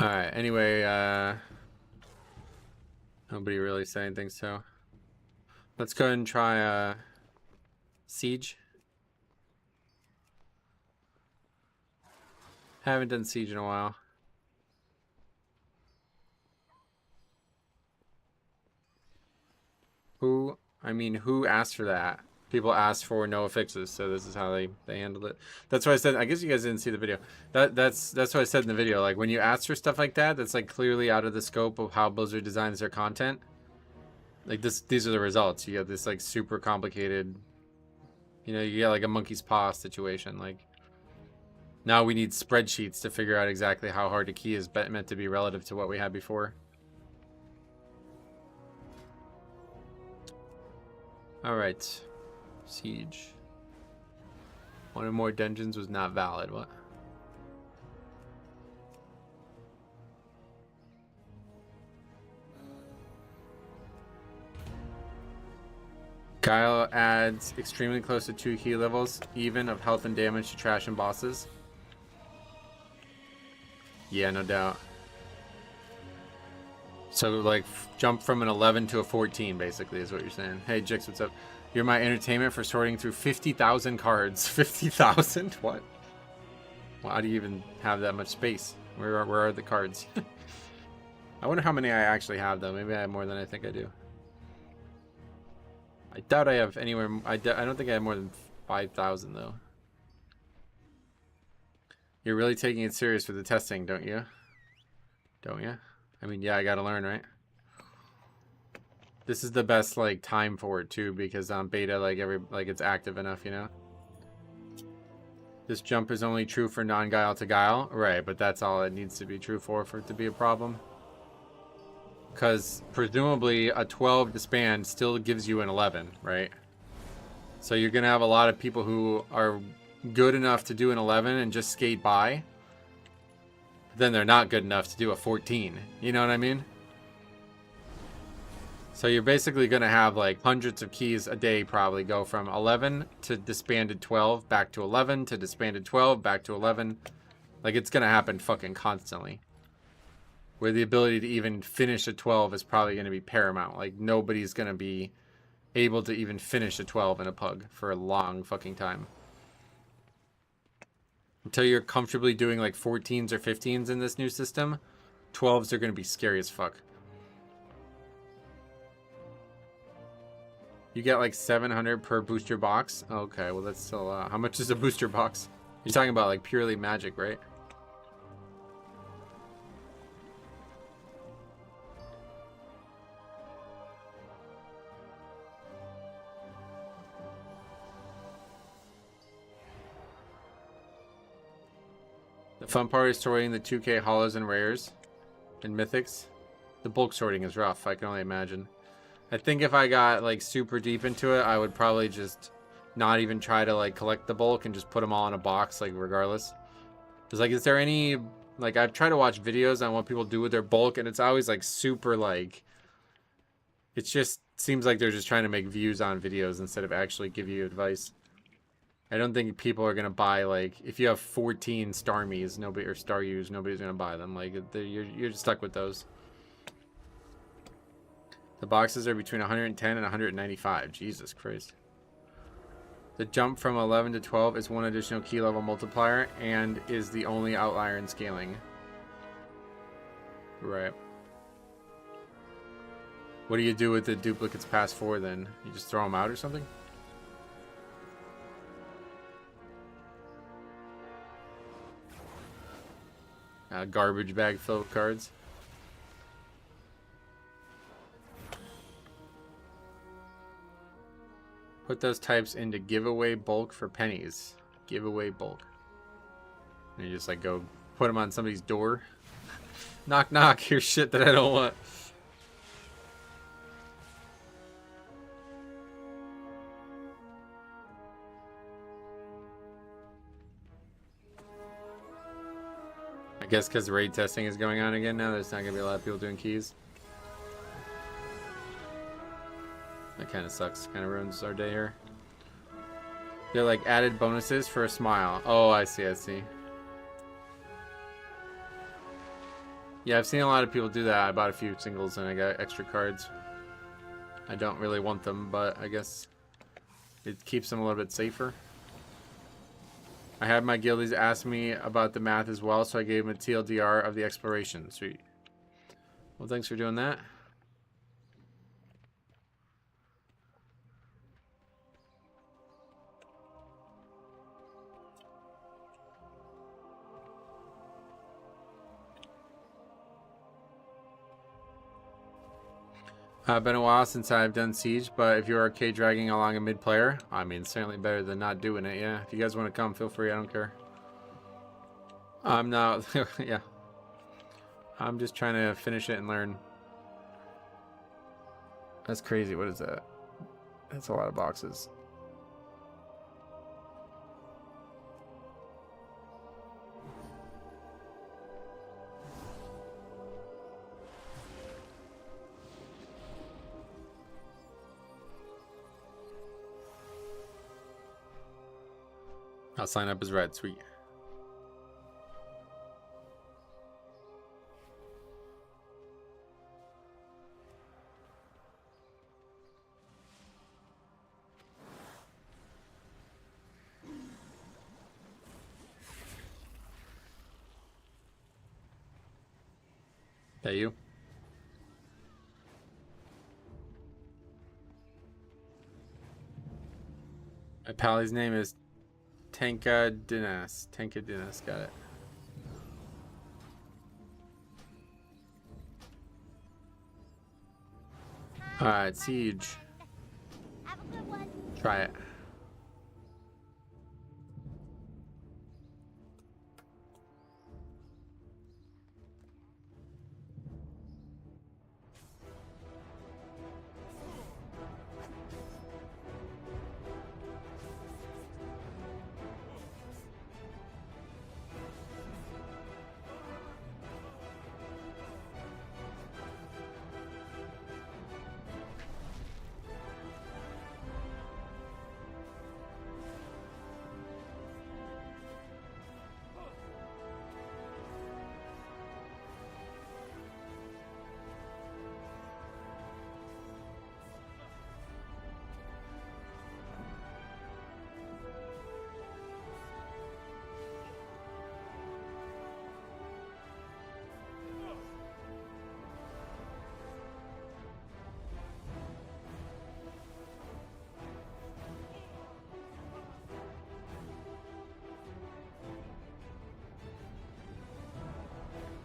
Speaker 1: Alright, anyway, nobody really said anything, so let's go ahead and try Siege. Haven't done Siege in a while. Who asked for that? People asked for no affixes, so this is how they handled it. That's why I said, I guess you guys didn't see the video. That's what I said in the video. Like, when you ask for stuff like that, that's like clearly out of the scope of how Blizzard designs their content. Like these are the results. You get this like super complicated, you know, you get like a monkey's paw situation. Like, now we need spreadsheets to figure out exactly how hard a key is meant to be relative to what we had before. All right, Siege. One or more dungeons was not valid. What? Guile adds extremely close to 2 key levels, even of health and damage to trash and bosses. Yeah, no doubt. So, like, jump from an 11 to a 14, basically, is what you're saying. Hey, Jix, what's up? You're my entertainment for sorting through 50,000 cards. 50,000? What? Well, how do you even have that much space? Where are the cards? I wonder how many I actually have, though. Maybe I have more than I think I do. I doubt I have anywhere. I don't think I have more than 5,000 though. You're really taking it serious with the testing, don't you? Don't you? I mean, yeah, I gotta learn, right? This is the best like time for it too, because on beta, like it's active enough, you know. This jump is only true for non-guile to guile, right? But that's all it needs to be true for it to be a problem. Because presumably a 12 disband still gives you an 11, right? So you're going to have a lot of people who are good enough to do an 11 and just skate by. Then they're not good enough to do a 14. You know what I mean? So you're basically going to have like hundreds of keys a day probably go from 11 to disbanded 12, back to 11 to disbanded 12, back to 11. Like, it's going to happen fucking constantly. Where the ability to even finish a 12 is probably going to be paramount. Like, nobody's going to be able to even finish a 12 in a pug for a long fucking time. Until you're comfortably doing like 14s or 15s in this new system, 12s are going to be scary as fuck. You get like 700 per booster box. Okay, well that's still a lot. How much is a booster box? You're talking about like purely magic, right? The fun part is sorting the 2K hollows and rares and mythics. The bulk sorting is rough, I can only imagine. I think if I got like super deep into it, I would probably just not even try to like collect the bulk and just put them all in a box, like regardless. Because like, is there any, like, I've tried to watch videos on what people do with their bulk, and it's always like super like, it just seems like they're just trying to make views on videos instead of actually give you advice. I don't think people are gonna buy, like, if you have 14 Starmies, nobody, or Staryus, nobody's gonna buy them. Like, you're stuck with those. The boxes are between 110 and 195. Jesus Christ. The jump from 11 to 12 is one additional key level multiplier and is the only outlier in scaling. Right. What do you do with the duplicates past 4 then? You just throw them out or something? A garbage bag filled with cards. Put those types into giveaway bulk for pennies. Giveaway bulk. And you just like go put them on somebody's door. Knock knock, here's shit that I don't want. I guess because raid testing is going on again now, there's not going to be a lot of people doing keys. That kind of sucks. Kind of ruins our day here. They're like added bonuses for a smile. Oh, I see, I see. Yeah, I've seen a lot of people do that. I bought a few singles and I got extra cards. I don't really want them, but I guess it keeps them a little bit safer. I had my guildies ask me about the math as well, so I gave them a TLDR of the exploration. Sweet. Well, thanks for doing that. Been a while since I've done Siege, but if you're arcade dragging along a mid player, I mean, certainly better than not doing it, yeah. If you guys want to come, feel free, I don't care. I'm not, yeah. I'm just trying to finish it and learn. That's crazy, what is that? That's a lot of boxes. I'll sign up as red, sweet. That you? My pally's name is Tanka Dinas. Tanka Dinas, got it. Alright, Siege.
Speaker 4: Have a good one.
Speaker 1: Try it.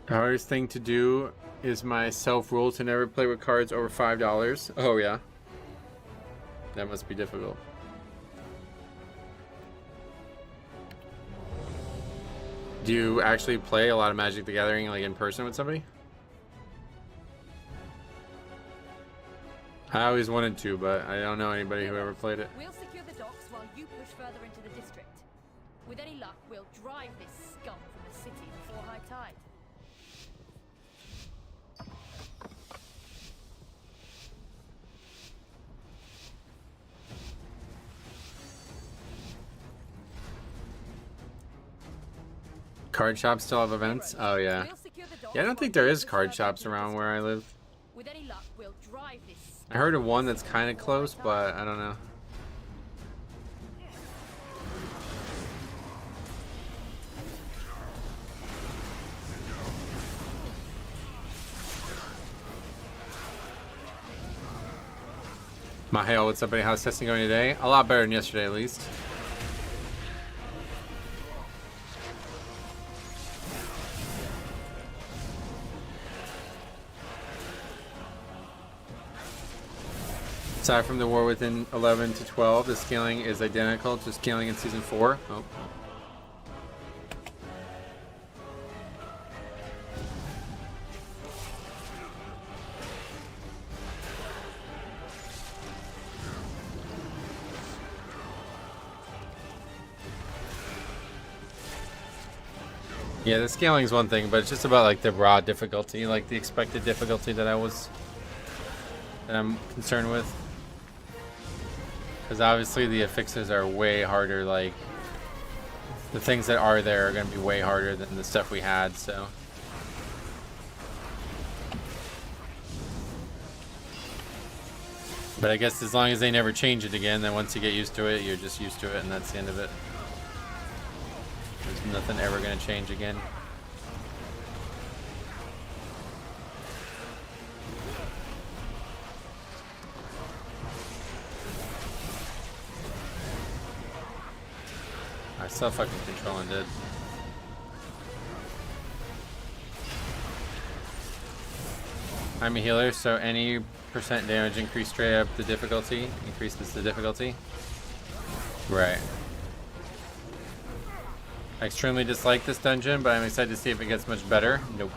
Speaker 1: The hardest thing to do is my self-rule to never play with cards over $5. Oh yeah. That must be difficult. Do you actually play a lot of Magic the Gathering, like in person with somebody? I always wanted to, but I don't know anybody who ever played it.
Speaker 3: We'll secure the docks while you push further into the district. With any luck, we'll drive this scum from the city before high tide.
Speaker 1: Card shops still have events? Oh yeah.
Speaker 3: We'll secure the docks
Speaker 1: Yeah, I don't
Speaker 3: while
Speaker 1: think
Speaker 3: you
Speaker 1: there is
Speaker 3: push
Speaker 1: card
Speaker 3: further
Speaker 1: shops
Speaker 3: into the
Speaker 1: around where I live.
Speaker 3: With any luck, we'll drive this.
Speaker 1: I heard of one that's kind of close, but I don't know. Mahale, what's up, buddy? How's testing going today? A lot better than yesterday, at least. Aside from the war within 11 to 12, the scaling is identical to scaling in Season 4. Oh. Yeah, the scaling is one thing, but it's just about like the raw difficulty, like the expected difficulty that I'm concerned with. Because obviously the affixes are way harder, like the things that are there are going to be way harder than the stuff we had, so. But I guess as long as they never change it again, then once you get used to it, you're just used to it, and that's the end of it. There's nothing ever going to change again. I still fucking controlling dead. I'm a healer, so any percent damage increase straight up the difficulty increases the difficulty. Right. I extremely dislike this dungeon, but I'm excited to see if it gets much better. Nope.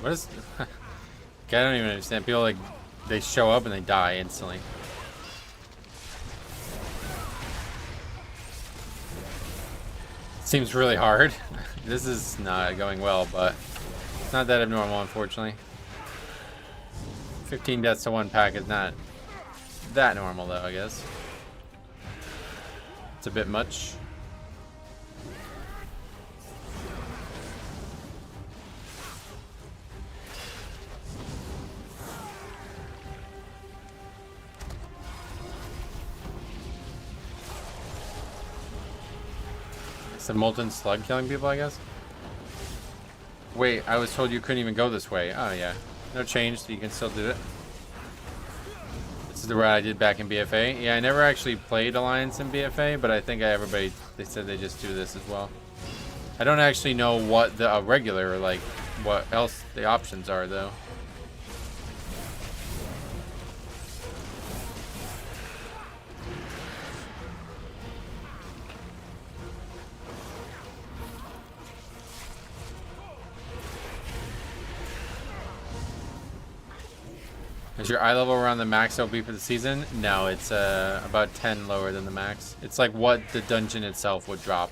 Speaker 1: What is... I don't even understand. People, like, they show up and they die instantly. Seems really hard. This is not going well, but it's not that abnormal, unfortunately. 15 deaths to one pack is not that normal, though, I guess. It's a bit much. It's a molten slug killing people, I guess. Wait, I was told you couldn't even go this way. Oh yeah, no change, so you can still do it. This is the route I did back in BFA. Yeah, I never actually played Alliance in BFA, but I think everybody, they said they just do this as well. I don't actually know what the regular, like, what else the options are, though. Is your eye level around the max OP for the season? No, it's about 10 lower than the max. It's like what the dungeon itself would drop.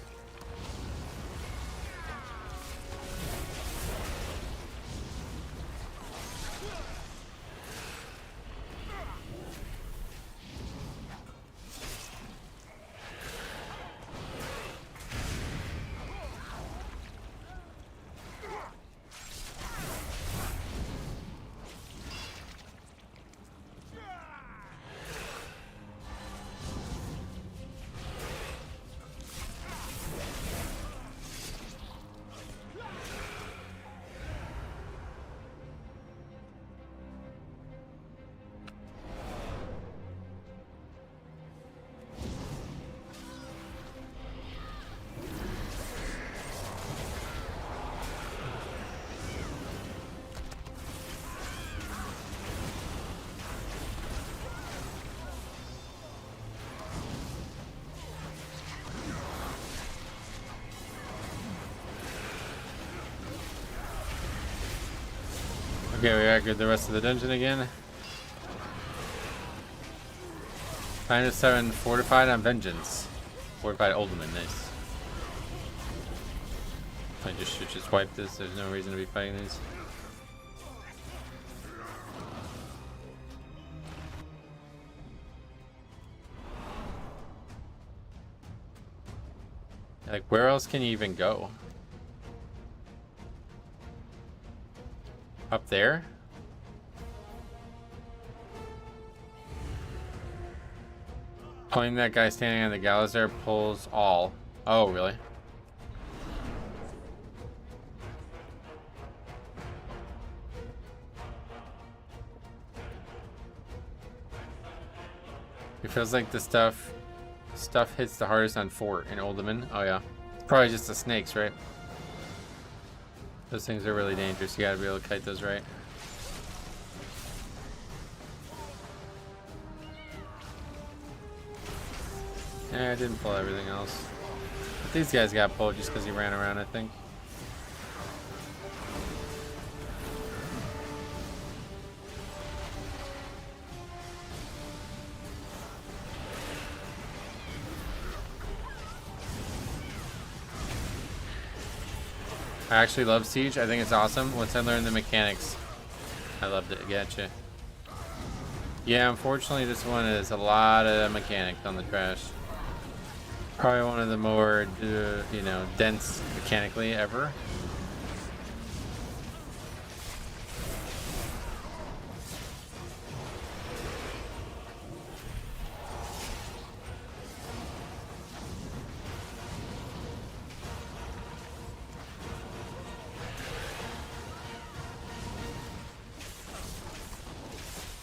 Speaker 1: Okay, we got good the rest of the dungeon again. -7 fortified on vengeance. Fortified Oldman, nice. I should just wipe this. There's no reason to be fighting these. Like, where else can you even go? Up there? Pulling that guy standing on the gallows there pulls all. Oh, really? It feels like the stuff hits the hardest on Fort in Oldeman. Oh yeah. It's probably just the snakes, right? Those things are really dangerous. You gotta be able to kite those right. Yeah, I didn't pull everything else. But these guys got pulled just because he ran around, I think. I actually love Siege. I think it's awesome. Once I learned the mechanics, I loved it. Gotcha. Yeah, unfortunately, this one is a lot of mechanics on the trash. Probably one of the more, you know, dense mechanically ever.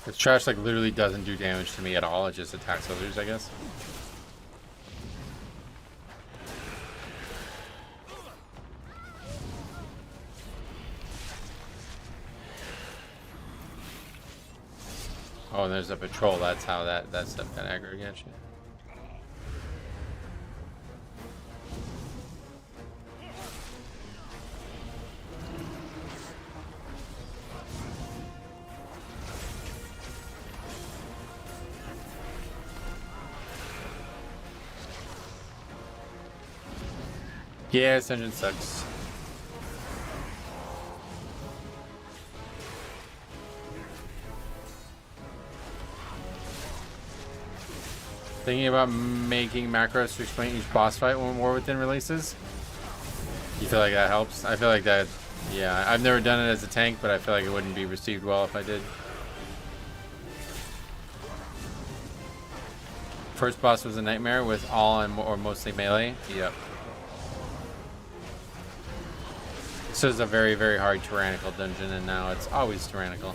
Speaker 1: This trash like literally doesn't do damage to me at all. It just attacks others, I guess. Oh, and there's a patrol. That's how that stuff got aggro against you. Yeah, this engine sucks. Thinking about making macros to explain each boss fight when War Within releases. You feel like that helps? I feel like that, yeah. I've never done it as a tank, but I feel like it wouldn't be received well if I did. First boss was a nightmare with all and or mostly melee. Yep. This is a very, very hard tyrannical dungeon, and now it's always tyrannical.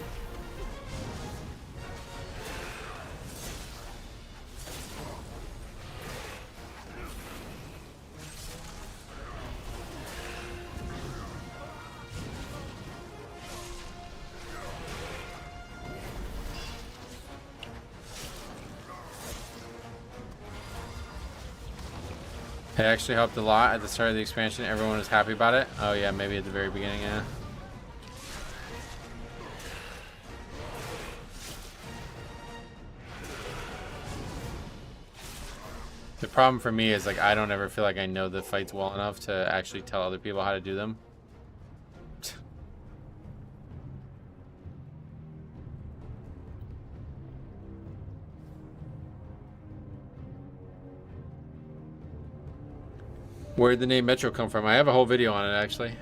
Speaker 1: It actually helped a lot at the start of the expansion. Everyone was happy about it. Oh yeah, maybe at the very beginning, yeah. The problem for me is like I don't ever feel like I know the fights well enough to actually tell other people how to do them. Where'd the name Metro come from? I have a whole video on it, actually.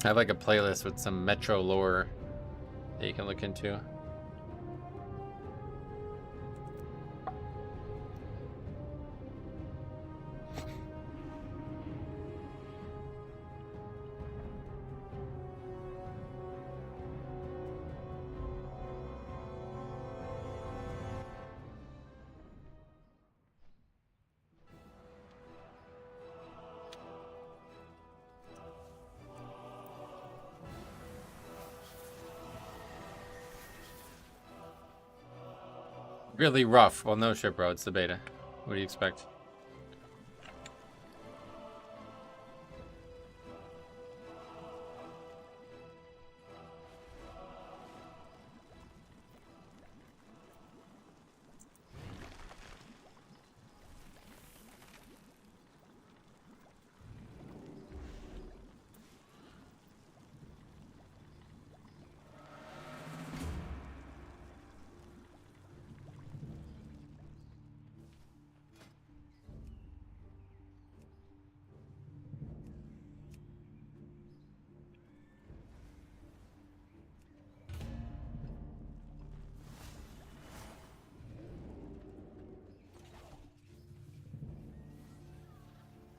Speaker 1: I have like a playlist with some Metro lore that you can look into. Really rough. Well, no shit, bro. It's the beta. What do you expect?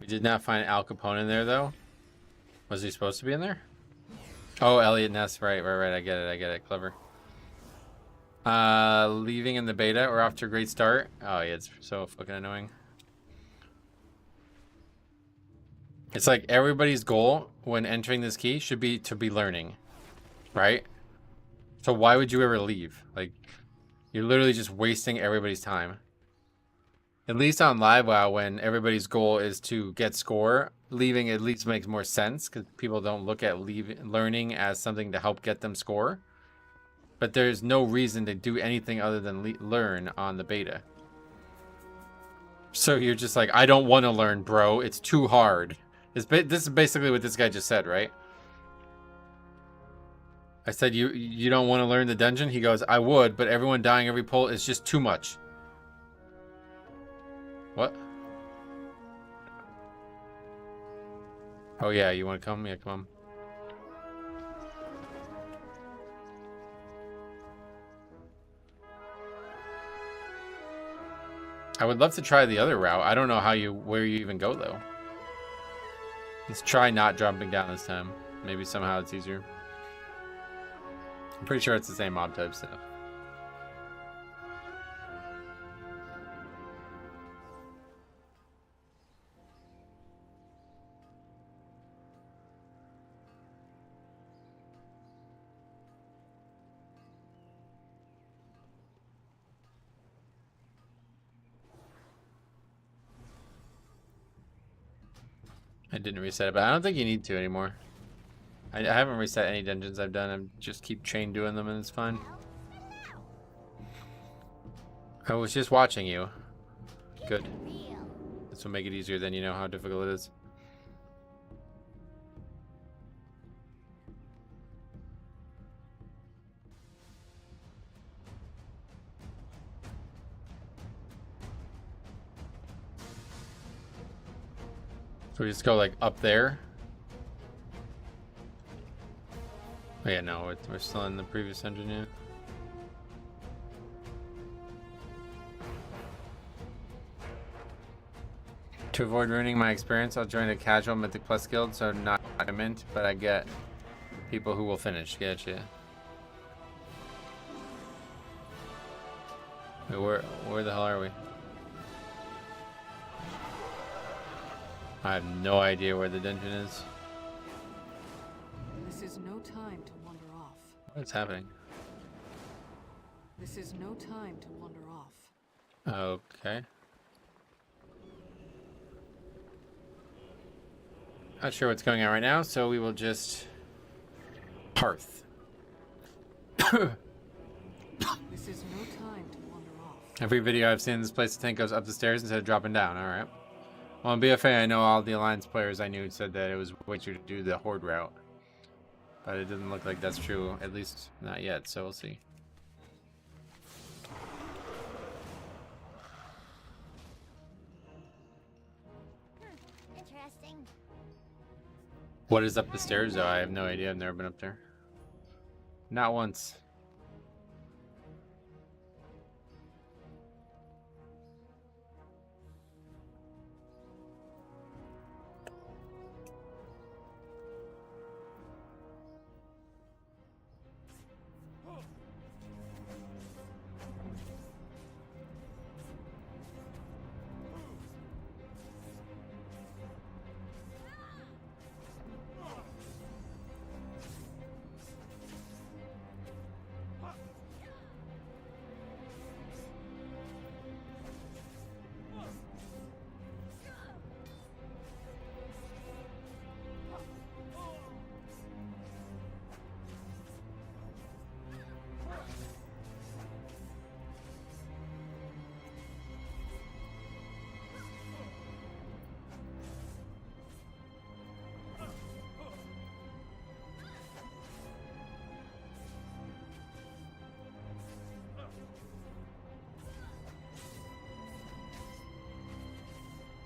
Speaker 1: We did not find Al Capone in there, though. Was he supposed to be in there? Oh, Elliot Ness. Right. I get it. Clever. Leaving in the beta. We're off to a great start. Oh, yeah, it's so fucking annoying. It's like everybody's goal when entering this key should be to be learning, right? So why would you ever leave? Like, you're literally just wasting everybody's time. At least on Live WoW, when everybody's goal is to get score, leaving at least makes more sense because people don't look at learning as something to help get them score. But there's no reason to do anything other than learn on the beta. So you're just like, I don't want to learn, bro. It's too hard. This is basically what this guy just said, right? I said, you don't want to learn the dungeon? He goes, I would, but everyone dying every pull is just too much. What? Oh yeah, you want to come? Yeah, come on. I would love to try the other route. I don't know where you even go though. Let's try not jumping down this time. Maybe somehow it's easier. I'm pretty sure it's the same mob type stuff. I didn't reset it, but I don't think you need to anymore. I haven't reset any dungeons I've done. I just keep chain doing them and it's fine. I was just watching you. Good. This will make it easier, then you know how difficult it is. So we just go like up there. Oh yeah, no, we're still in the previous dungeon yet. To avoid ruining my experience, I'll join a casual Mythic Plus guild, so not a mint, but I get people who will finish. Getcha. Wait, where the hell are we? I have no idea where the dungeon is.
Speaker 7: This is no time to wander off.
Speaker 1: What's happening?
Speaker 7: This is no time to wander off.
Speaker 1: Okay. Not sure what's going on right now, so we will just hearth.
Speaker 7: This is no time to wander off.
Speaker 1: Every video I've seen in this place, the tank goes up the stairs instead of dropping down. All right. Well, in BFA, I know all the Alliance players I knew said that it was way easier to do the Horde route. But it doesn't look like that's true, at least not yet, so we'll see.
Speaker 4: Interesting.
Speaker 1: What is up the stairs, though? I have no idea. I've never been up there. Not once.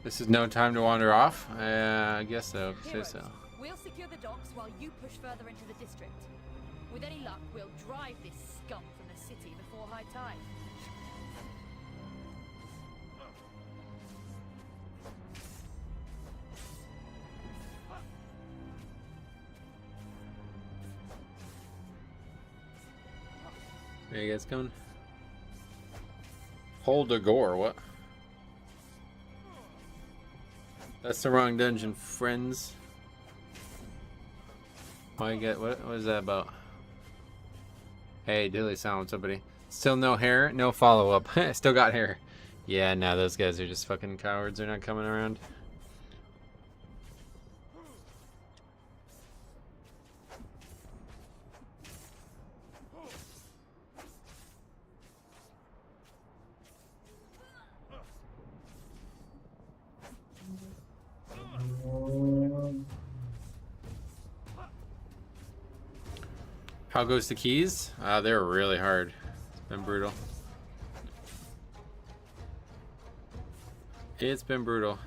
Speaker 1: This is no time to wander off? I guess so. Say so.
Speaker 3: We'll secure the docks while you push further into the district. With any luck, we'll drive this scum from the city before high tide.
Speaker 1: Where you guys going? Hold a gore, what? That's the wrong dungeon, friends. Why you get what is that about? Hey, Dilly Sound, what's up, buddy? Still no hair, no follow-up. Still got hair. Yeah, no, those guys are just fucking cowards. They're not coming around. How goes the keys? They're really hard. It's been brutal. It's been brutal.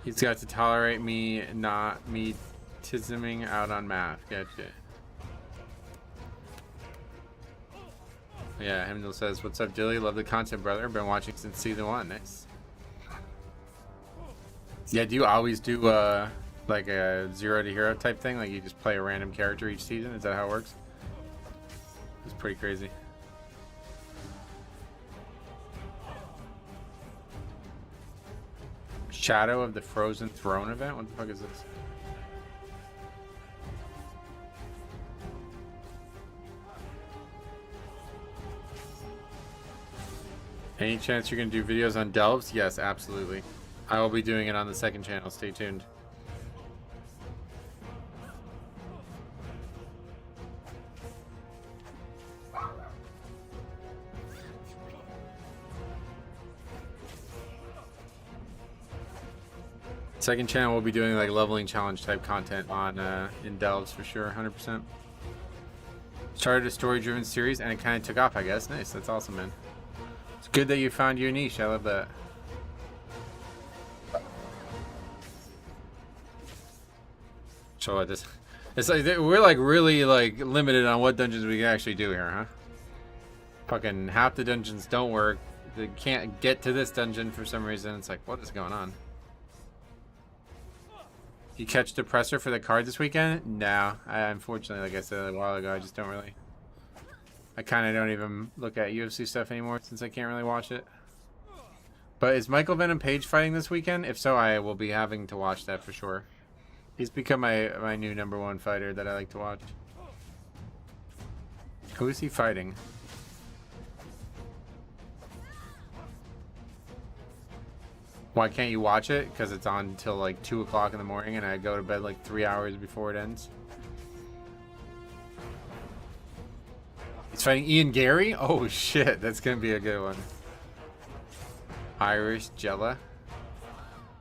Speaker 1: He's got to tolerate me not me tisming out on math. Gotcha. Yeah, Hemdall says, "What's up, Dilly? Love the content, brother. Been watching since season 1. Nice." Yeah, do you always do like a 0 to hero type thing? Like you just play a random character each season? Is that how it works? It's pretty crazy. Shadow of the Frozen Throne event? What the fuck is this? Any chance you're gonna do videos on delves? Yes, absolutely. I will be doing it on the second channel. Stay tuned. Second channel will be doing like leveling challenge type content on in delves for sure, 100%. Started a story-driven series and it kind of took off, I guess. Nice, that's awesome, man. It's good that you found your niche. I love that. So what this? It's like we're like really like limited on what dungeons we can actually do here, huh? Fucking half the dungeons don't work. They can't get to this dungeon for some reason. It's like, what is going on? You catch Depressor for the card this weekend? No, unfortunately, like I said a while ago, I just don't really. I kind of don't even look at UFC stuff anymore since I can't really watch it. But is Michael Venom Page fighting this weekend? If so, I will be having to watch that for sure. He's become my new #1 fighter that I like to watch. Who is he fighting? Why can't you watch it? Because it's on until like 2 o'clock in the morning and I go to bed like 3 hours before it ends. He's fighting Ian Gary? Oh shit, that's gonna be a good one. Irish Jella.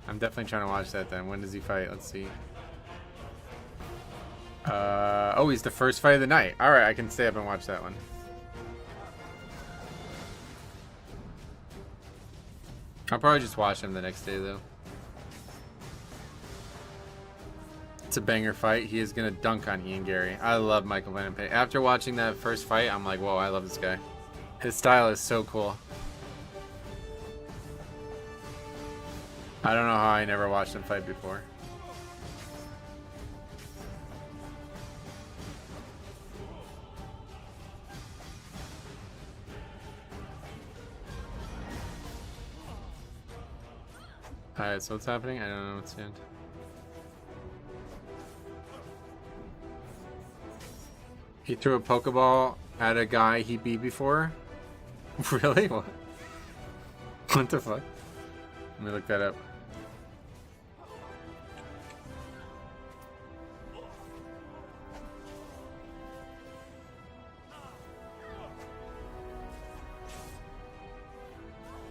Speaker 1: I'm definitely trying to watch that then. When does he fight? Let's see. Oh, he's the first fight of the night. Alright, I can stay up and watch that one. I'll probably just watch him the next day though. It's a banger fight. He is gonna dunk on Ian Gary. I love Michael Venom Page. After watching that first fight, I'm like, whoa, I love this guy. His style is so cool. I don't know how I never watched him fight before. Alright, so what's happening? I don't know what's in. He threw a Pokeball at a guy he beat before? Really? What? What the fuck? Let me look that up.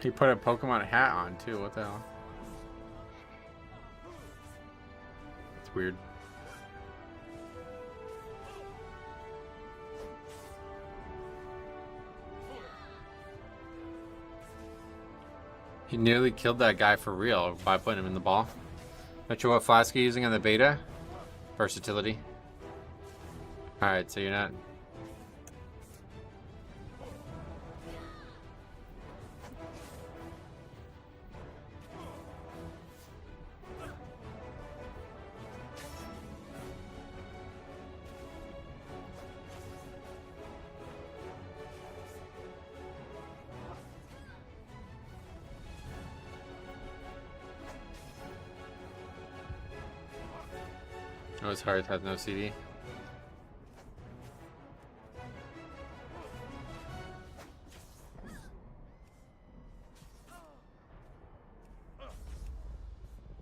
Speaker 1: He put a Pokemon hat on too, what the hell? It's weird. He nearly killed that guy for real by putting him in the ball. Not sure what flask you're using on the beta? Versatility. Alright, so you're not... Oh, his heart has no CD.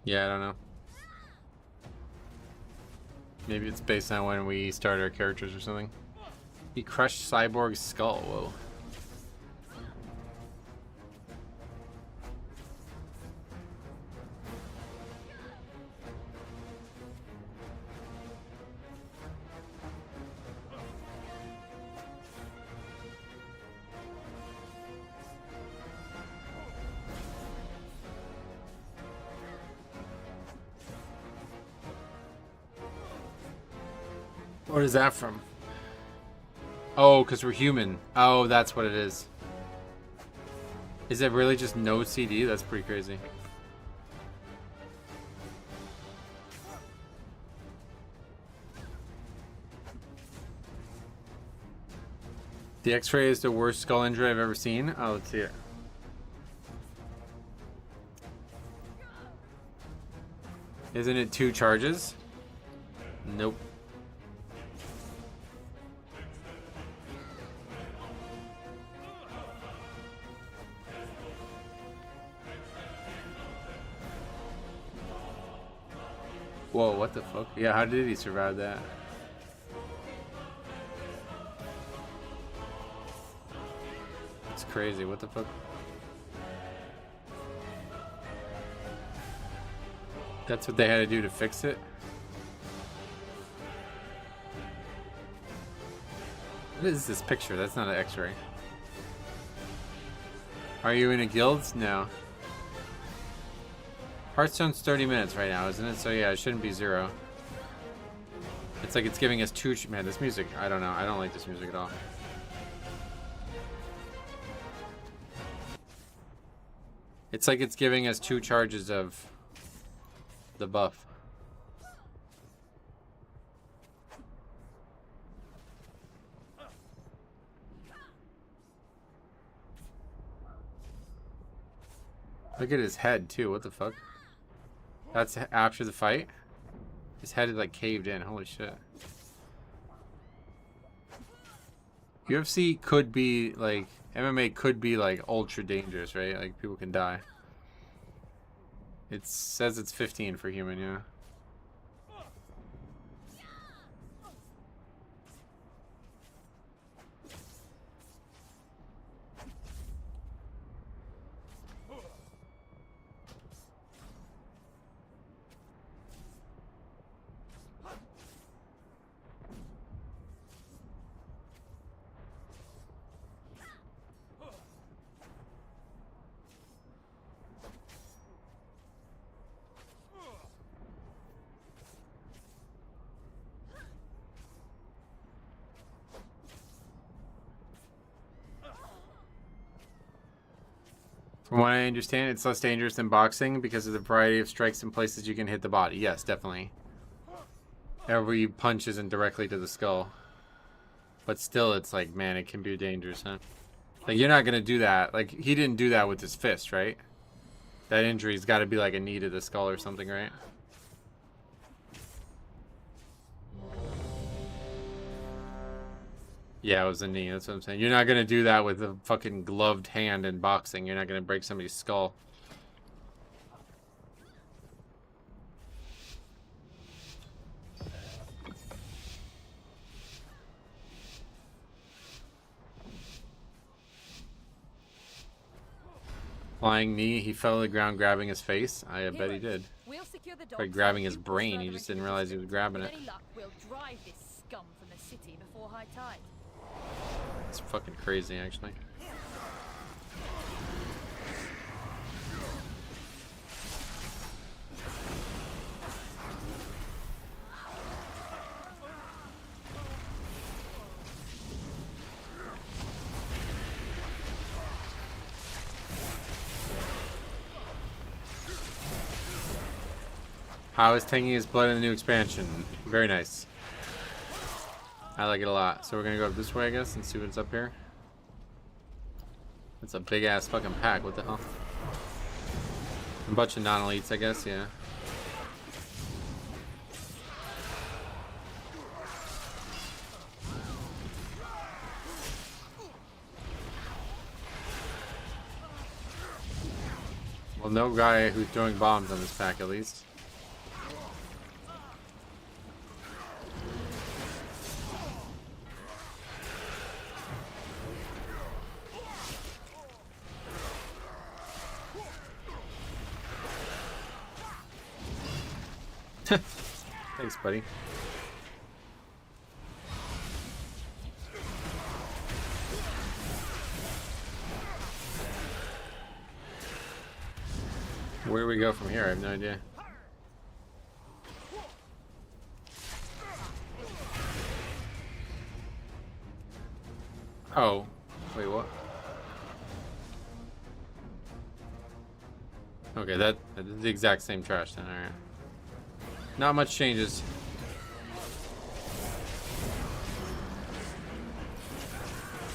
Speaker 1: Yeah, I don't know. Maybe it's based on when we start our characters or something. He crushed Cyborg's skull. Whoa. What is that from? Oh, because we're human. Oh, that's what it is. Is it really just no CD? That's pretty crazy. The X-ray is the worst skull injury I've ever seen. Oh, let's see it. Isn't it 2 charges? Nope. Whoa, what the fuck? Yeah, how did he survive that? It's crazy, what the fuck? That's what they had to do to fix it? What is this picture? That's not an X-ray. Are you in a guild? No. Hearthstone's 30 minutes right now, isn't it? So yeah, it shouldn't be 0. It's like it's giving us 2... Man, this music, I don't know. I don't like this music at all. It's like it's giving us 2 charges of the buff. Look at his head too, what the fuck? That's after the fight? His head is like caved in, holy shit. UFC could be like, MMA could be like ultra dangerous, right? Like people can die. It says it's 15 for human, yeah. From what I understand, it's less dangerous than boxing because of the variety of strikes and places you can hit the body. Yes, definitely. Every punch isn't directly to the skull. But still, it's like, man, it can be dangerous, huh? Like, you're not going to do that. Like, he didn't do that with his fist, right? That injury's got to be like a knee to the skull or something, right? Yeah, it was a knee. That's what I'm saying. You're not going to do that with a fucking gloved hand in boxing. You're not going to break somebody's skull. Flying knee. He fell to the ground grabbing his face. I bet he did.
Speaker 3: We'll secure the
Speaker 1: By
Speaker 3: docks
Speaker 1: grabbing
Speaker 3: while
Speaker 1: his
Speaker 3: you push
Speaker 1: brain. He
Speaker 3: further
Speaker 1: just
Speaker 3: into
Speaker 1: didn't
Speaker 3: the
Speaker 1: realize he was
Speaker 3: district.
Speaker 1: grabbing
Speaker 3: With
Speaker 1: it.
Speaker 3: any luck, we'll drive this scum from the city before high tide.
Speaker 1: It's fucking crazy, actually. How is taking his blood in the new expansion? Very nice. I like it a lot. So we're gonna go this way, I guess, and see what's up here. It's a big ass fucking pack. What the hell? A bunch of non-elites, I guess. Yeah. Well, no guy who's throwing bombs on this pack, at least. Thanks, buddy. Where do we go from here? I have no idea. Oh, wait, what? Okay, that is the exact same trash then, alright. Not much changes.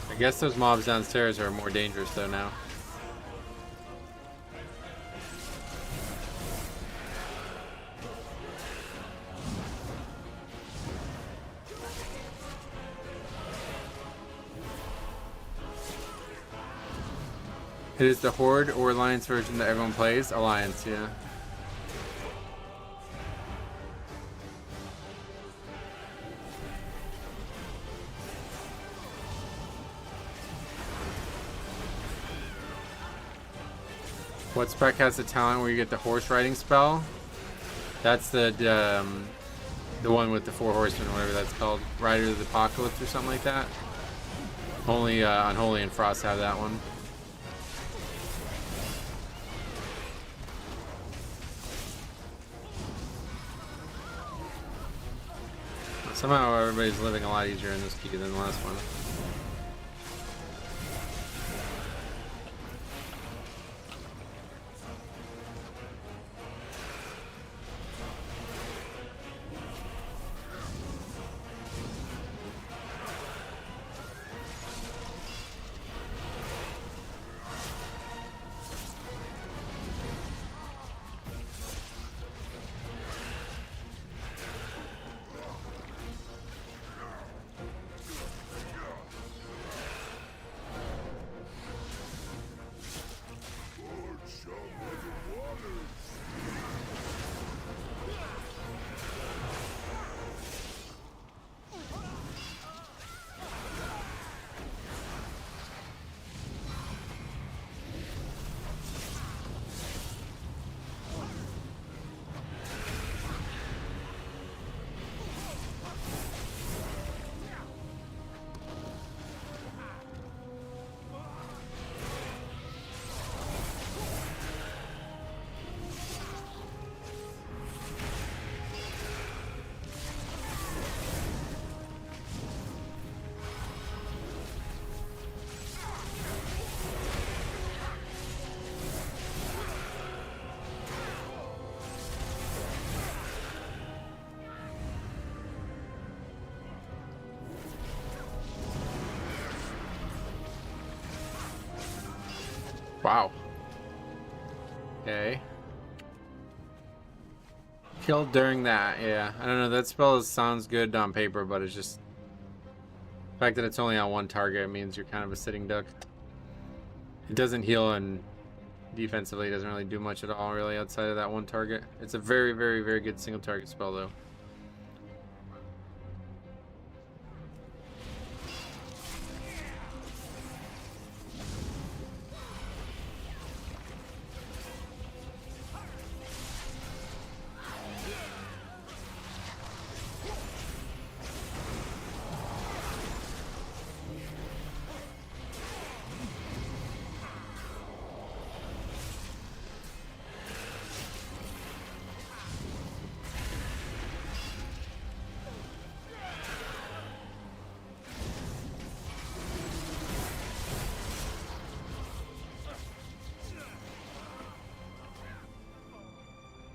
Speaker 1: I guess those mobs downstairs are more dangerous though now. It is the Horde or Alliance version that everyone plays? Alliance, yeah. What spec has the talent where you get the horse riding spell? That's the one with the 4 horsemen, whatever that's called. Riders of the Apocalypse or something like that. Only Unholy and Frost have that one. Somehow everybody's living a lot easier in this key than the last one. Wow. Okay. Killed during that, yeah. I don't know, that spell sounds good on paper, but it's just... The fact that it's only on one target means you're kind of a sitting duck. It doesn't heal, and defensively it doesn't really do much at all, really, outside of that one target. It's a very, very, very good single target spell, though.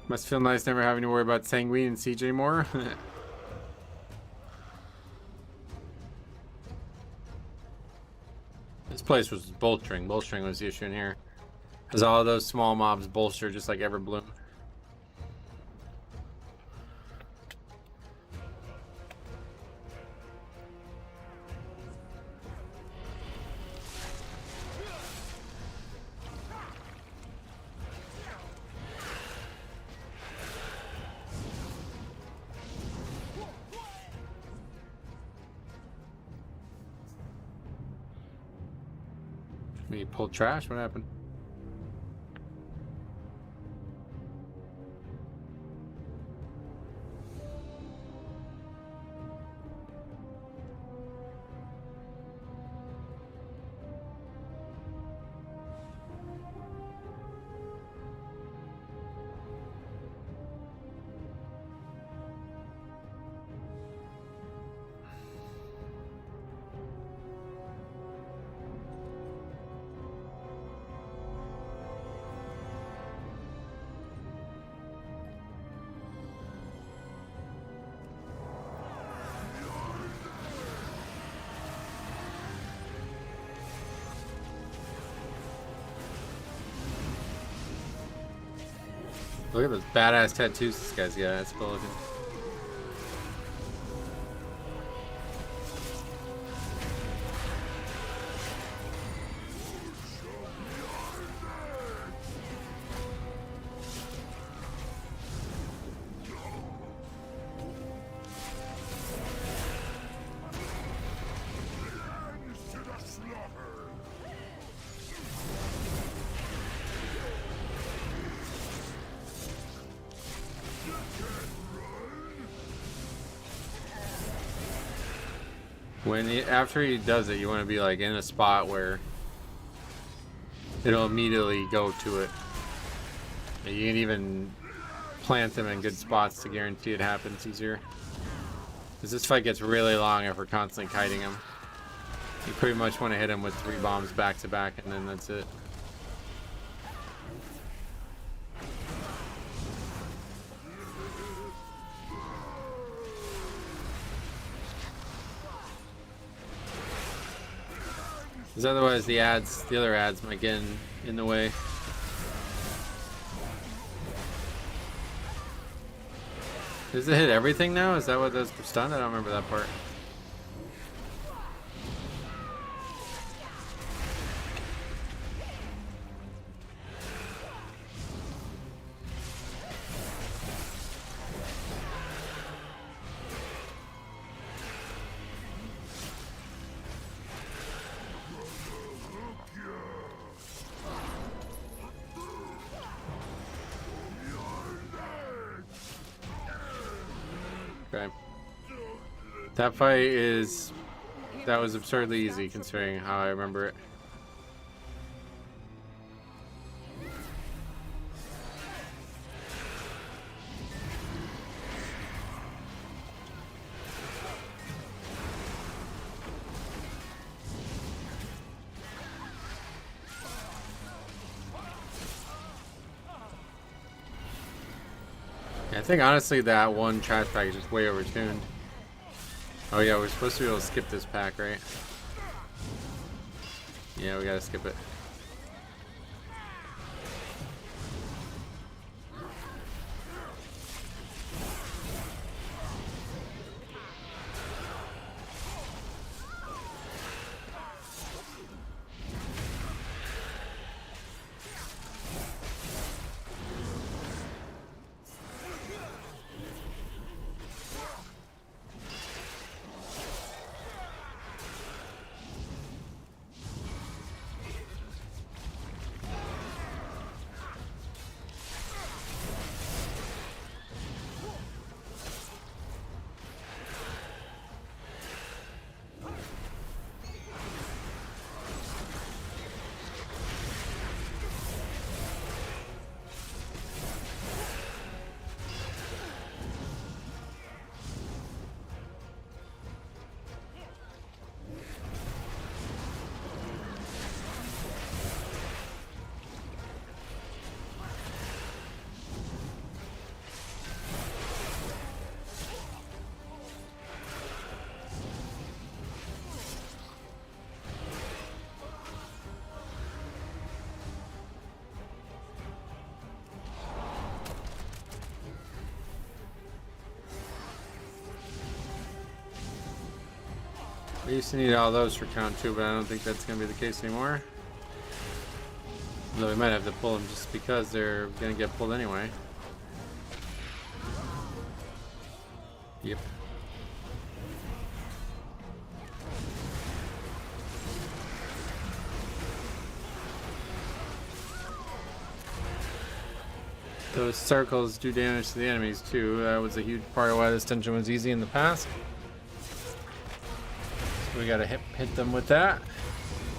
Speaker 1: Must feel nice never having to worry about Sanguine and Siege anymore. This place was bolstering. Bolstering was the issue in here. Because all of those small mobs bolster just like Everbloom. We pulled trash. What happened? Look at those badass tattoos this guy's got. That's cool looking.
Speaker 2: To the slaughter.
Speaker 1: When after he does it, you want to be like in a spot where it'll immediately go to it. You can even plant them in good spots to guarantee it happens easier. Because this fight gets really long if we're constantly kiting him. You pretty much want to hit him with 3 bombs back to back, and then that's it. Because otherwise the other ads might get in the way. Does it hit everything now? Is that what does for stun? I don't remember that part. Okay. That fight that was absurdly easy considering how I remember it. I think honestly that one trash pack is just way overtuned. Oh yeah, we're supposed to be able to skip this pack, right? Yeah, we gotta skip it. We used to need all those for count 2, but I don't think that's going to be the case anymore. Though we might have to pull them just because they're going to get pulled anyway. Yep. Those circles do damage to the enemies too. That was a huge part of why this dungeon was easy in the past. So we gotta hit them with that.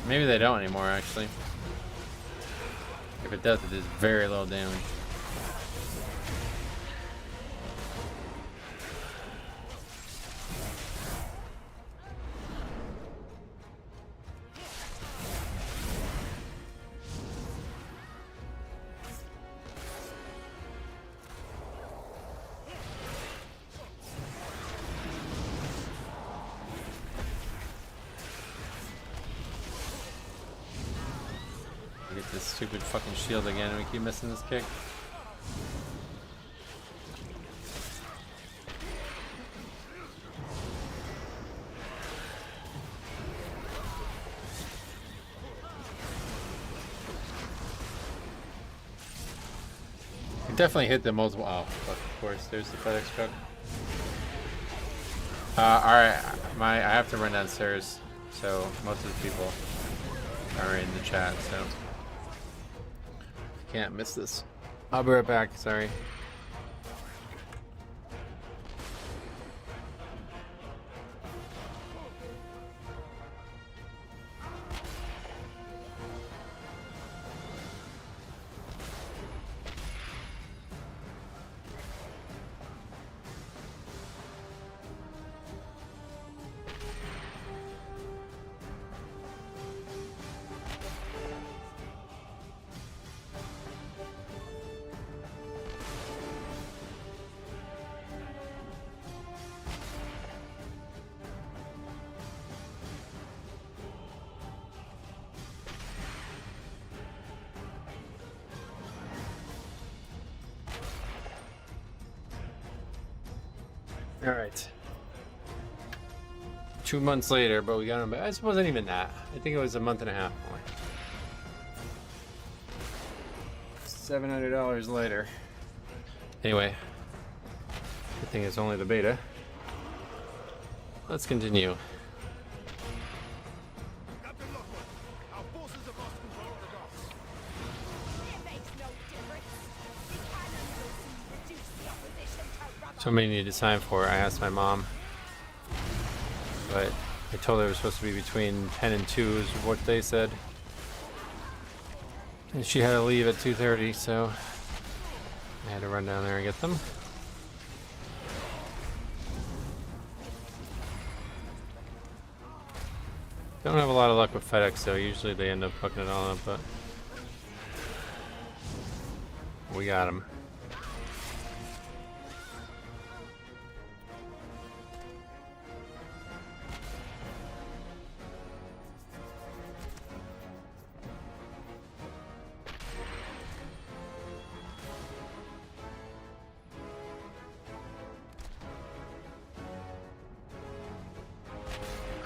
Speaker 1: Maybe they don't anymore, actually. If it does, it is very low damage. Get this stupid fucking shield again and we keep missing this kick. We definitely hit the multiple. Oh, fuck, of course, there's the FedEx truck. Alright, I have to run downstairs, so most of the people are in the chat, so can't miss this. I'll be right back, sorry. All right. 2 months later, but we got him. It wasn't even that. I think it was a month and a half more. $700 later. Anyway, I think it's only the beta. Let's continue.
Speaker 2: Captain Lockwood, our forces have lost control of the docks.
Speaker 4: It makes no difference. The cannons will soon reduce the opposition to rubber.
Speaker 1: Somebody needed to sign for it. I asked my mom, but I told her it was supposed to be between 10 and 2 is what they said. And she had to leave at 2:30, so I had to run down there and get them. Don't have a lot of luck with FedEx, so usually they end up fucking it all up, but we got them.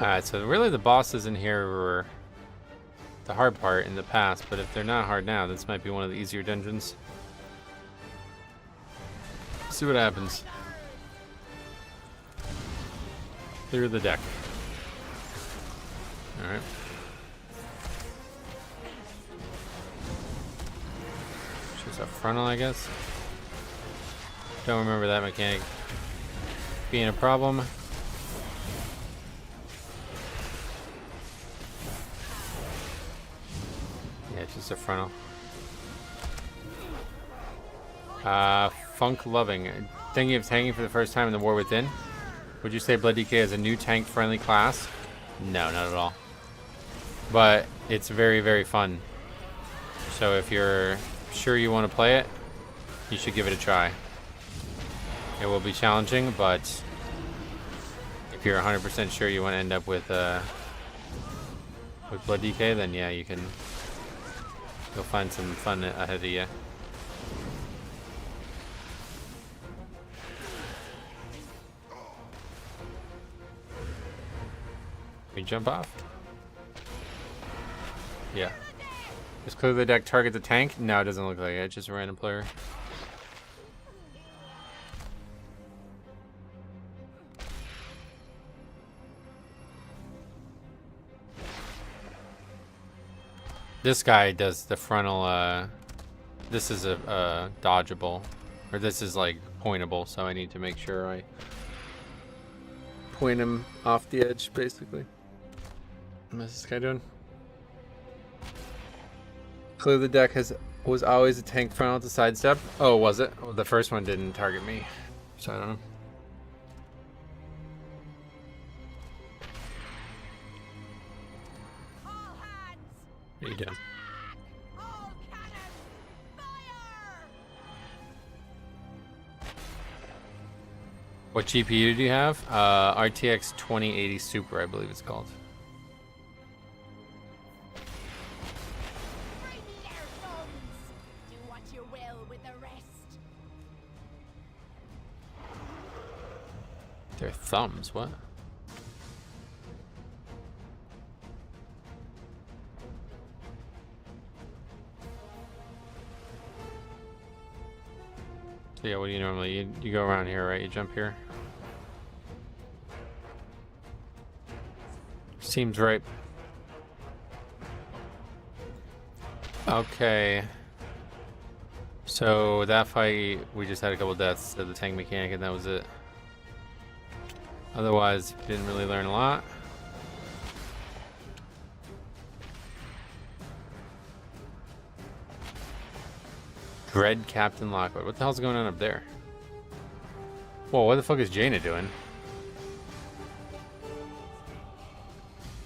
Speaker 1: Alright, so really the bosses in here were the hard part in the past, but if they're not hard now, this might be one of the easier dungeons. See what happens. Clear the deck. Alright. Just a frontal, I guess. Don't remember that mechanic being a problem. Yeah, it's just a frontal. Funk Loving. Thinking of tanking for the first time in the War Within. Would you say Blood DK is a new tank-friendly class? No, not at all. But it's very, very fun. So if you're sure you want to play it, you should give it a try. It will be challenging, but if you're 100% sure you want to end up with Blood DK, then yeah, you'll find some fun ahead of you. We jump off? Yeah. Just clear the deck, target the tank? No, it doesn't look like it. It's just a random player. This guy does the frontal this is a dodgeable, or this is like pointable, so I need to make sure I point him off the edge, basically. What's this guy doing? Clearly the deck was always a tank frontal to sidestep. Oh, was it? Well, the first one didn't target me, so I don't know.
Speaker 4: All hands!
Speaker 1: What are you doing?
Speaker 4: All cannons! Fire!
Speaker 1: What GPU do you have? RTX 2080 Super, I believe it's called.
Speaker 4: Bring their thumbs! Do what you will with the rest.
Speaker 1: Their thumbs, what? So yeah, what do you normally, you go around here, right? You jump here. Seems right. Okay. So that fight, we just had a couple deaths to the tank mechanic and that was it. Otherwise, didn't really learn a lot. Dread Captain Lockwood. What the hell's going on up there? Whoa, what the fuck is Jaina doing?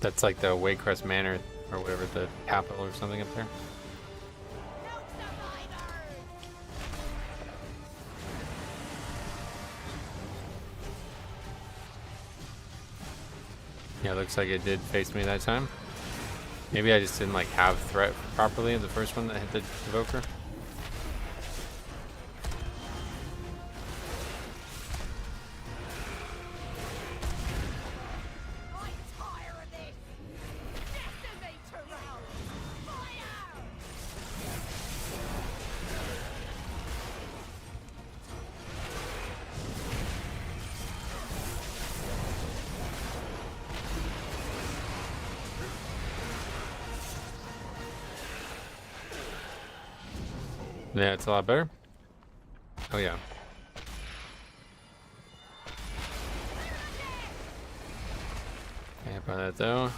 Speaker 1: That's like the Waycrest Manor or whatever, the capital or something up there.
Speaker 4: No survivors!
Speaker 1: Yeah, looks like it did face me that time. Maybe I just didn't like have threat properly in the first one that hit the evoker.
Speaker 4: I'm tired of this! Decimator round! Fire!
Speaker 1: Yeah, it's a lot better. Oh yeah. Can't buy that though.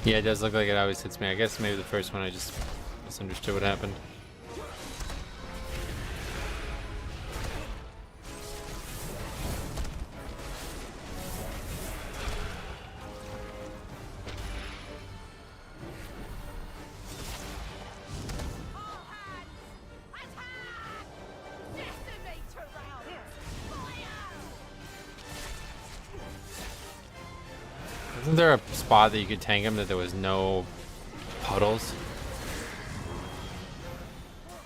Speaker 1: Yeah, it does look like it always hits me. I guess maybe the first one I just misunderstood what happened.
Speaker 4: All hands! Attack! Decimator round! Fire!
Speaker 1: Isn't there a spot that you could tank him that there was no puddles?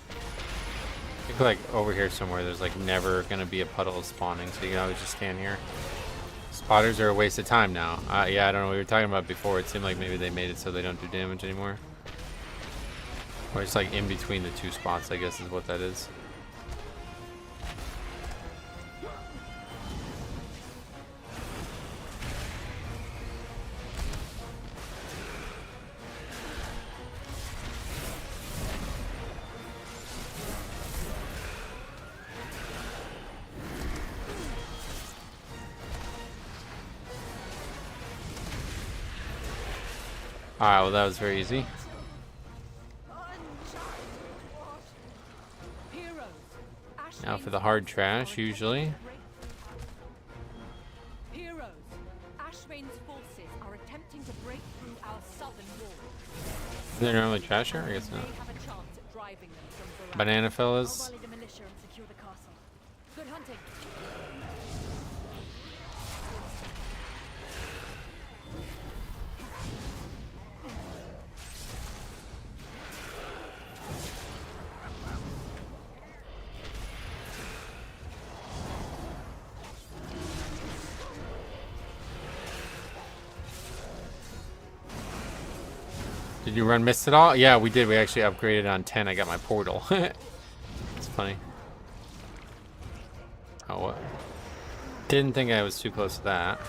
Speaker 1: I think like over here somewhere there's like never gonna be a puddle spawning, so you can always just stand here. Spotters are a waste of time now. Yeah, I don't know, we were talking about before, it seemed like maybe they made it so they don't do damage anymore. Or it's like in between the two spots, I guess is what that is. Alright, well that was very easy. Now for the hard trash, usually.
Speaker 3: Heroes, Ashvane's forces are attempting to break through our southern wall.
Speaker 1: Is there normally trash here? I guess not.
Speaker 3: They have a chance at driving them from Boralus.
Speaker 1: Banana fellas.
Speaker 3: I'll rally the militia and secure the castle. Good hunting.
Speaker 1: Did you run Mists at all? Yeah, we did. We actually upgraded on 10. I got my portal. It's funny. Oh, what? Didn't think I was too close to that.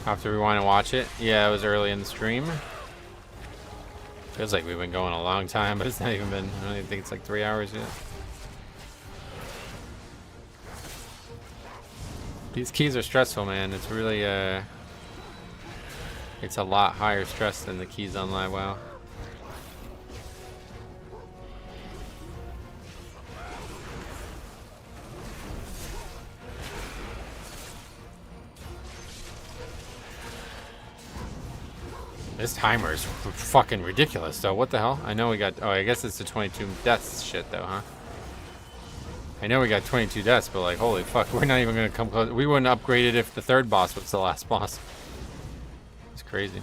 Speaker 1: I'll have to rewind and watch it. Yeah, it was early in the stream. Feels like we've been going a long time, but it's not even been, I don't even think it's like 3 hours yet. These keys are stressful, man. It's really, it's a lot higher stress than the keys on Live WoW. This timer is fucking ridiculous, though. What the hell? I know we got... Oh, I guess it's the 22 deaths shit, though, huh? I know we got 22 deaths, but, like, holy fuck. We're not even going to come close. We wouldn't upgrade it if the third boss was the last boss. It's crazy.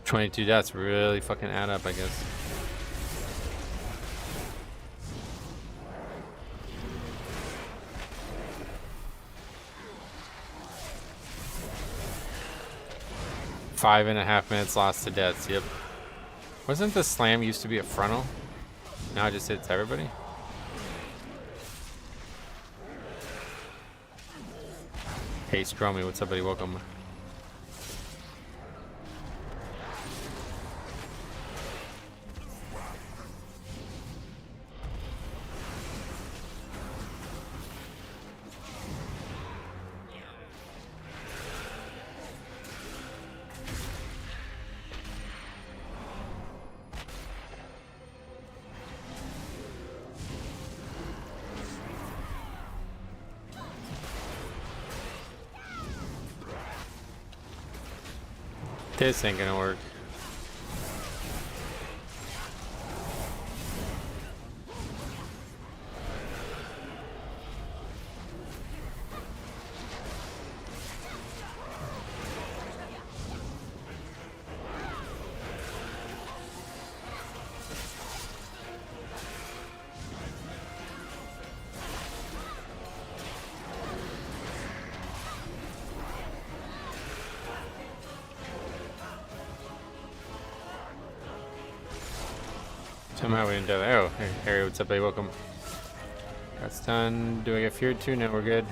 Speaker 1: 22 deaths really fucking add up, I guess. Five and a half minutes lost to deaths, yep. Wasn't the slam used to be a frontal? Now it just hits everybody? Hey Stromy, what's up buddy, welcome. This ain't gonna work. Somehow we didn't do that. Oh, hey, Harry, what's up, buddy? Welcome. That's done. Do I get feared too? No, we're good.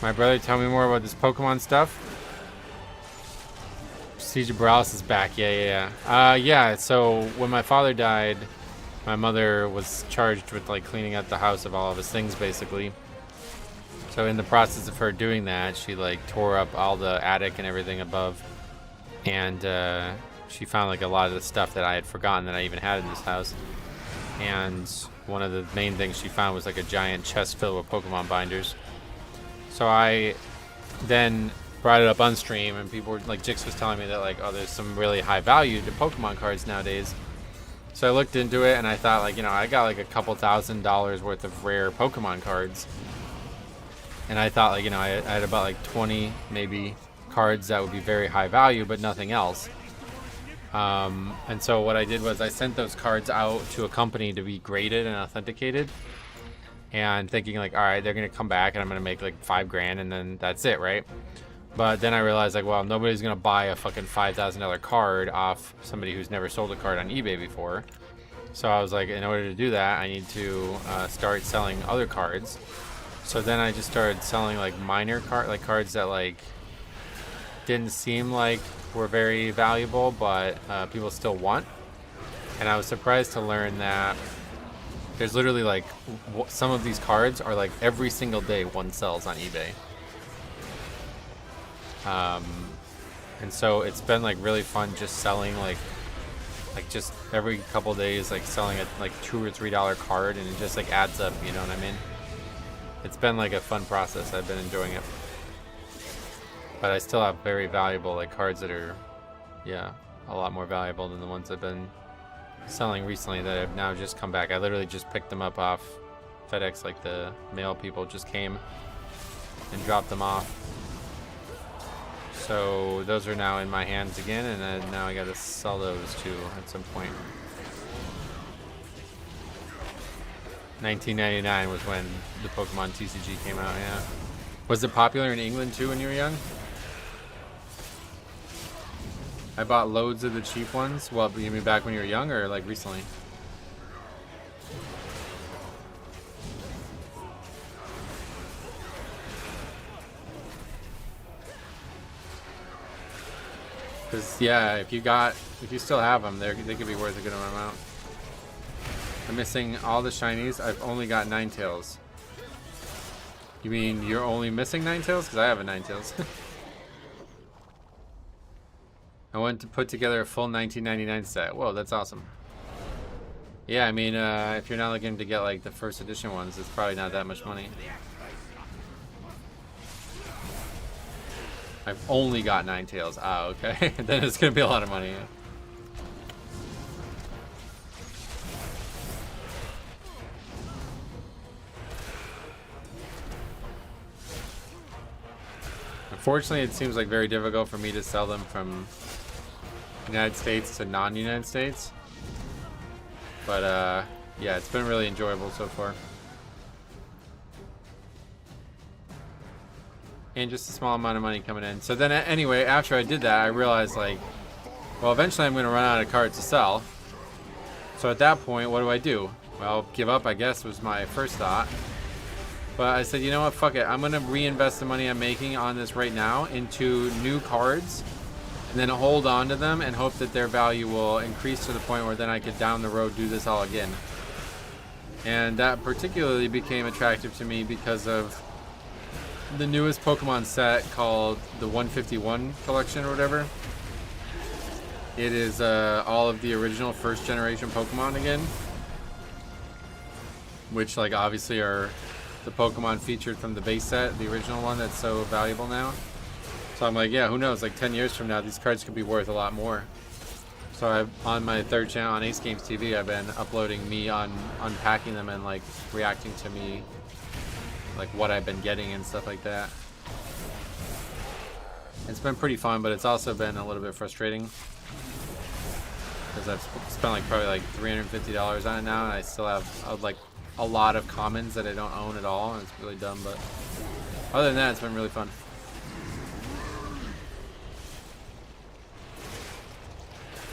Speaker 1: My brother, tell me more about this Pokemon stuff. Siege of Boralus is back. Yeah, so when my father died, my mother was charged with like cleaning out the house of all of his things, basically. So in the process of her doing that, she like tore up all the attic and everything above. And, she found like a lot of the stuff that I had forgotten that I even had in this house. And one of the main things she found was like a giant chest filled with Pokemon binders. So I then brought it up on stream and people were like, Jix was telling me that like, oh, there's some really high value to Pokemon cards nowadays. So I looked into it and I thought like, you know, I got like a couple $1,000s worth of rare Pokemon cards. And I thought like, you know, I had about like 20 maybe cards that would be very high value, but nothing else. And so what I did was I sent those cards out to a company to be graded and authenticated, and thinking like, all right, they're gonna come back and I'm gonna make like $5 grand and then that's it, right? But then I realized like, well, nobody's gonna buy a fucking $5,000 card off somebody who's never sold a card on eBay before. So I was like, in order to do that, I need to start selling other cards. So then I just started selling like minor cards that like didn't seem like were very valuable, but people still want. And I was surprised to learn that there's literally like some of these cards are like every single day one sells on eBay. And so it's been like really fun just selling like just every couple days, like selling a like $2 or $3 card, and it just like adds up, you know what I mean? It's been like a fun process. I've been enjoying it. But I still have very valuable like cards that are, yeah, a lot more valuable than the ones I've been selling recently that have now just come back. I literally just picked them up off FedEx, like the mail people just came and dropped them off. So those are now in my hands again, and then now I gotta sell those too at some point. 1999 was when the Pokemon TCG came out, yeah. Was it popular in England too when you were young? I bought loads of the cheap ones. Well, you mean back when you were young or like recently? Because yeah, if you still have them, they could be worth a good amount. I'm missing all the shinies. I've only got Ninetales. You mean you're only missing Ninetales? Because I have a Ninetales. I went to put together a full 1999 set. Whoa, that's awesome. Yeah, I mean, if you're not looking to get like the first edition ones, it's probably not that much money. I've only got Ninetales. Ah, okay. Then it's gonna be a lot of money. Yeah. Unfortunately, it seems like very difficult for me to sell them from United States to non-United States. But yeah, it's been really enjoyable so far. And just a small amount of money coming in. So then anyway, after I did that, I realized like, well, eventually I'm going to run out of cards to sell. So at that point, what do? Well, give up, I guess, was my first thought. But I said, you know what, fuck it. I'm going to reinvest the money I'm making on this right now into new cards. And then hold on to them and hope that their value will increase to the point where then I could down the road do this all again. And that particularly became attractive to me because of the newest Pokemon set called the 151 collection or whatever. It is all of the original first generation Pokemon again, which like obviously are the Pokemon featured from the base set, the original one that's so valuable now. So I'm like, yeah, who knows, like 10 years from now these cards could be worth a lot more. So on my third channel on Ace Games TV, I've been uploading me on unpacking them and like reacting to me, like what I've been getting and stuff like that. It's been pretty fun, but it's also been a little bit frustrating because I've spent like probably like $350 on it now, and I still have like a lot of commons that I don't own at all, and it's really dumb. But other than that, it's been really fun.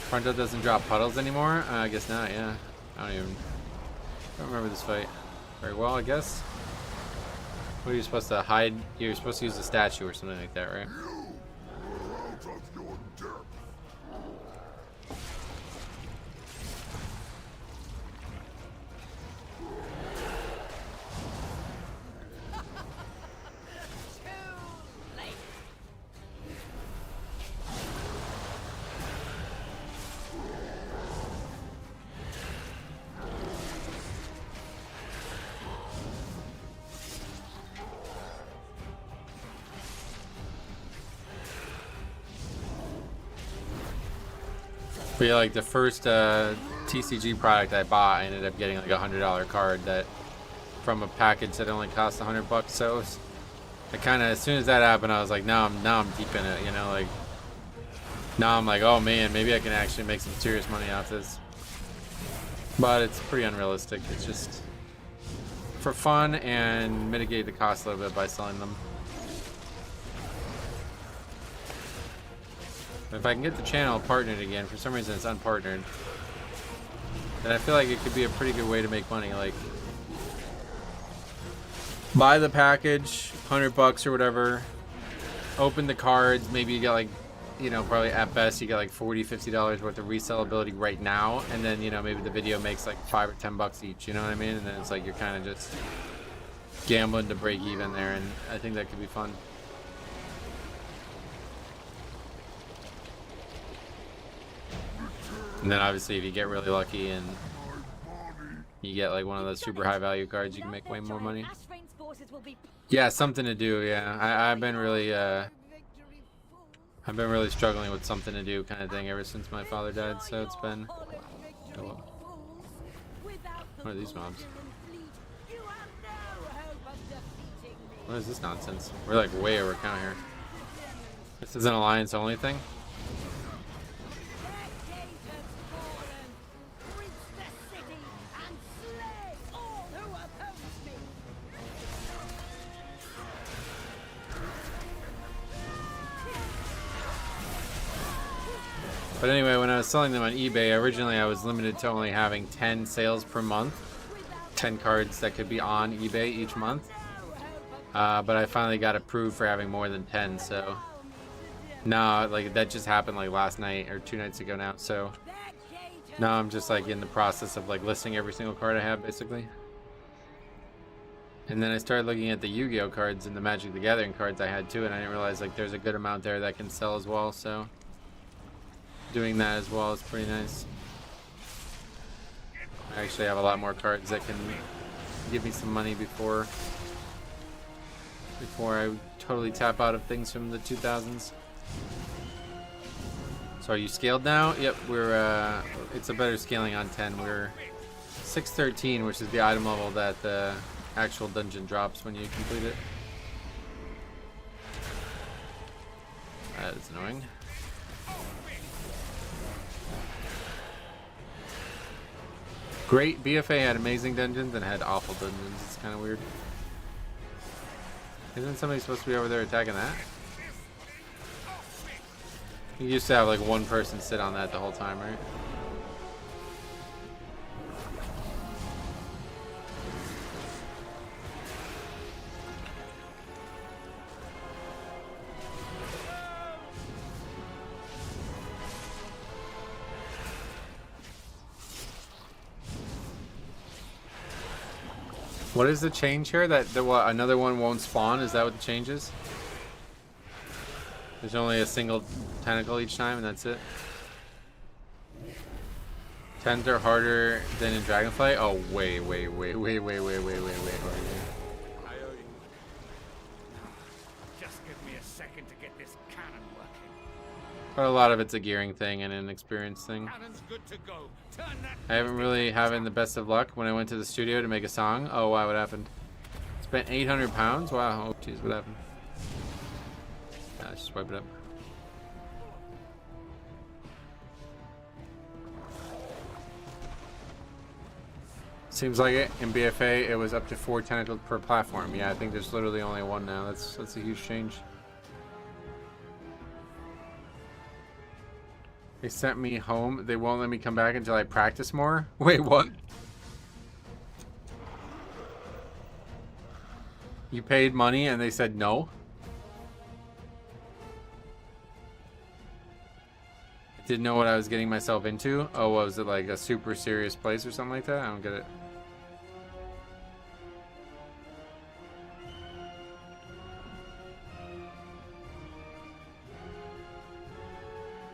Speaker 1: Fronto doesn't drop puddles anymore? I guess not, yeah. I don't remember this fight very well, I guess. What are you supposed to hide? You're supposed to use a statue or something like that, right?
Speaker 2: Out of your depth.
Speaker 1: But yeah, like the first TCG product I bought, I ended up getting like $100 card that from a package that only cost $100. So I kind of, as soon as that happened, I was like, now I'm deep in it, you know, like now I'm like, oh man, maybe I can actually make some serious money off this. But it's pretty unrealistic. It's just for fun and mitigate the cost a little bit by selling them. If I can get the channel partnered again, for some reason it's unpartnered, then I feel like it could be a pretty good way to make money. Like, buy the package, $100 or whatever, open the cards, maybe you get like, you know, probably at best you get like $40, $50 worth of resellability right now, and then, you know, maybe the video makes like $5 or $10 each, you know what I mean? And then it's like you're kind of just gambling to break even there, and I think that could be fun. And then obviously if you get really lucky and you get like one of those super high value cards, you can make way more money. Yeah, something to do, yeah. I've been really struggling with something to do kind of thing ever since my father died, so it's been Oh, well.
Speaker 4: fools. Without the
Speaker 1: What are these mobs?
Speaker 4: Borderland fleet, you have no hope of defeating me.
Speaker 1: What is this nonsense? We're like way over count here. This is an alliance only thing?
Speaker 4: Their gate has fallen. Reach the city and slay all who oppose me.
Speaker 1: But anyway, when I was selling them on eBay, originally I was limited to only having 10 sales per month. 10 cards that could be on eBay each month. But I finally got approved for having more than 10, so... No, like that just happened like last night or 2 nights ago now, so... Now I'm just like in the process of like listing every single card I have, basically. And then I started looking at the Yu-Gi-Oh cards and the Magic the Gathering cards I had too, and I didn't realize like there's a good amount there that can sell as well, so... Doing that as well is pretty nice. I actually have a lot more cards that can give me some money before I totally tap out of things from the 2000s. So are you scaled now? Yep, we're it's a better scaling on 10. We're 613, which is the item level that the actual dungeon drops when you complete it. That is annoying. Great, BFA had amazing dungeons and had awful dungeons. It's kind of weird. Isn't somebody supposed to be over there attacking that? You used to have like one person sit on that the whole time, right? What is the change here? That what, another one won't spawn? Is that what the change is? There's only a single tentacle each time, and that's it. 10s are harder than in Dragonflight. Oh, way harder.
Speaker 2: I owe you. Just give me a second to get this cannon working.
Speaker 1: But a lot of it's a gearing thing and an experience thing.
Speaker 2: Cannon's good to go. Turn that.
Speaker 1: I haven't really having the best of luck when I went to the studio to make a song. Oh wow, what happened? Spent 800 pounds? Wow, oh jeez, what happened? Let's just wipe it up. Seems like it. In BFA, it was up to 4 tentacles per platform. Yeah, I think there's literally only 1 now. That's a huge change. They sent me home. They won't let me come back until I practice more. Wait, what? You paid money and they said no? Didn't know what I was getting myself into? Oh, was it like a super serious place or something like that? I don't get it.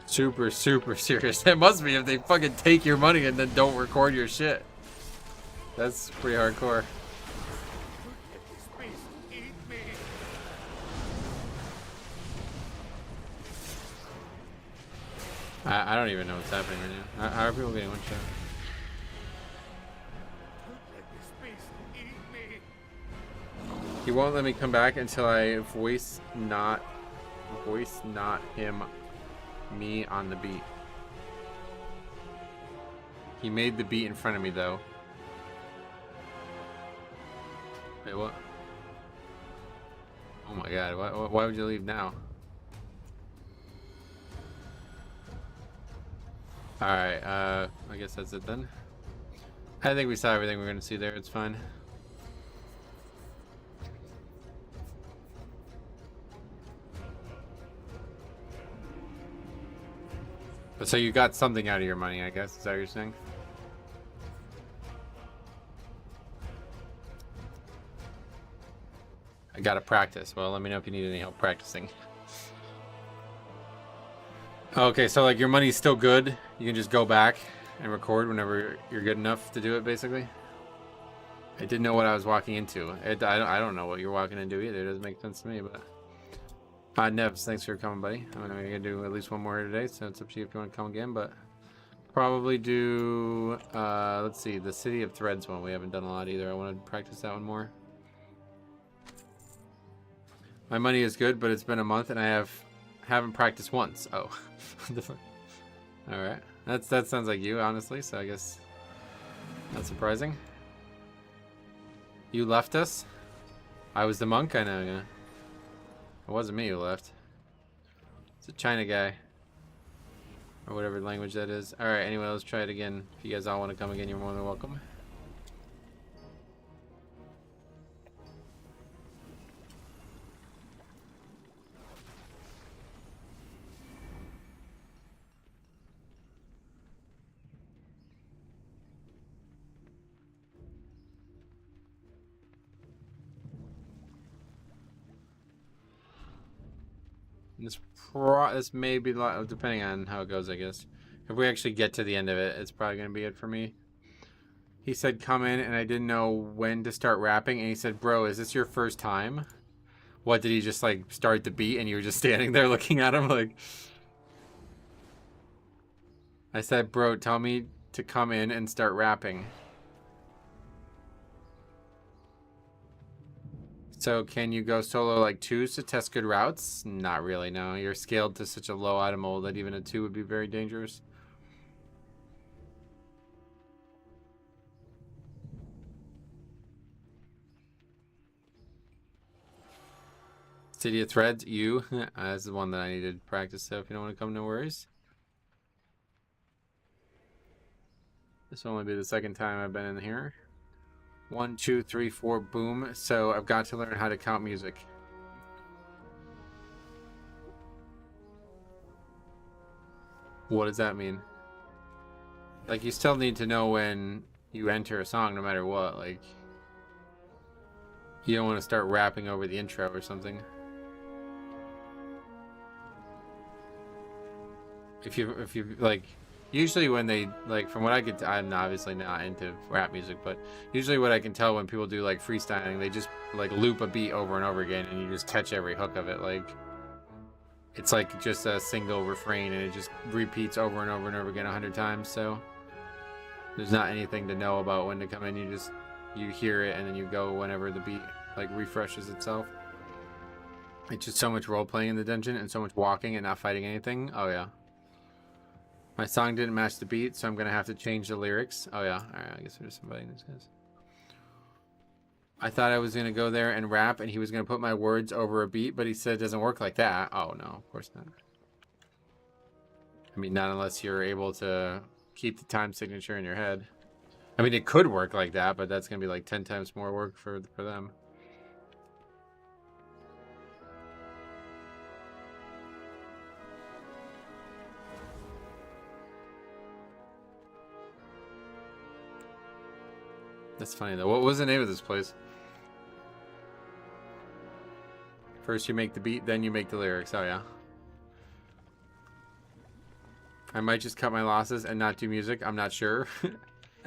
Speaker 1: Super serious. It must be if they fucking take your money and then don't record your shit. That's pretty hardcore. I don't even know what's happening right now. How are people getting one shot? He won't let me come back until I voice not him me on the beat. He made the beat in front of me though. Wait, what? Oh my god, why would you leave now? Alright, I guess that's it then. I think we saw everything we're gonna see there, it's fine. So you got something out of your money, I guess, is that what you're saying? I gotta practice. Well, let me know if you need any help practicing. Okay, so like your money's still good. You can just go back and record whenever you're good enough to do it, basically. I didn't know what I was walking into. I don't know what you're walking into either. It doesn't make sense to me, but... Nevs, thanks for coming, buddy. I'm gonna do at least one more today, so it's up to you if you want to come again, but Probably do, let's see, the City of Threads one. We haven't done a lot either. I want to practice that one more. My money is good, but it's been a month and I haven't practiced once. Oh. All right. That sounds like you, honestly, so I guess not surprising. You left us? I was the monk? I know, yeah. It wasn't me who left. It's a China guy. Or whatever language that is. Alright, anyway, let's try it again. If you guys all want to come again, you're more than welcome. This may be, depending on how it goes, I guess. If we actually get to the end of it, it's probably going to be it for me. He said come in, and I didn't know when to start rapping, and he said, bro, is this your first time? What, did he just, like, start the beat, and you were just standing there looking at him, like... I said, bro, tell me to come in and start rapping. So can you go solo like 2s to test good routes? Not really, no. You're scaled to such a low item mold that even a 2 would be very dangerous. City of Threads, you. This is one that I needed to practice, so if you don't want to come, no worries. This will only be the second time I've been in here. 1, 2, 3, 4, boom. So I've got to learn how to count music. What does that mean? Like, you still need to know when you enter a song no matter what. Like, you don't want to start rapping over the intro or something. If you like... Usually when they, like, from what I could, I'm obviously not into rap music, but usually what I can tell when people do, like, freestyling, they just, like, loop a beat over and over again, and you just catch every hook of it. Like, it's like just a single refrain, and it just repeats over and over and over again 100 times, so there's not anything to know about when to come in. You hear it, and then you go whenever the beat, like, refreshes itself. It's just so much role-playing in the dungeon, and so much walking and not fighting anything. Oh, yeah. My song didn't match the beat, so I'm going to have to change the lyrics. Oh, yeah. All right, I guess we're just inviting these guys. I thought I was going to go there and rap, and he was going to put my words over a beat, but he said it doesn't work like that. Oh, no, of course not. I mean, not unless you're able to keep the time signature in your head. I mean, it could work like that, but that's going to be like 10 times more work for them. That's funny though. What was the name of this place? First you make the beat, then you make the lyrics. Oh yeah. I might just cut my losses and not do music. I'm not sure.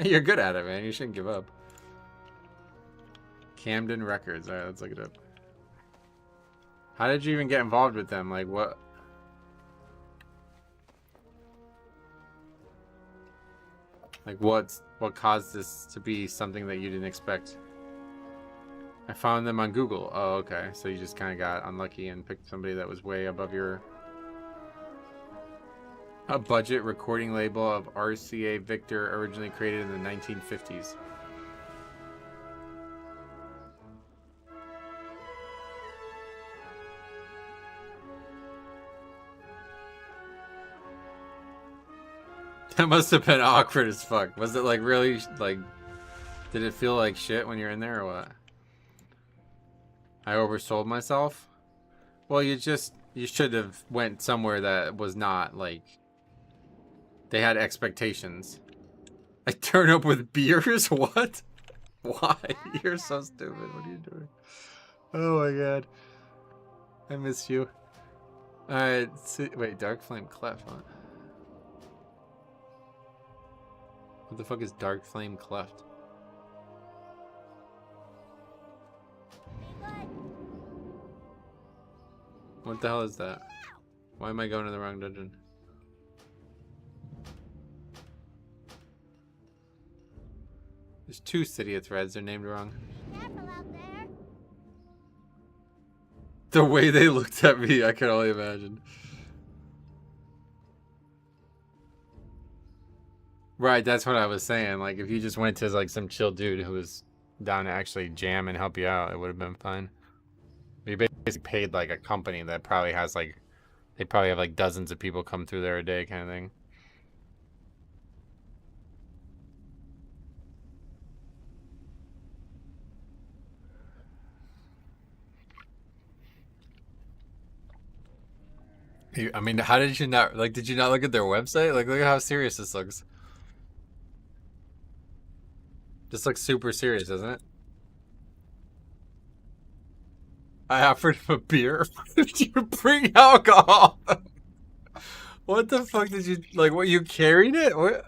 Speaker 1: You're good at it, man. You shouldn't give up. Camden Records. Alright, let's look it up. How did you even get involved with them? Like what? Like what caused this to be something that you didn't expect? I found them on Google. Oh, okay. So you just kind of got unlucky and picked somebody that was way above your... A budget recording label of RCA Victor, originally created in the 1950s. That must have been awkward as fuck. Was it like really, like, did it feel like shit when you're in there or what? I oversold myself? Well, you should have went somewhere that was not, like, they had expectations. I turn up with beers? What? Why? You're so stupid. What are you doing? Oh my god. I miss you. Alright, wait, Dark Flame Cleft, huh? What the fuck is Dark Flame Cleft? What the hell is that? Why am I going to the wrong dungeon? There's 2 Cydia threads. They're named wrong.
Speaker 4: Careful out there.
Speaker 1: The way they looked at me, I can only imagine. Right, that's what I was saying. Like, if you just went to like some chill dude who was down to actually jam and help you out, it would have been fine. You basically paid like a company that probably has like, they probably have like dozens of people come through there a day, kind of thing. I mean, how did you not, like, did you not look at their website? Like, look at how serious this looks. This looks super serious, doesn't it? I offered him a beer. Did you bring alcohol? What the fuck did you, like, what, you carried it? What?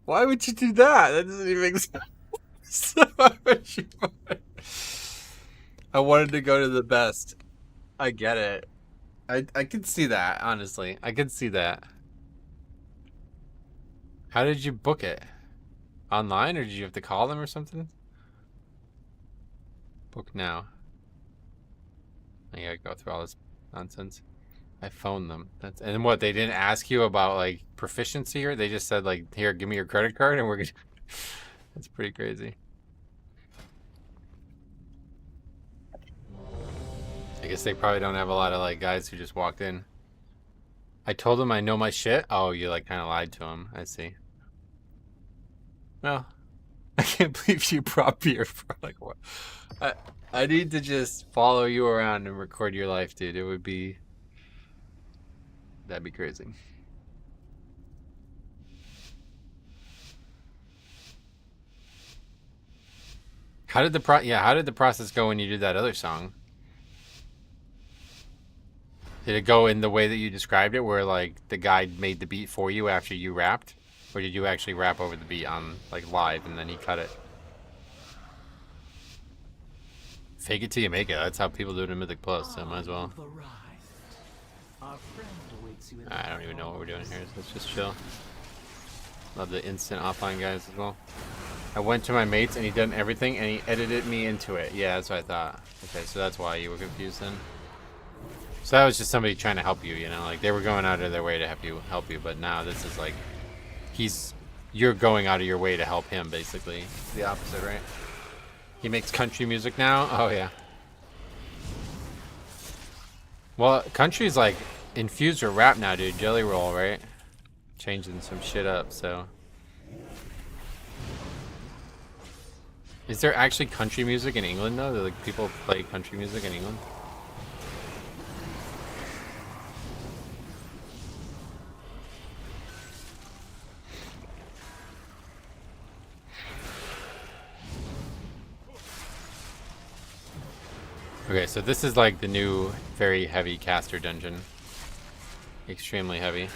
Speaker 1: Why would you do that? That doesn't even make sense. Why would you? I wanted to go to the best. I get it. I could see that, honestly. I could see that. How did you book it? Online, or did you have to call them or something? Book now. I gotta go through all this nonsense. I phoned them. That's, and what, they didn't ask you about like proficiency, or they just said like, here, give me your credit card and we're gonna... That's pretty crazy. I guess they probably don't have a lot of like guys who just walked in. I told them I know my shit. Oh, you like kind of lied to him. I see. Well, I can't believe you brought beer for like what? I need to just follow you around and record your life, dude. It would be... That'd be crazy. How did the process go when you did that other song? Did it go in the way that you described it, where like the guy made the beat for you after you rapped? Or did you actually rap over the beat on like live and then he cut it? Fake it till you make it. That's how people do it in Mythic Plus, so might as well. I don't even know what we're doing here, so let's just chill. Love the instant offline guys as well. I went to my mates and he done everything and he edited me into it. Yeah, that's what I thought. Okay, so that's why you were confused then. So that was just somebody trying to help you, you know, like they were going out of their way to help you, but now this is like you're going out of your way to help him, basically. It's the opposite, right? He makes country music now? Oh yeah. Well, country's like infused with rap now, dude. Jelly Roll, right? Changing some shit up, so. Is there actually country music in England though? Do like people play country music in England? Okay, so this is like the new very heavy caster dungeon. Extremely heavy.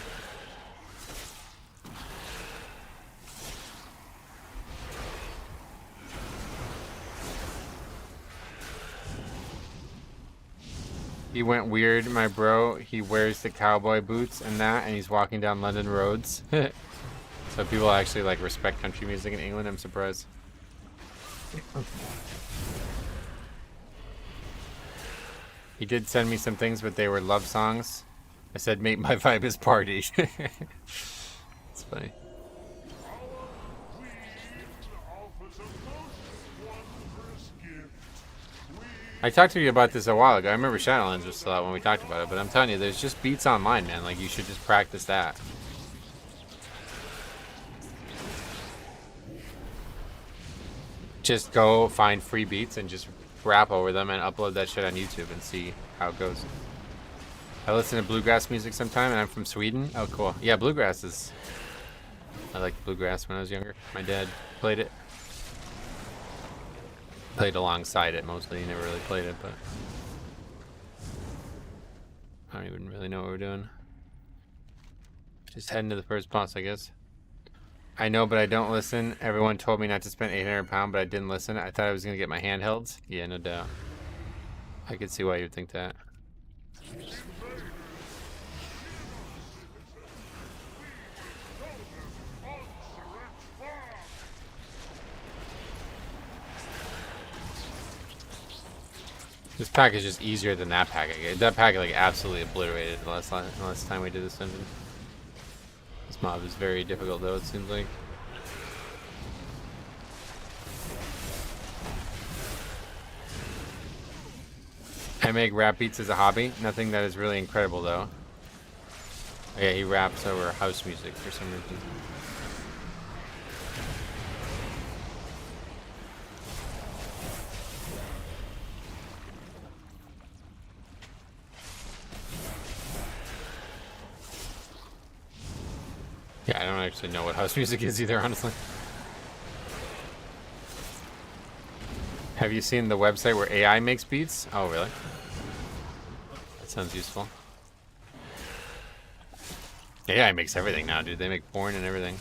Speaker 1: He went weird, my bro. He wears the cowboy boots and that, and he's walking down London roads. So people actually like respect country music in England. I'm surprised. He did send me some things, but they were love songs. I said, mate, my vibe is party. It's funny. I talked to you about this a while ago. I remember Shadowlands was still out when we talked about it, but I'm telling you, there's just beats online, man. Like, you should just practice that. Just go find free beats and just rap over them and upload that shit on YouTube and see how it goes. I listen to bluegrass music sometime, and I'm from Sweden. Oh, cool. Yeah, bluegrass is... I liked bluegrass when I was younger. My dad played it. Played alongside it mostly. He never really played it, but... I don't even really know what we're doing. Just heading to the first boss, I guess. I know, but I don't listen. Everyone told me not to spend £800, but I didn't listen. I thought I was going to get my handhelds. Yeah, no doubt. I could see why you'd think that. This pack is just easier than that pack. That pack like absolutely obliterated the last time we did this dungeon. This mob is very difficult though, it seems like. I make rap beats as a hobby. Nothing that is really incredible though. Oh, yeah, he raps over house music for some reason. Yeah, I don't actually know what house music is either, honestly. Have you seen the website where AI makes beats? Oh, really? That sounds useful. AI makes everything now, dude. They make porn and everything.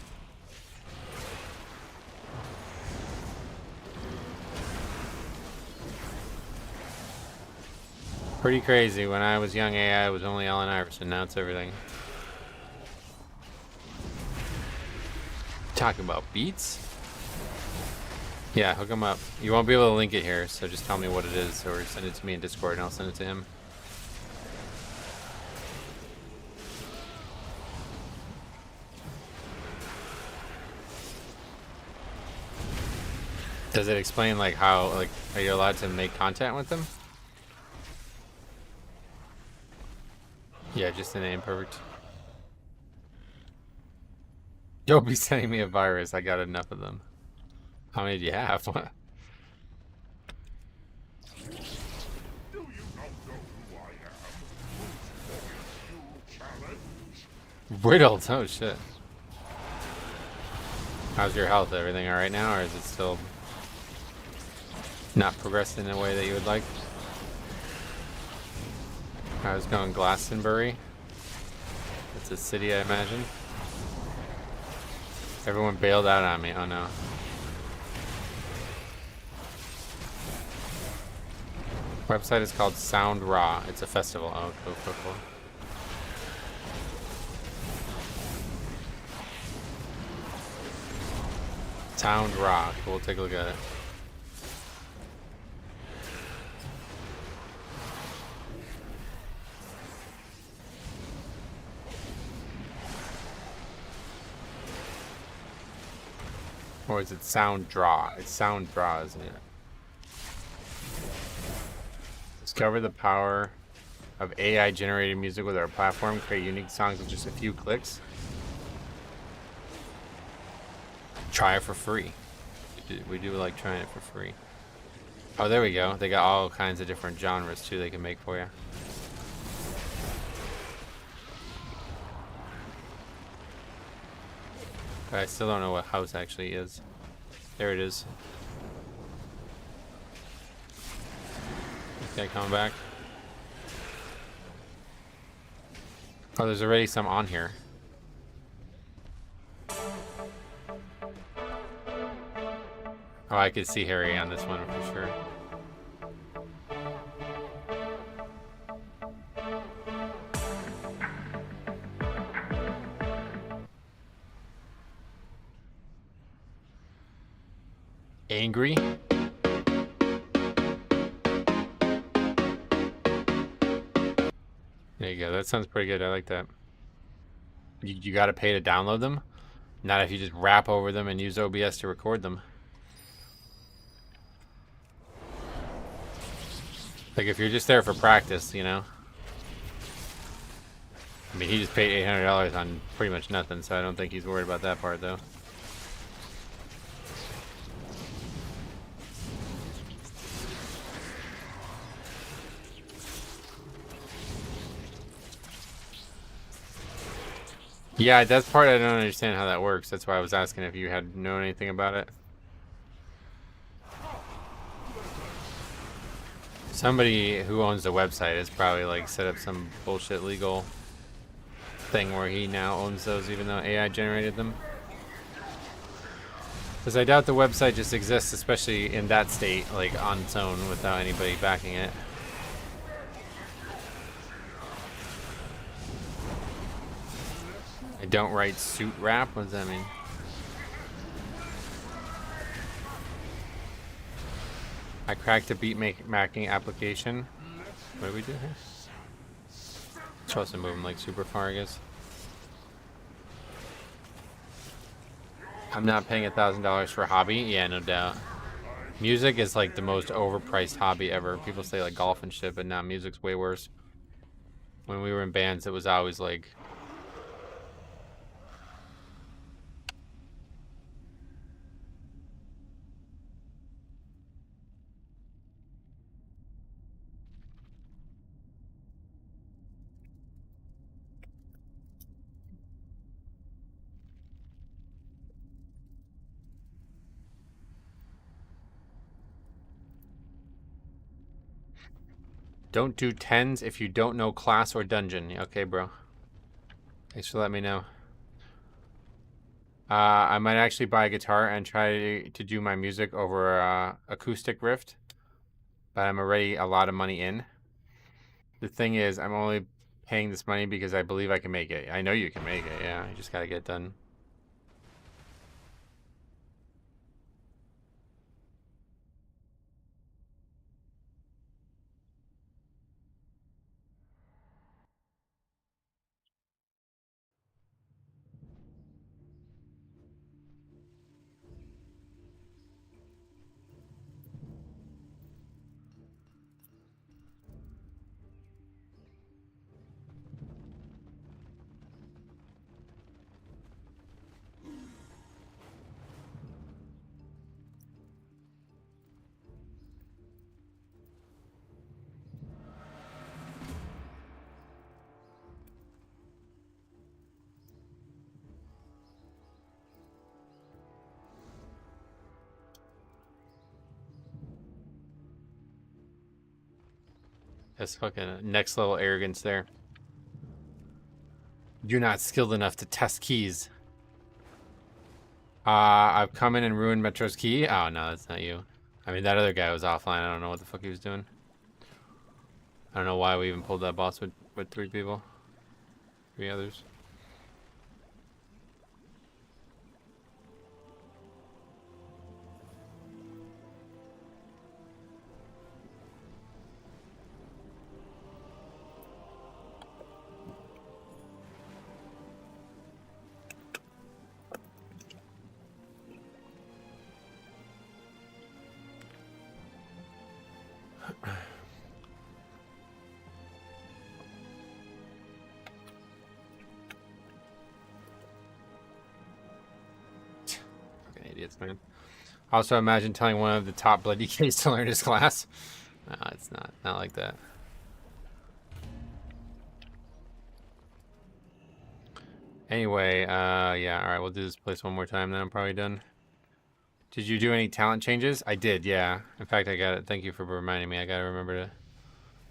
Speaker 1: Pretty crazy. When I was young, AI was only Allen Iverson. Now it's everything. Talking about beats? Yeah, hook him up. You won't be able to link it here, so just tell me what it is or send it to me in Discord and I'll send it to him. Does it explain like how, like, are you allowed to make content with them? Yeah, just the name, perfect. Don't be sending me a virus, I got enough of them. How many do you have? What?
Speaker 2: Do you not know who I am? Who's challenge?
Speaker 1: Riddled, oh shit. How's your health? Everything alright now, or is it still not progressing in a way that you would like? I was going Glastonbury. It's a city, I imagine. Everyone bailed out on me. Oh no. Website is called Sound Raw. It's a festival. Oh, cool. Sound Raw. We'll take a look at it. Or is it Sound Draw? It's Sound Draw, isn't it? Discover the power of AI generated music with our platform. Create unique songs with just a few clicks. Try it for free. We do like trying it for free. Oh, there we go. They got all kinds of different genres too they can make for you. But I still don't know what house actually is. There it is. Okay, coming back. Oh, there's already some on here. Oh, I could see Harry on this one for sure. Angry? There you go. That sounds pretty good. I like that. You gotta pay to download them? Not if you just rap over them and use OBS to record them. Like if you're just there for practice, you know? I mean, he just paid $800 on pretty much nothing, so I don't think he's worried about that part, though. Yeah, that's part I don't understand how that works. That's why I was asking if you had known anything about it. Somebody who owns the website has probably like set up some bullshit legal thing where he now owns those even though AI generated them. Because I doubt the website just exists, especially in that state, like on its own without anybody backing it. I don't write suit rap? What does that mean? I cracked a beat macking application. What do we do here? Supposed to move him like super far, I guess. I'm not paying $1,000 for a hobby. Yeah, no doubt. Music is like the most overpriced hobby ever. People say like golf and shit, but now music's way worse. When we were in bands, it was always like... Don't do 10s if you don't know class or dungeon. Okay, bro. Thanks for letting me know. I might actually buy a guitar and try to do my music over acoustic rift. But I'm already a lot of money in. The thing is, I'm only paying this money because I believe I can make it. I know you can make it, yeah. You just gotta get it done. That's fucking next level arrogance there. You're not skilled enough to test keys. I've come in and ruined Metro's key. Oh, no, that's not you. I mean, that other guy was offline. I don't know what the fuck he was doing. I don't know why we even pulled that boss with 3 people. 3 others. Idiots, man. Also, imagine telling one of the top bloody kids to learn his class. No, it's not like that. Anyway, yeah, all right, we'll do this place one more time, then I'm probably done. Did you do any talent changes? I did, yeah. In fact, I got it. Thank you for reminding me. I gotta remember to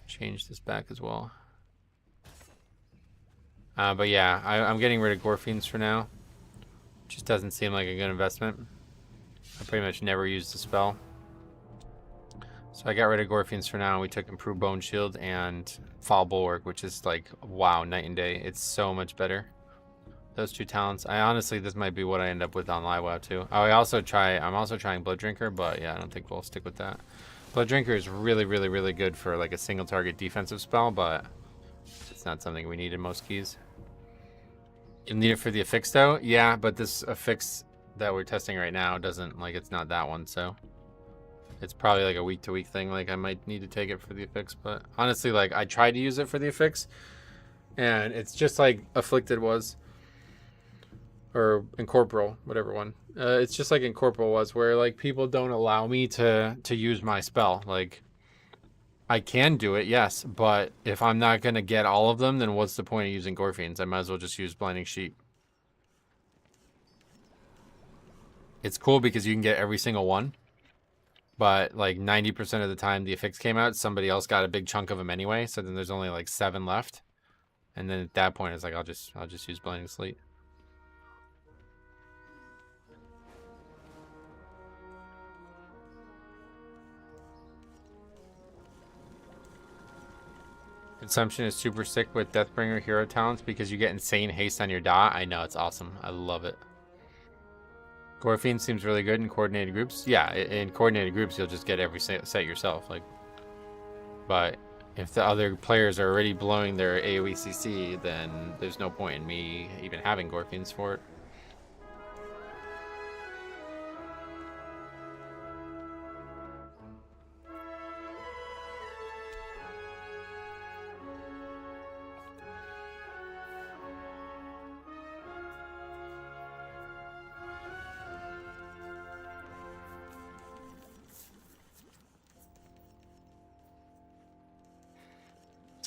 Speaker 1: change this back as well. But yeah, I'm getting rid of Gorfiends for now. Just doesn't seem like a good investment. I pretty much never used the spell. So I got rid of Gorfiends for now. We took Improved Bone Shield and Fall Bulwark, which is like, wow, night and day. It's so much better. Those 2 talents. I honestly, this might be what I end up with on Live WoW too. Oh, I'm also trying Blood Drinker, but yeah, I don't think we'll stick with that. Blood Drinker is really, really, really good for like a single target defensive spell, but it's not something we need in most keys. You need it for the affix though? Yeah, but this affix that we're testing right now doesn't, like, it's not that one, so it's probably like a week-to-week thing. Like, I might need to take it for the affix, but honestly, like, I tried to use it for the affix, and it's just like Afflicted was, or Incorporeal, whatever one. It's just like Incorporeal was, where like people don't allow me to use my spell. Like, I can do it, yes, but if I'm not gonna get all of them, then what's the point of using Gorfiends? I might as well just use Blinding Sheet. It's cool because you can get every single one, but like 90% of the time the affix came out, somebody else got a big chunk of them anyway, so then there's only like 7 left. And then at that point it's like I'll just use Blinding Sleet. Consumption is super sick with Deathbringer hero talents because you get insane haste on your dot. I know, it's awesome. I love it. Gorfine seems really good in coordinated groups. Yeah, in coordinated groups, you'll just get every set yourself. Like, but if the other players are already blowing their AoE CC, then there's no point in me even having Gorfines for it.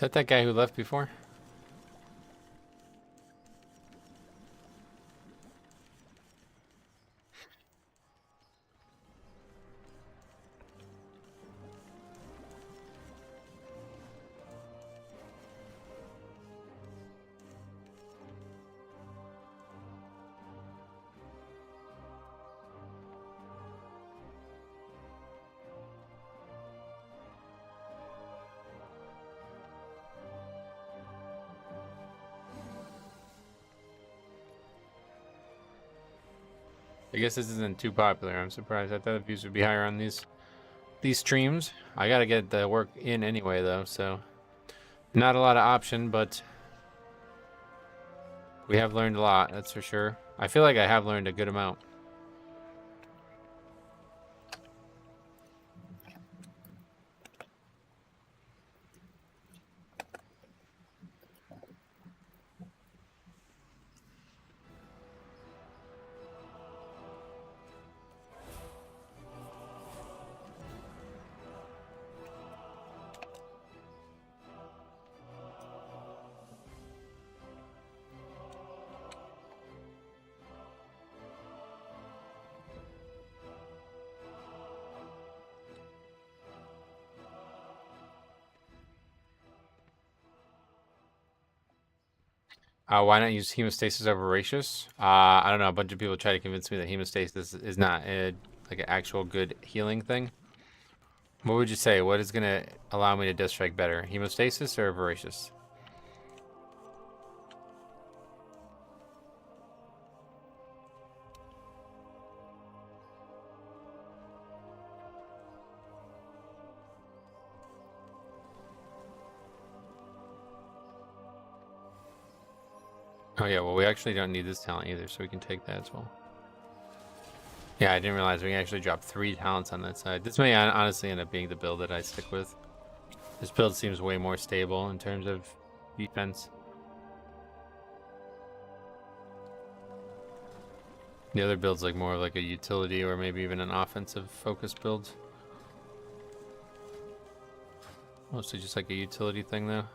Speaker 1: Is that guy who left before? I guess this isn't too popular. I'm surprised. I thought the views would be higher on these streams. I gotta get the work in anyway, though, so not a lot of option, but we have learned a lot, that's for sure. I feel like I have learned a good amount. Why not use hemostasis over Voracious? I don't know. A bunch of people try to convince me that hemostasis is not like an actual good healing thing. What would you say? What is going to allow me to Death Strike better? Hemostasis or Voracious? Oh yeah, well we actually don't need this talent either, so we can take that as well. Yeah, I didn't realize we can actually drop 3 talents on that side. This may honestly end up being the build that I stick with. This build seems way more stable in terms of defense. The other build's like more of like a utility or maybe even an offensive focus build. Mostly just like a utility thing though.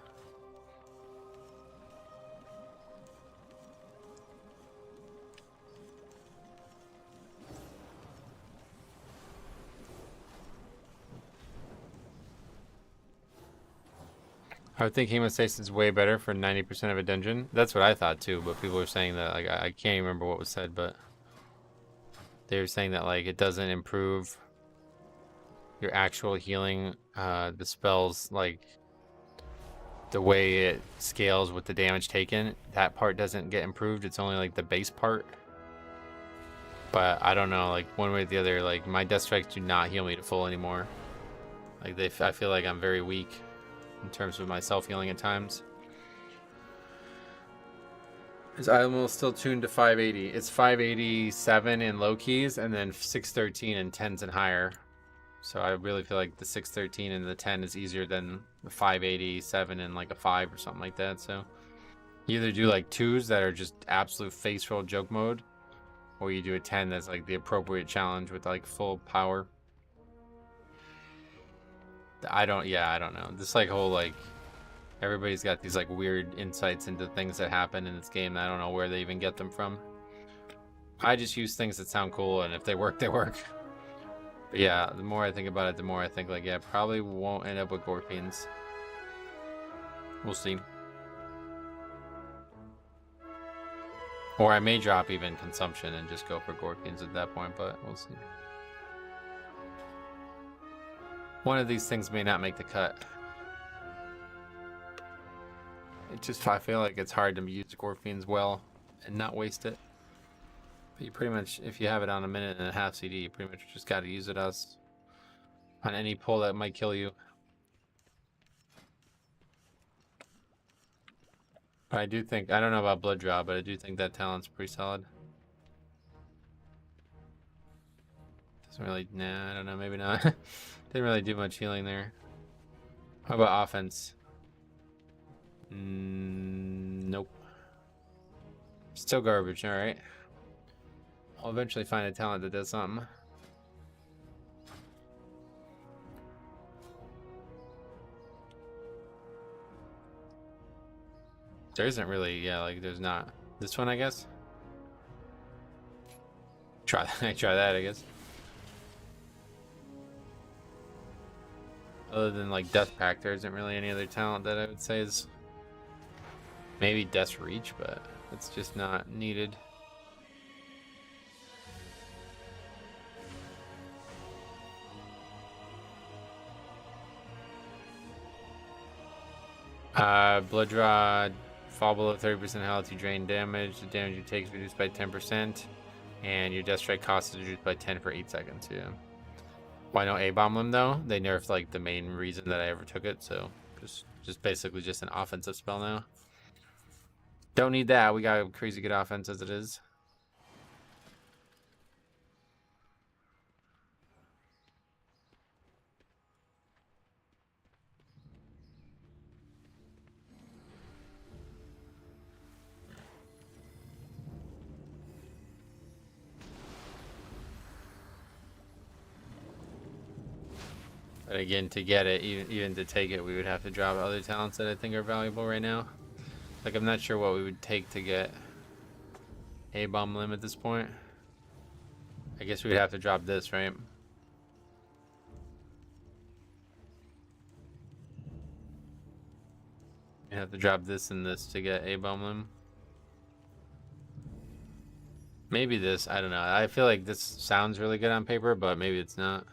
Speaker 1: I would think hemostasis is way better for 90% of a dungeon. That's what I thought too, but people were saying that, like, I can't even remember what was said, but they were saying that, like, it doesn't improve your actual healing. The spells, like, the way it scales with the damage taken, that part doesn't get improved. It's only, like, the base part. But I don't know, like, one way or the other, like, my Death Strikes do not heal me to full anymore. Like, I feel like I'm very weak in terms of my self-healing at times. Is Idle still tuned to 580? It's 587 in low keys and then 613 in 10s and higher. So I really feel like the 613 and the 10 is easier than the 587 and like a 5 or something like that. So you either do like 2s that are just absolute face roll joke mode, or you do a 10 that's like the appropriate challenge with like full power. I don't know. This like whole like everybody's got these like weird insights into things that happen in this game. I don't know where they even get them from. I just use things that sound cool, and if they work, they work. But yeah, the more I think about it, the more I think like, yeah, probably won't end up with Gorfines. We'll see. Or I may drop even consumption and just go for Gorfines at that point, but we'll see. One of these things may not make the cut. I feel like it's hard to use Gorfines well and not waste it. But you pretty much, if you have it on a minute and a half CD, you pretty much just got to use it as on any pull that might kill you. But I do think, I don't know about Blood Draw, but I do think that talent's pretty solid. Doesn't really, nah, I don't know, maybe not. Didn't really do much healing there. How about offense? Nope. Still garbage, alright. I'll eventually find a talent that does something. There isn't really, yeah, like there's not. This one, I guess. Try that, I guess. Other than like Death Pact, there isn't really any other talent that I would say is maybe Death's Reach, but it's just not needed. Blood Draw, fall below 30% health, you drain damage. The damage you take is reduced by 10%, and your Death Strike cost is reduced by 10 for 8 seconds. Yeah. Why no A-Bomb Limb though? They nerfed like the main reason that I ever took it, so just basically just an offensive spell now. Don't need that. We got a crazy good offense as it is. But again, to get it, even to take it, we would have to drop other talents that I think are valuable right now. Like, I'm not sure what we would take to get A-Bomb Limb at this point. I guess we'd have to drop this, right? You have to drop this and this to get A-Bomb Limb. Maybe this, I don't know. I feel like this sounds really good on paper, but maybe it's not.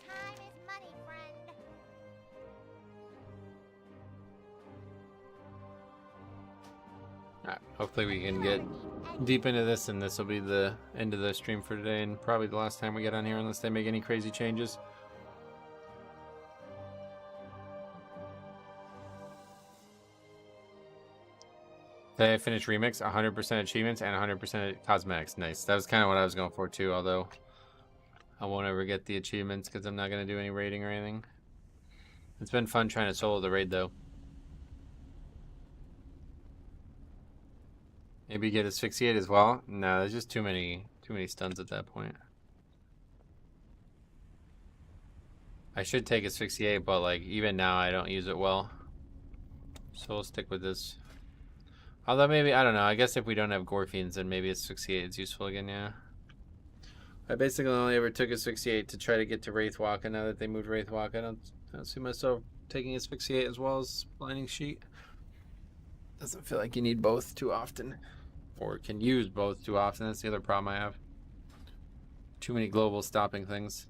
Speaker 4: Time is money, friend.
Speaker 1: Alright, hopefully we can get deep into this, and this will be the end of the stream for today, and probably the last time we get on here unless they make any crazy changes. Today I finished Remix, 100% achievements and 100% cosmetics. Nice. That was kind of what I was going for too, although I won't ever get the achievements because I'm not going to do any raiding or anything. It's been fun trying to solo the raid though. Maybe get asphyxiate as well. No, there's just too many stuns at that point. I should take asphyxiate, but like even now I don't use it well. So we'll stick with this. Although maybe, I don't know, I guess if we don't have Gore Fiends, then maybe asphyxiate is useful again, yeah. I basically only ever took asphyxiate to try to get to Wraithwalk, and now that they moved Wraithwalk, I don't see myself taking asphyxiate as well as Blinding Sheet. Doesn't feel like you need both too often. Or can use both too often. That's the other problem I have. Too many global stopping things.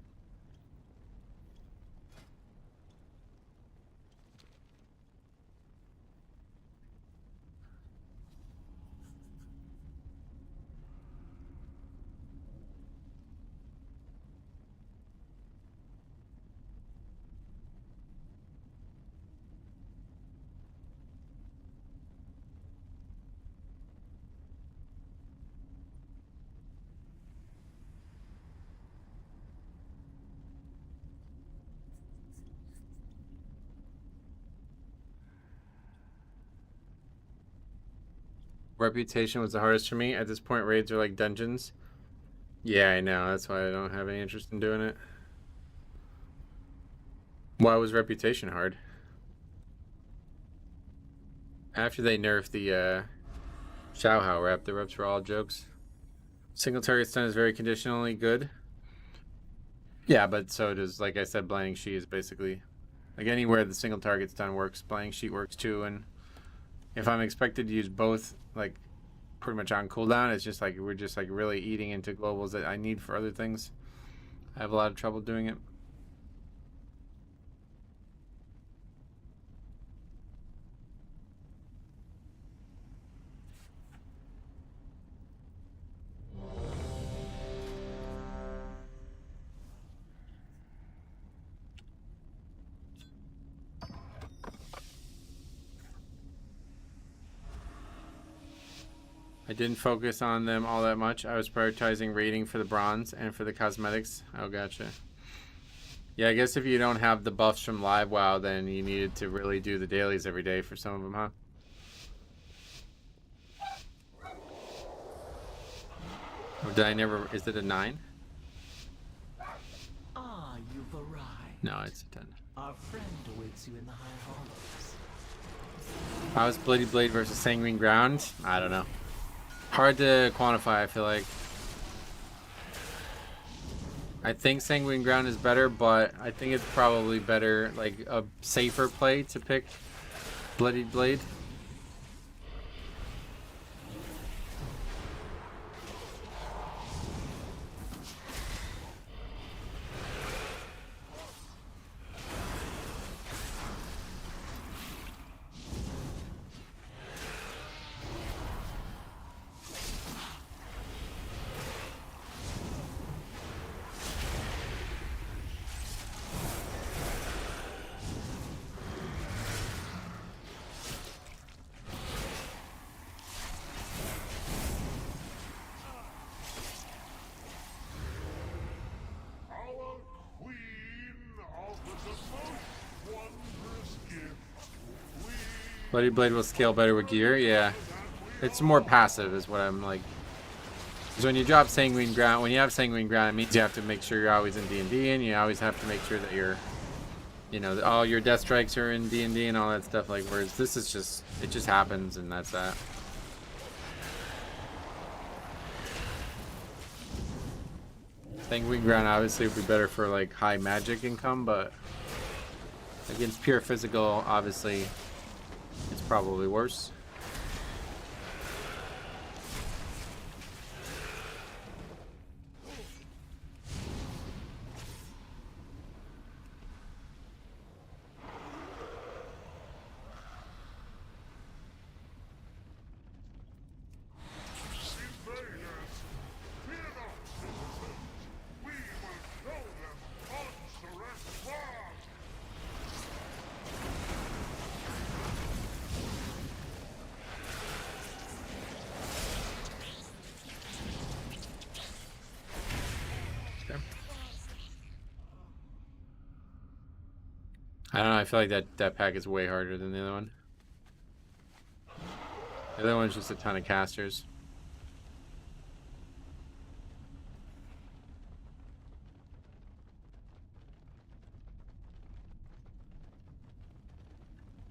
Speaker 1: Reputation was the hardest for me. At this point, raids are like dungeons. Yeah, I know. That's why I don't have any interest in doing it. Why was Reputation hard? After they nerfed the Xiaohao rep, the reps were all jokes. Single target stun is very conditionally good. Yeah, but so does, like I said, Blinding Sheet is basically like anywhere the single target's done works. Blinding Sheet works too, and if I'm expected to use both, like pretty much on cooldown, it's just like we're just like really eating into globals that I need for other things. I have a lot of trouble doing it. I didn't focus on them all that much. I was prioritizing rating for the bronze and for the cosmetics. Oh, gotcha. Yeah, I guess if you don't have the buffs from Live WoW, then you needed to really do the dailies every day for some of them, huh? Or did I never... Is it a 9?
Speaker 8: Ah, you've arrived.
Speaker 1: No, it's a 10.
Speaker 8: Our friend awaits you in the high halls.
Speaker 1: How is Bloody Blade versus Sanguine Ground? I don't know. Hard to quantify, I feel like. I think Sanguine Ground is better, but I think it's probably better, like a safer play to pick Bloody Blade.
Speaker 2: Our queen offers a most wondrous gift. We
Speaker 1: Bloody Blade will scale better with gear, yeah. It's more passive is what I'm like. Because when you drop Sanguine Ground, when you have Sanguine Ground, it means you have to make sure you're always in D&D, and you always have to make sure that you're, you know, all your death strikes are in D&D and all that stuff. Like, whereas this is just, it just happens, and that's that. Sanguine Ground obviously would be better for like high magic income, but against pure physical, obviously, it's probably worse.
Speaker 2: invaders. Fear not, citizens. We will show them monstrous fun.
Speaker 1: I don't know, I feel like that pack is way harder than the other one. The other one's just a ton of casters.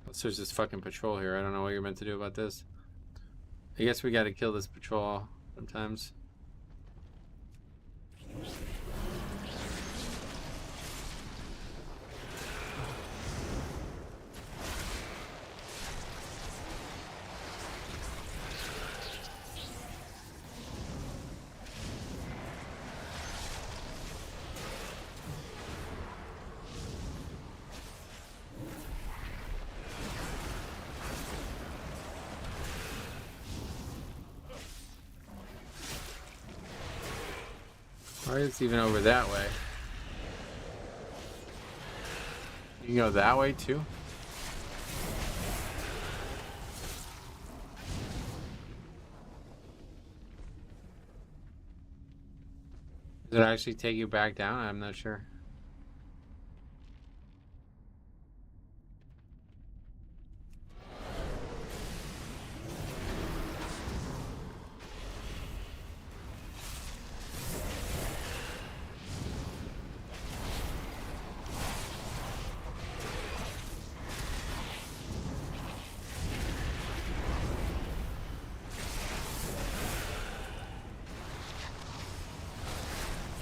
Speaker 1: Plus there's this fucking patrol here. I don't know what you're meant to do about this. I guess we gotta kill this patrol sometimes. Why is it even over that way? You can go that way too? Does it actually take you back down? I'm not sure.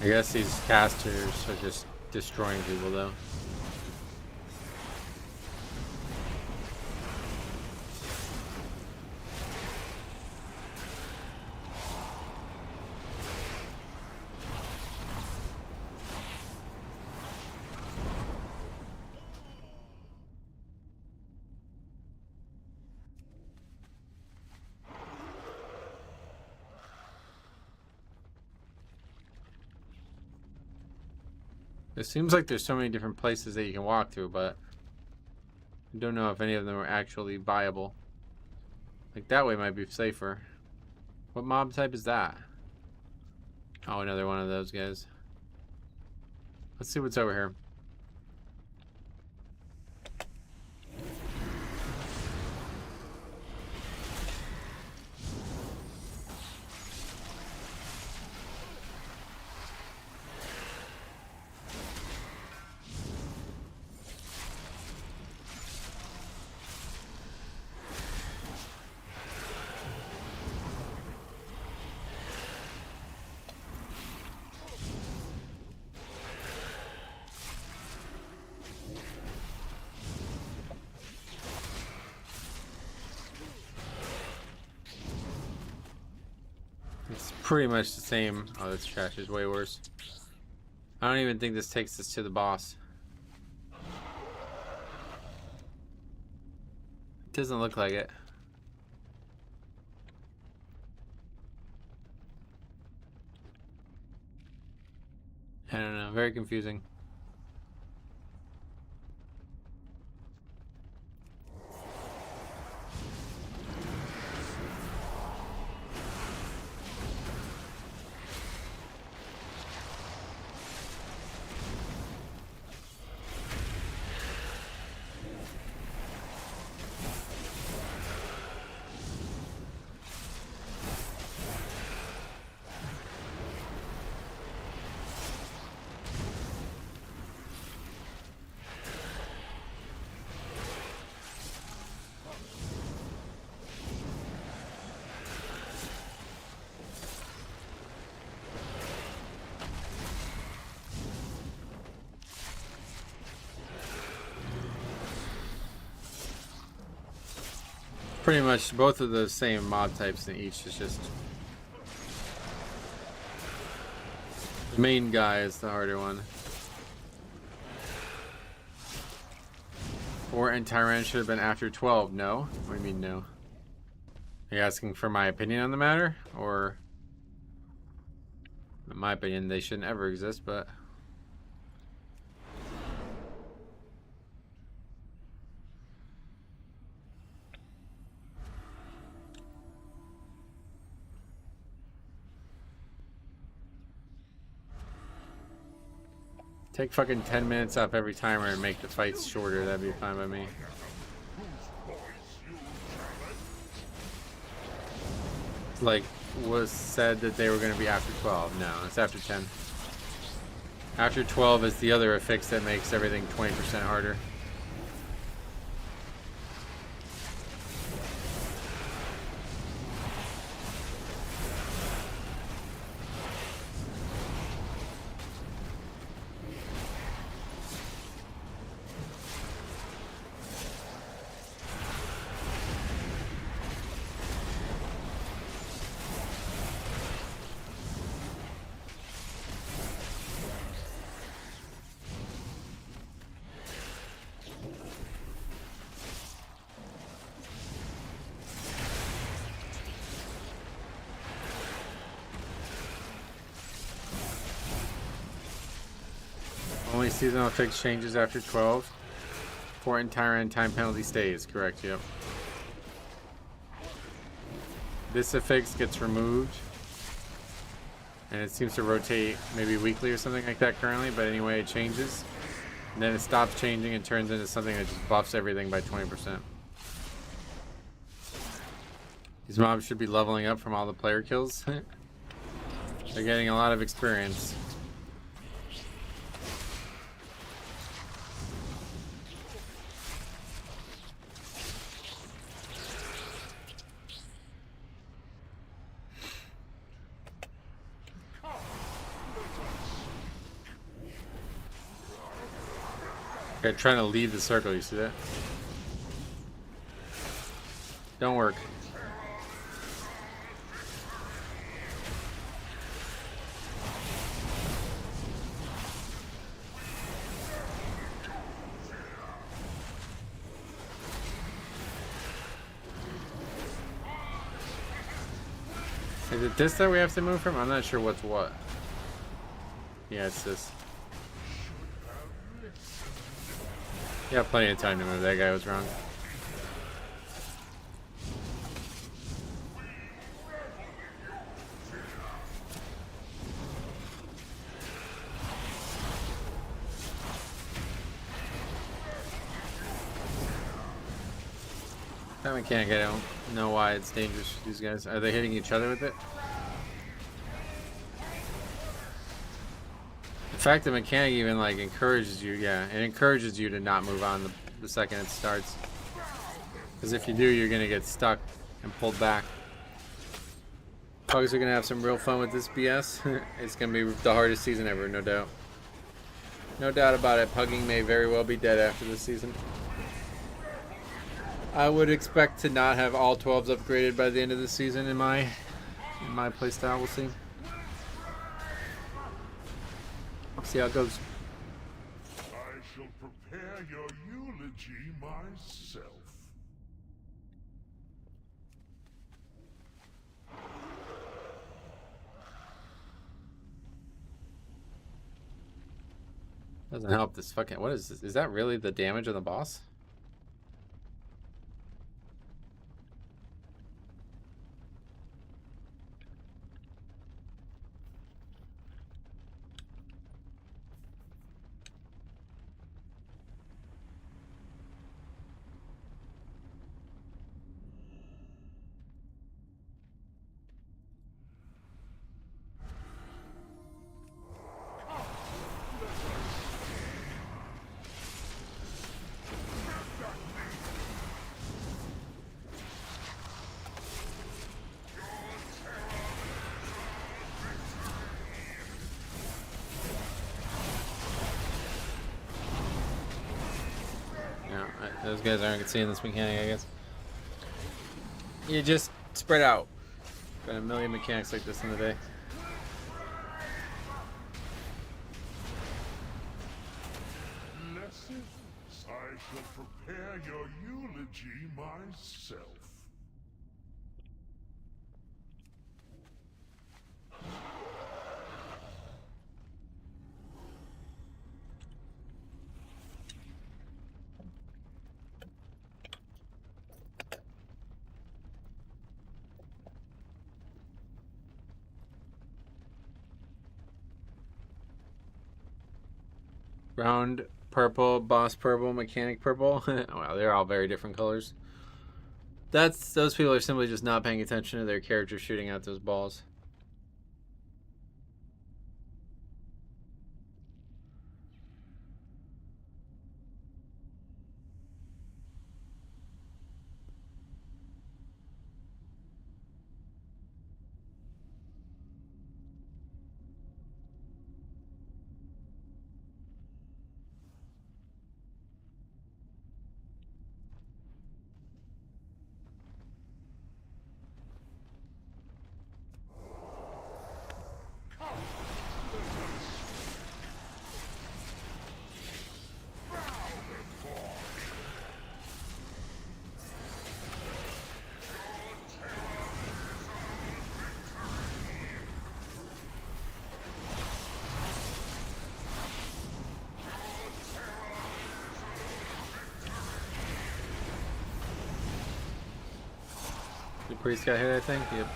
Speaker 1: I guess these casters are just destroying people though. It seems like there's so many different places that you can walk to, but I don't know if any of them are actually viable. Like that way might be safer. What mob type is that? Oh, another one of those guys. Let's see what's over here. It's pretty much the same. Oh, this trash is way worse. I don't even think this takes us to the boss. It doesn't look like it. I don't know. Very confusing. Pretty much both of the same mob types in each. Is just the main guy is the harder one. Or and Tyrant should have been after 12. No? What do you mean no? Are you asking for my opinion on the matter? Or in my opinion they shouldn't ever exist, but take fucking 10 minutes off every timer and make the fights shorter. That'd be fine by me. Like was said that they were going to be after 12. No, it's after 10. After 12 is the other affix that makes everything 20% harder. Only seasonal affix changes after 12. For entire time penalty stays. Correct, yep. This affix gets removed. And it seems to rotate maybe weekly or something like that currently, but anyway, it changes. And then it stops changing and turns into something that just buffs everything by 20%. These mobs should be leveling up from all the player kills. They're getting a lot of experience. Okay, trying to leave the circle, you see that? Don't work. Is it this that we have to move from? I'm not sure what's what. Yeah, it's this. You have plenty of time to move. That guy was wrong. That mechanic, I don't know why it's dangerous for these guys. Are they hitting each other with it? The fact the mechanic even like encourages you, yeah, it encourages you to not move on the second it starts. Because if you do, you're gonna get stuck and pulled back. Pugs are gonna have some real fun with this BS. It's gonna be the hardest season ever, no doubt. No doubt about it. Pugging may very well be dead after this season. I would expect to not have all 12s upgraded by the end of the season in my playstyle. We'll see. We'll see how it goes.
Speaker 2: I shall prepare your eulogy myself.
Speaker 1: Doesn't help this fucking. What is this? Is that really the damage on the boss? Those guys aren't seeing this mechanic, I guess. You just spread out. Got a million mechanics like this in the day.
Speaker 2: Blessed, I shall prepare your eulogy myself.
Speaker 1: Round purple, boss purple, mechanic purple. Wow, they're all very different colors. Those people are simply just not paying attention to their character shooting out those balls. The priest got hit, I think. Yep.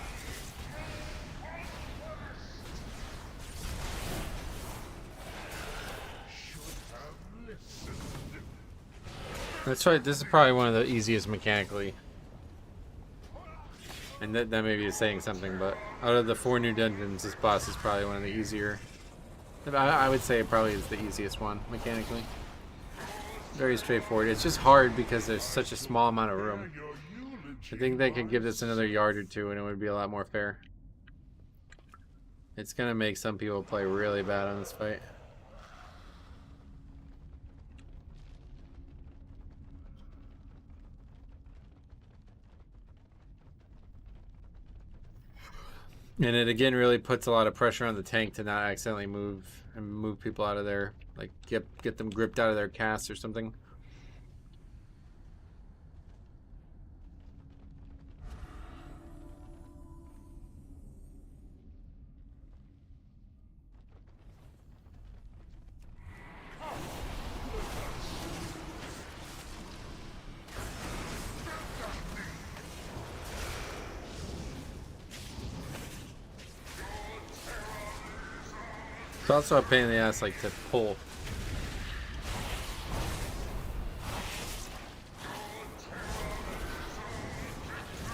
Speaker 1: That's right. This is probably one of the easiest mechanically. And that may be saying something, but out of the 4 new dungeons, this boss is probably one of the easier. I would say it probably is the easiest one mechanically. Very straightforward. It's just hard because there's such a small amount of room. I think they could give this another yard or two and it would be a lot more fair. It's gonna make some people play really bad on this fight. And it again really puts a lot of pressure on the tank to not accidentally move people out of there, like get them gripped out of their cast or something. It's also a pain in the ass, like, to pull.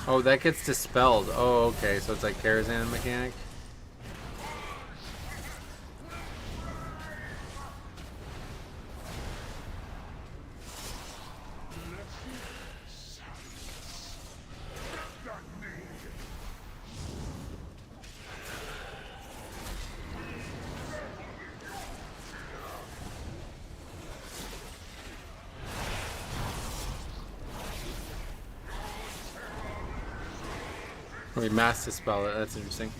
Speaker 1: Oh, that gets dispelled. Oh, okay, so it's like Karazhan mechanic. We mass dispel it. That's interesting.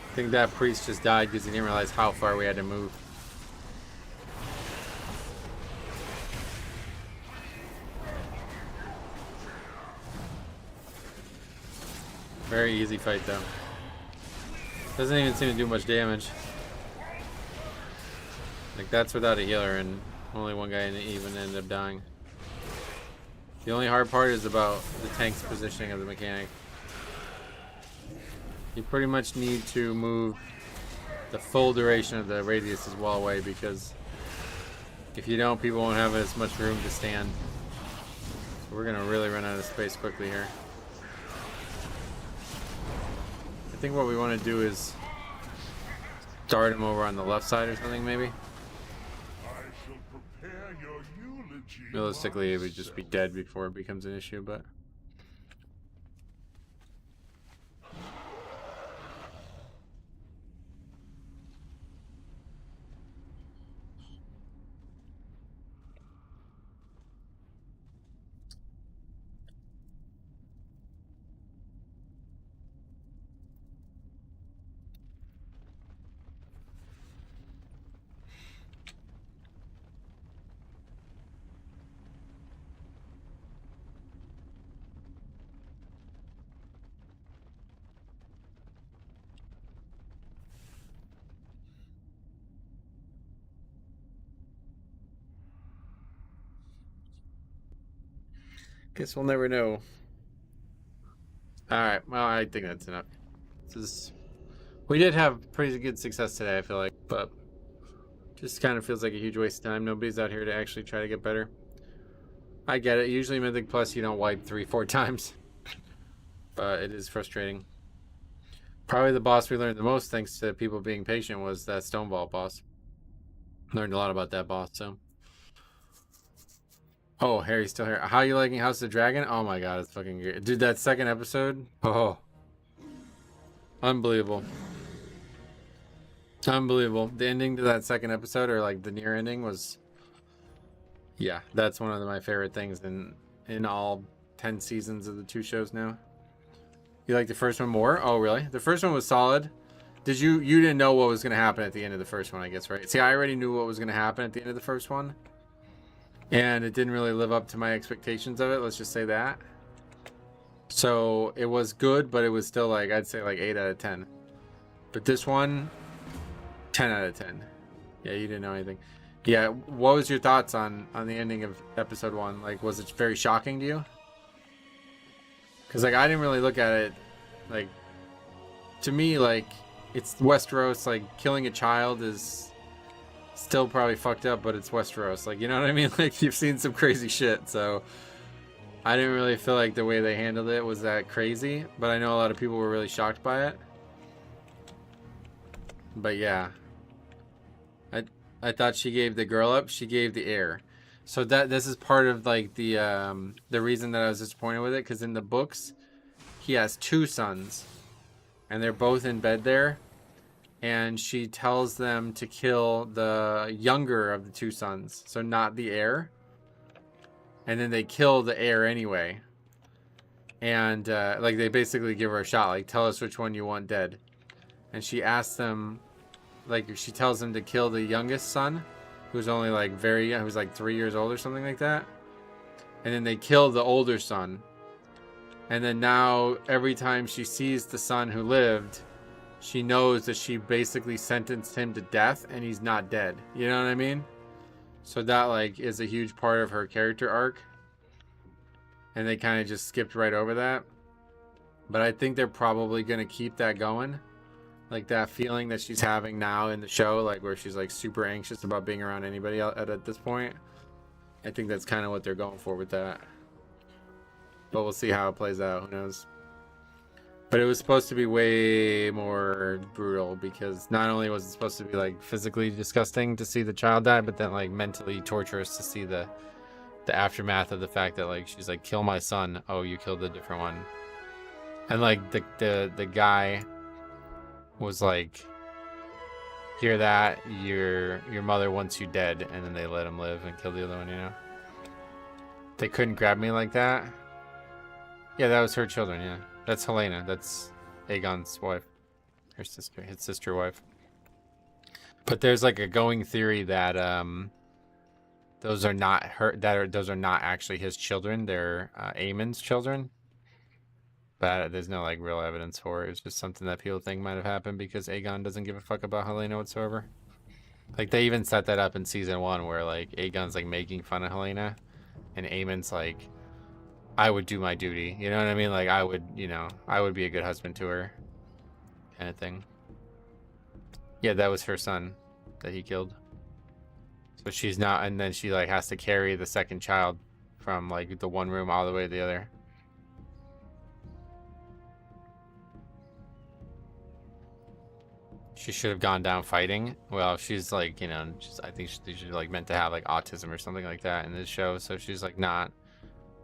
Speaker 1: I think that priest just died because he didn't realize how far we had to move. Very easy fight though. Doesn't even seem to do much damage. Like that's without a healer and only one guy even ended up dying. The only hard part is about the tank's positioning of the mechanic. You pretty much need to move the full duration of the radius's wall away because if you don't, people won't have as much room to stand. So we're gonna really run out of space quickly here. I think what we want to do is start him over on the left side or something, maybe. Realistically, it would just be dead before it becomes an issue, but... Guess we'll never know. Alright, well, I think that's enough. We did have pretty good success today, I feel like, but just kind of feels like a huge waste of time. Nobody's out here to actually try to get better. I get it. Usually Mythic Plus you don't wipe 3-4 times. But it is frustrating. Probably the boss we learned the most, thanks to people being patient, was that Stonewall boss. Learned a lot about that boss, so... Oh, Harry's still here. How are you liking House of the Dragon? Oh my god, it's fucking great. Dude, that second episode? Oh. Unbelievable. Unbelievable. The ending to that second episode, or like the near ending, was... Yeah, that's one of my favorite things in all 10 seasons of the 2 shows now. You like the first one more? Oh, really? The first one was solid. You didn't know what was going to happen at the end of the first one, I guess, right? See, I already knew what was going to happen at the end of the first one. And it didn't really live up to my expectations of it, let's just say that. So it was good, but it was still like, I'd say like 8 out of 10. But this one, 10 out of 10. Yeah, you didn't know anything. Yeah, what was your thoughts on the ending of episode 1? Like, was it very shocking to you? Because like, I didn't really look at it, like, to me, like, it's Westeros, like, killing a child is... still probably fucked up, but it's Westeros. Like, you know what I mean? Like, you've seen some crazy shit, so I didn't really feel like the way they handled it was that crazy, but I know a lot of people were really shocked by it. But yeah, I thought she gave the girl up, she gave the heir. So that this is part of like the reason that I was disappointed with it, because in the books he has 2 sons and they're both in bed there, and she tells them to kill the younger of the 2 sons, so not the heir, and then they kill the heir anyway, and like they basically give her a shot, like, tell us which one you want dead, and she asks them, like, she tells them to kill the youngest son, who's only like very young, who's like 3 years old or something like that. And then they kill the older son. And then now every time she sees the son who lived, she knows that she basically sentenced him to death and he's not dead. You know what I mean? So that like is a huge part of her character arc. And they kind of just skipped right over that. But I think they're probably going to keep that going. Like that feeling that she's having now in the show, like where she's like super anxious about being around anybody at this point. I think that's kind of what they're going for with that. But we'll see how it plays out. Who knows? But it was supposed to be way more brutal, because not only was it supposed to be like physically disgusting to see the child die, but then like mentally torturous to see the aftermath of the fact that like she's like, kill my son. Oh, you killed a different one. And like the guy was like, hear that, your mother wants you dead, and then they let him live and kill the other one, you know? They couldn't grab me like that. Yeah, that was her children, yeah. That's Helena. That's Aegon's wife. Her sister, his sister wife. But there's like a going theory that those are not those are not actually his children. They're Aemon's children. But there's no like real evidence for it. It's just something that people think might have happened because Aegon doesn't give a fuck about Helena whatsoever. Like they even set that up in season 1 where like Aegon's like making fun of Helena, and Aemon's like, I would do my duty. You know what I mean? Like I would, you know, I would be a good husband to her, kind of thing. Yeah, that was her son that he killed. So she's not, and then she like has to carry the second child from like the one room all the way to the other. She should have gone down fighting. Well, she's like, you know, I think she's like meant to have like autism or something like that in this show. So she's like not,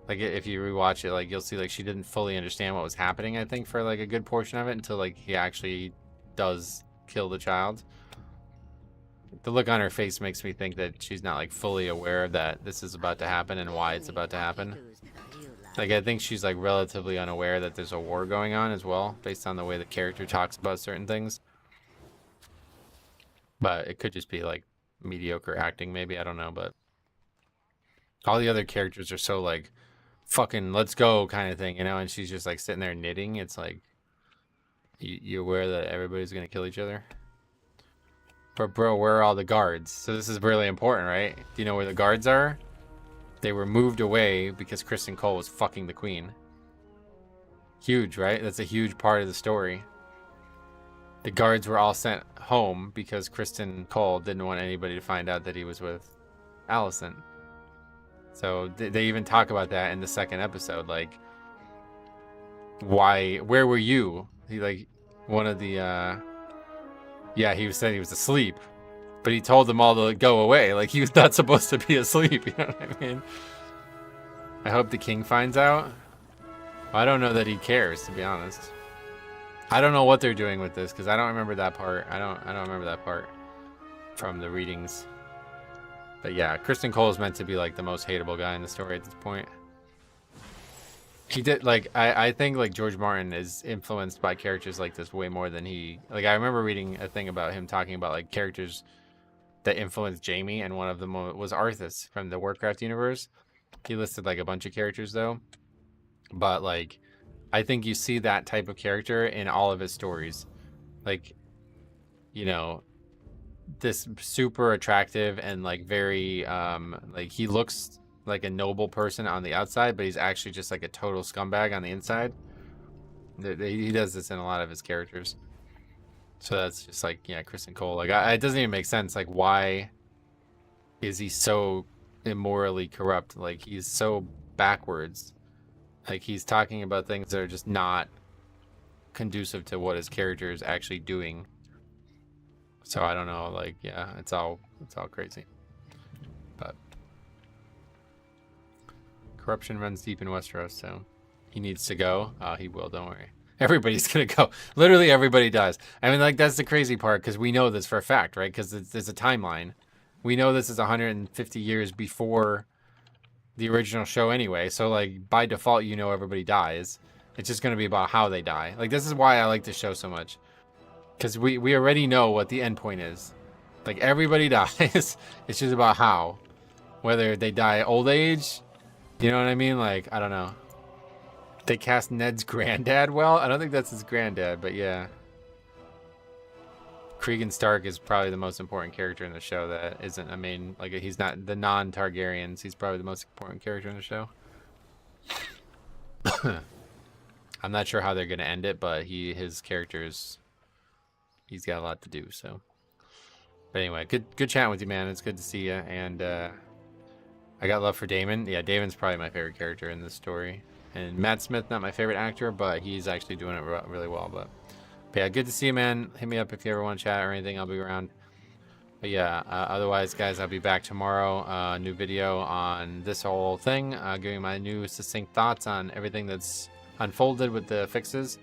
Speaker 1: like if you rewatch it, like you'll see like she didn't fully understand what was happening, I think, for like a good portion of it until like he actually does kill the child. The look on her face makes me think that she's not like fully aware that this is about to happen and why it's about to happen. Like I think she's like relatively unaware that there's a war going on as well, based on the way the character talks about certain things. But it could just be like mediocre acting, maybe, I don't know. But all the other characters are so like fucking let's go kind of thing, you know, and she's just like sitting there knitting. It's like you're aware that everybody's gonna kill each other. But bro, where are all the guards? So this is really important, right? Do you know where the guards are? They were moved away because Kristen Cole was fucking the queen. Huge, right? That's a huge part of the story. The guards were all sent home because Kristen Cole didn't want anybody to find out that he was with Alicent. So they even talk about that in the second episode, like, where were you? He like, one of the, yeah, he said he was asleep, but he told them all to go away. Like, he was not supposed to be asleep, you know what I mean? I hope the king finds out. I don't know that he cares, to be honest. I don't know what they're doing with this because I don't remember that part. I don't remember that part from the readings. But yeah, Kristen Cole is meant to be like the most hateable guy in the story at this point. He did like I think like George Martin is influenced by characters like this way more than he like. I remember reading a thing about him talking about like characters that influenced Jaime, and one of them was Arthas from the Warcraft universe. He listed like a bunch of characters though, but like I think you see that type of character in all of his stories. Like, you know, this super attractive and like very like he looks like a noble person on the outside, but he's actually just like a total scumbag on the inside. He does this in a lot of his characters. So that's just like, yeah, Kristen Cole. Like it doesn't even make sense. Like, why is he so immorally corrupt? Like, he's so backwards. Like, he's talking about things that are just not conducive to what his character is actually doing. So I don't know, like, yeah, it's all crazy. But Corruption runs deep in Westeros, so he needs to go. He will, don't worry. Everybody's gonna go. Literally everybody does. I mean, like, that's the crazy part, because we know this for a fact, right? Because there's a timeline. We know this is 150 years before the original show anyway, so, like, by default, you know everybody dies. It's just gonna be about how they die. Like, this is why I like this show so much. Because we already know what the end point is. Like, everybody dies. It's just about how. Whether they die old age, you know what I mean? Like, I don't know. They cast Ned's granddad well? I don't think that's his granddad, but yeah. Cregan Stark is probably the most important character in the show that isn't a main... Like, he's not the non-Targaryens. He's probably the most important character in the show. I'm not sure how they're going to end it, but his character's... He's got a lot to do, so... But anyway, good chatting with you, man. It's good to see you, and I got love for Daemon. Yeah, Daemon's probably my favorite character in this story. And Matt Smith, not my favorite actor, but he's actually doing it really well. But yeah, good to see you, man. Hit me up if you ever want to chat or anything. I'll be around. But yeah, otherwise, guys, I'll be back tomorrow. New video on this whole thing, giving my new succinct thoughts on everything that's unfolded with the fixes.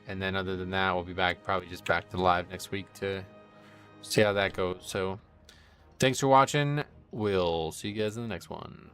Speaker 1: And then other than that, we'll be back, probably just back to live next week to see how that goes. So thanks for watching. We'll see you guys in the next one.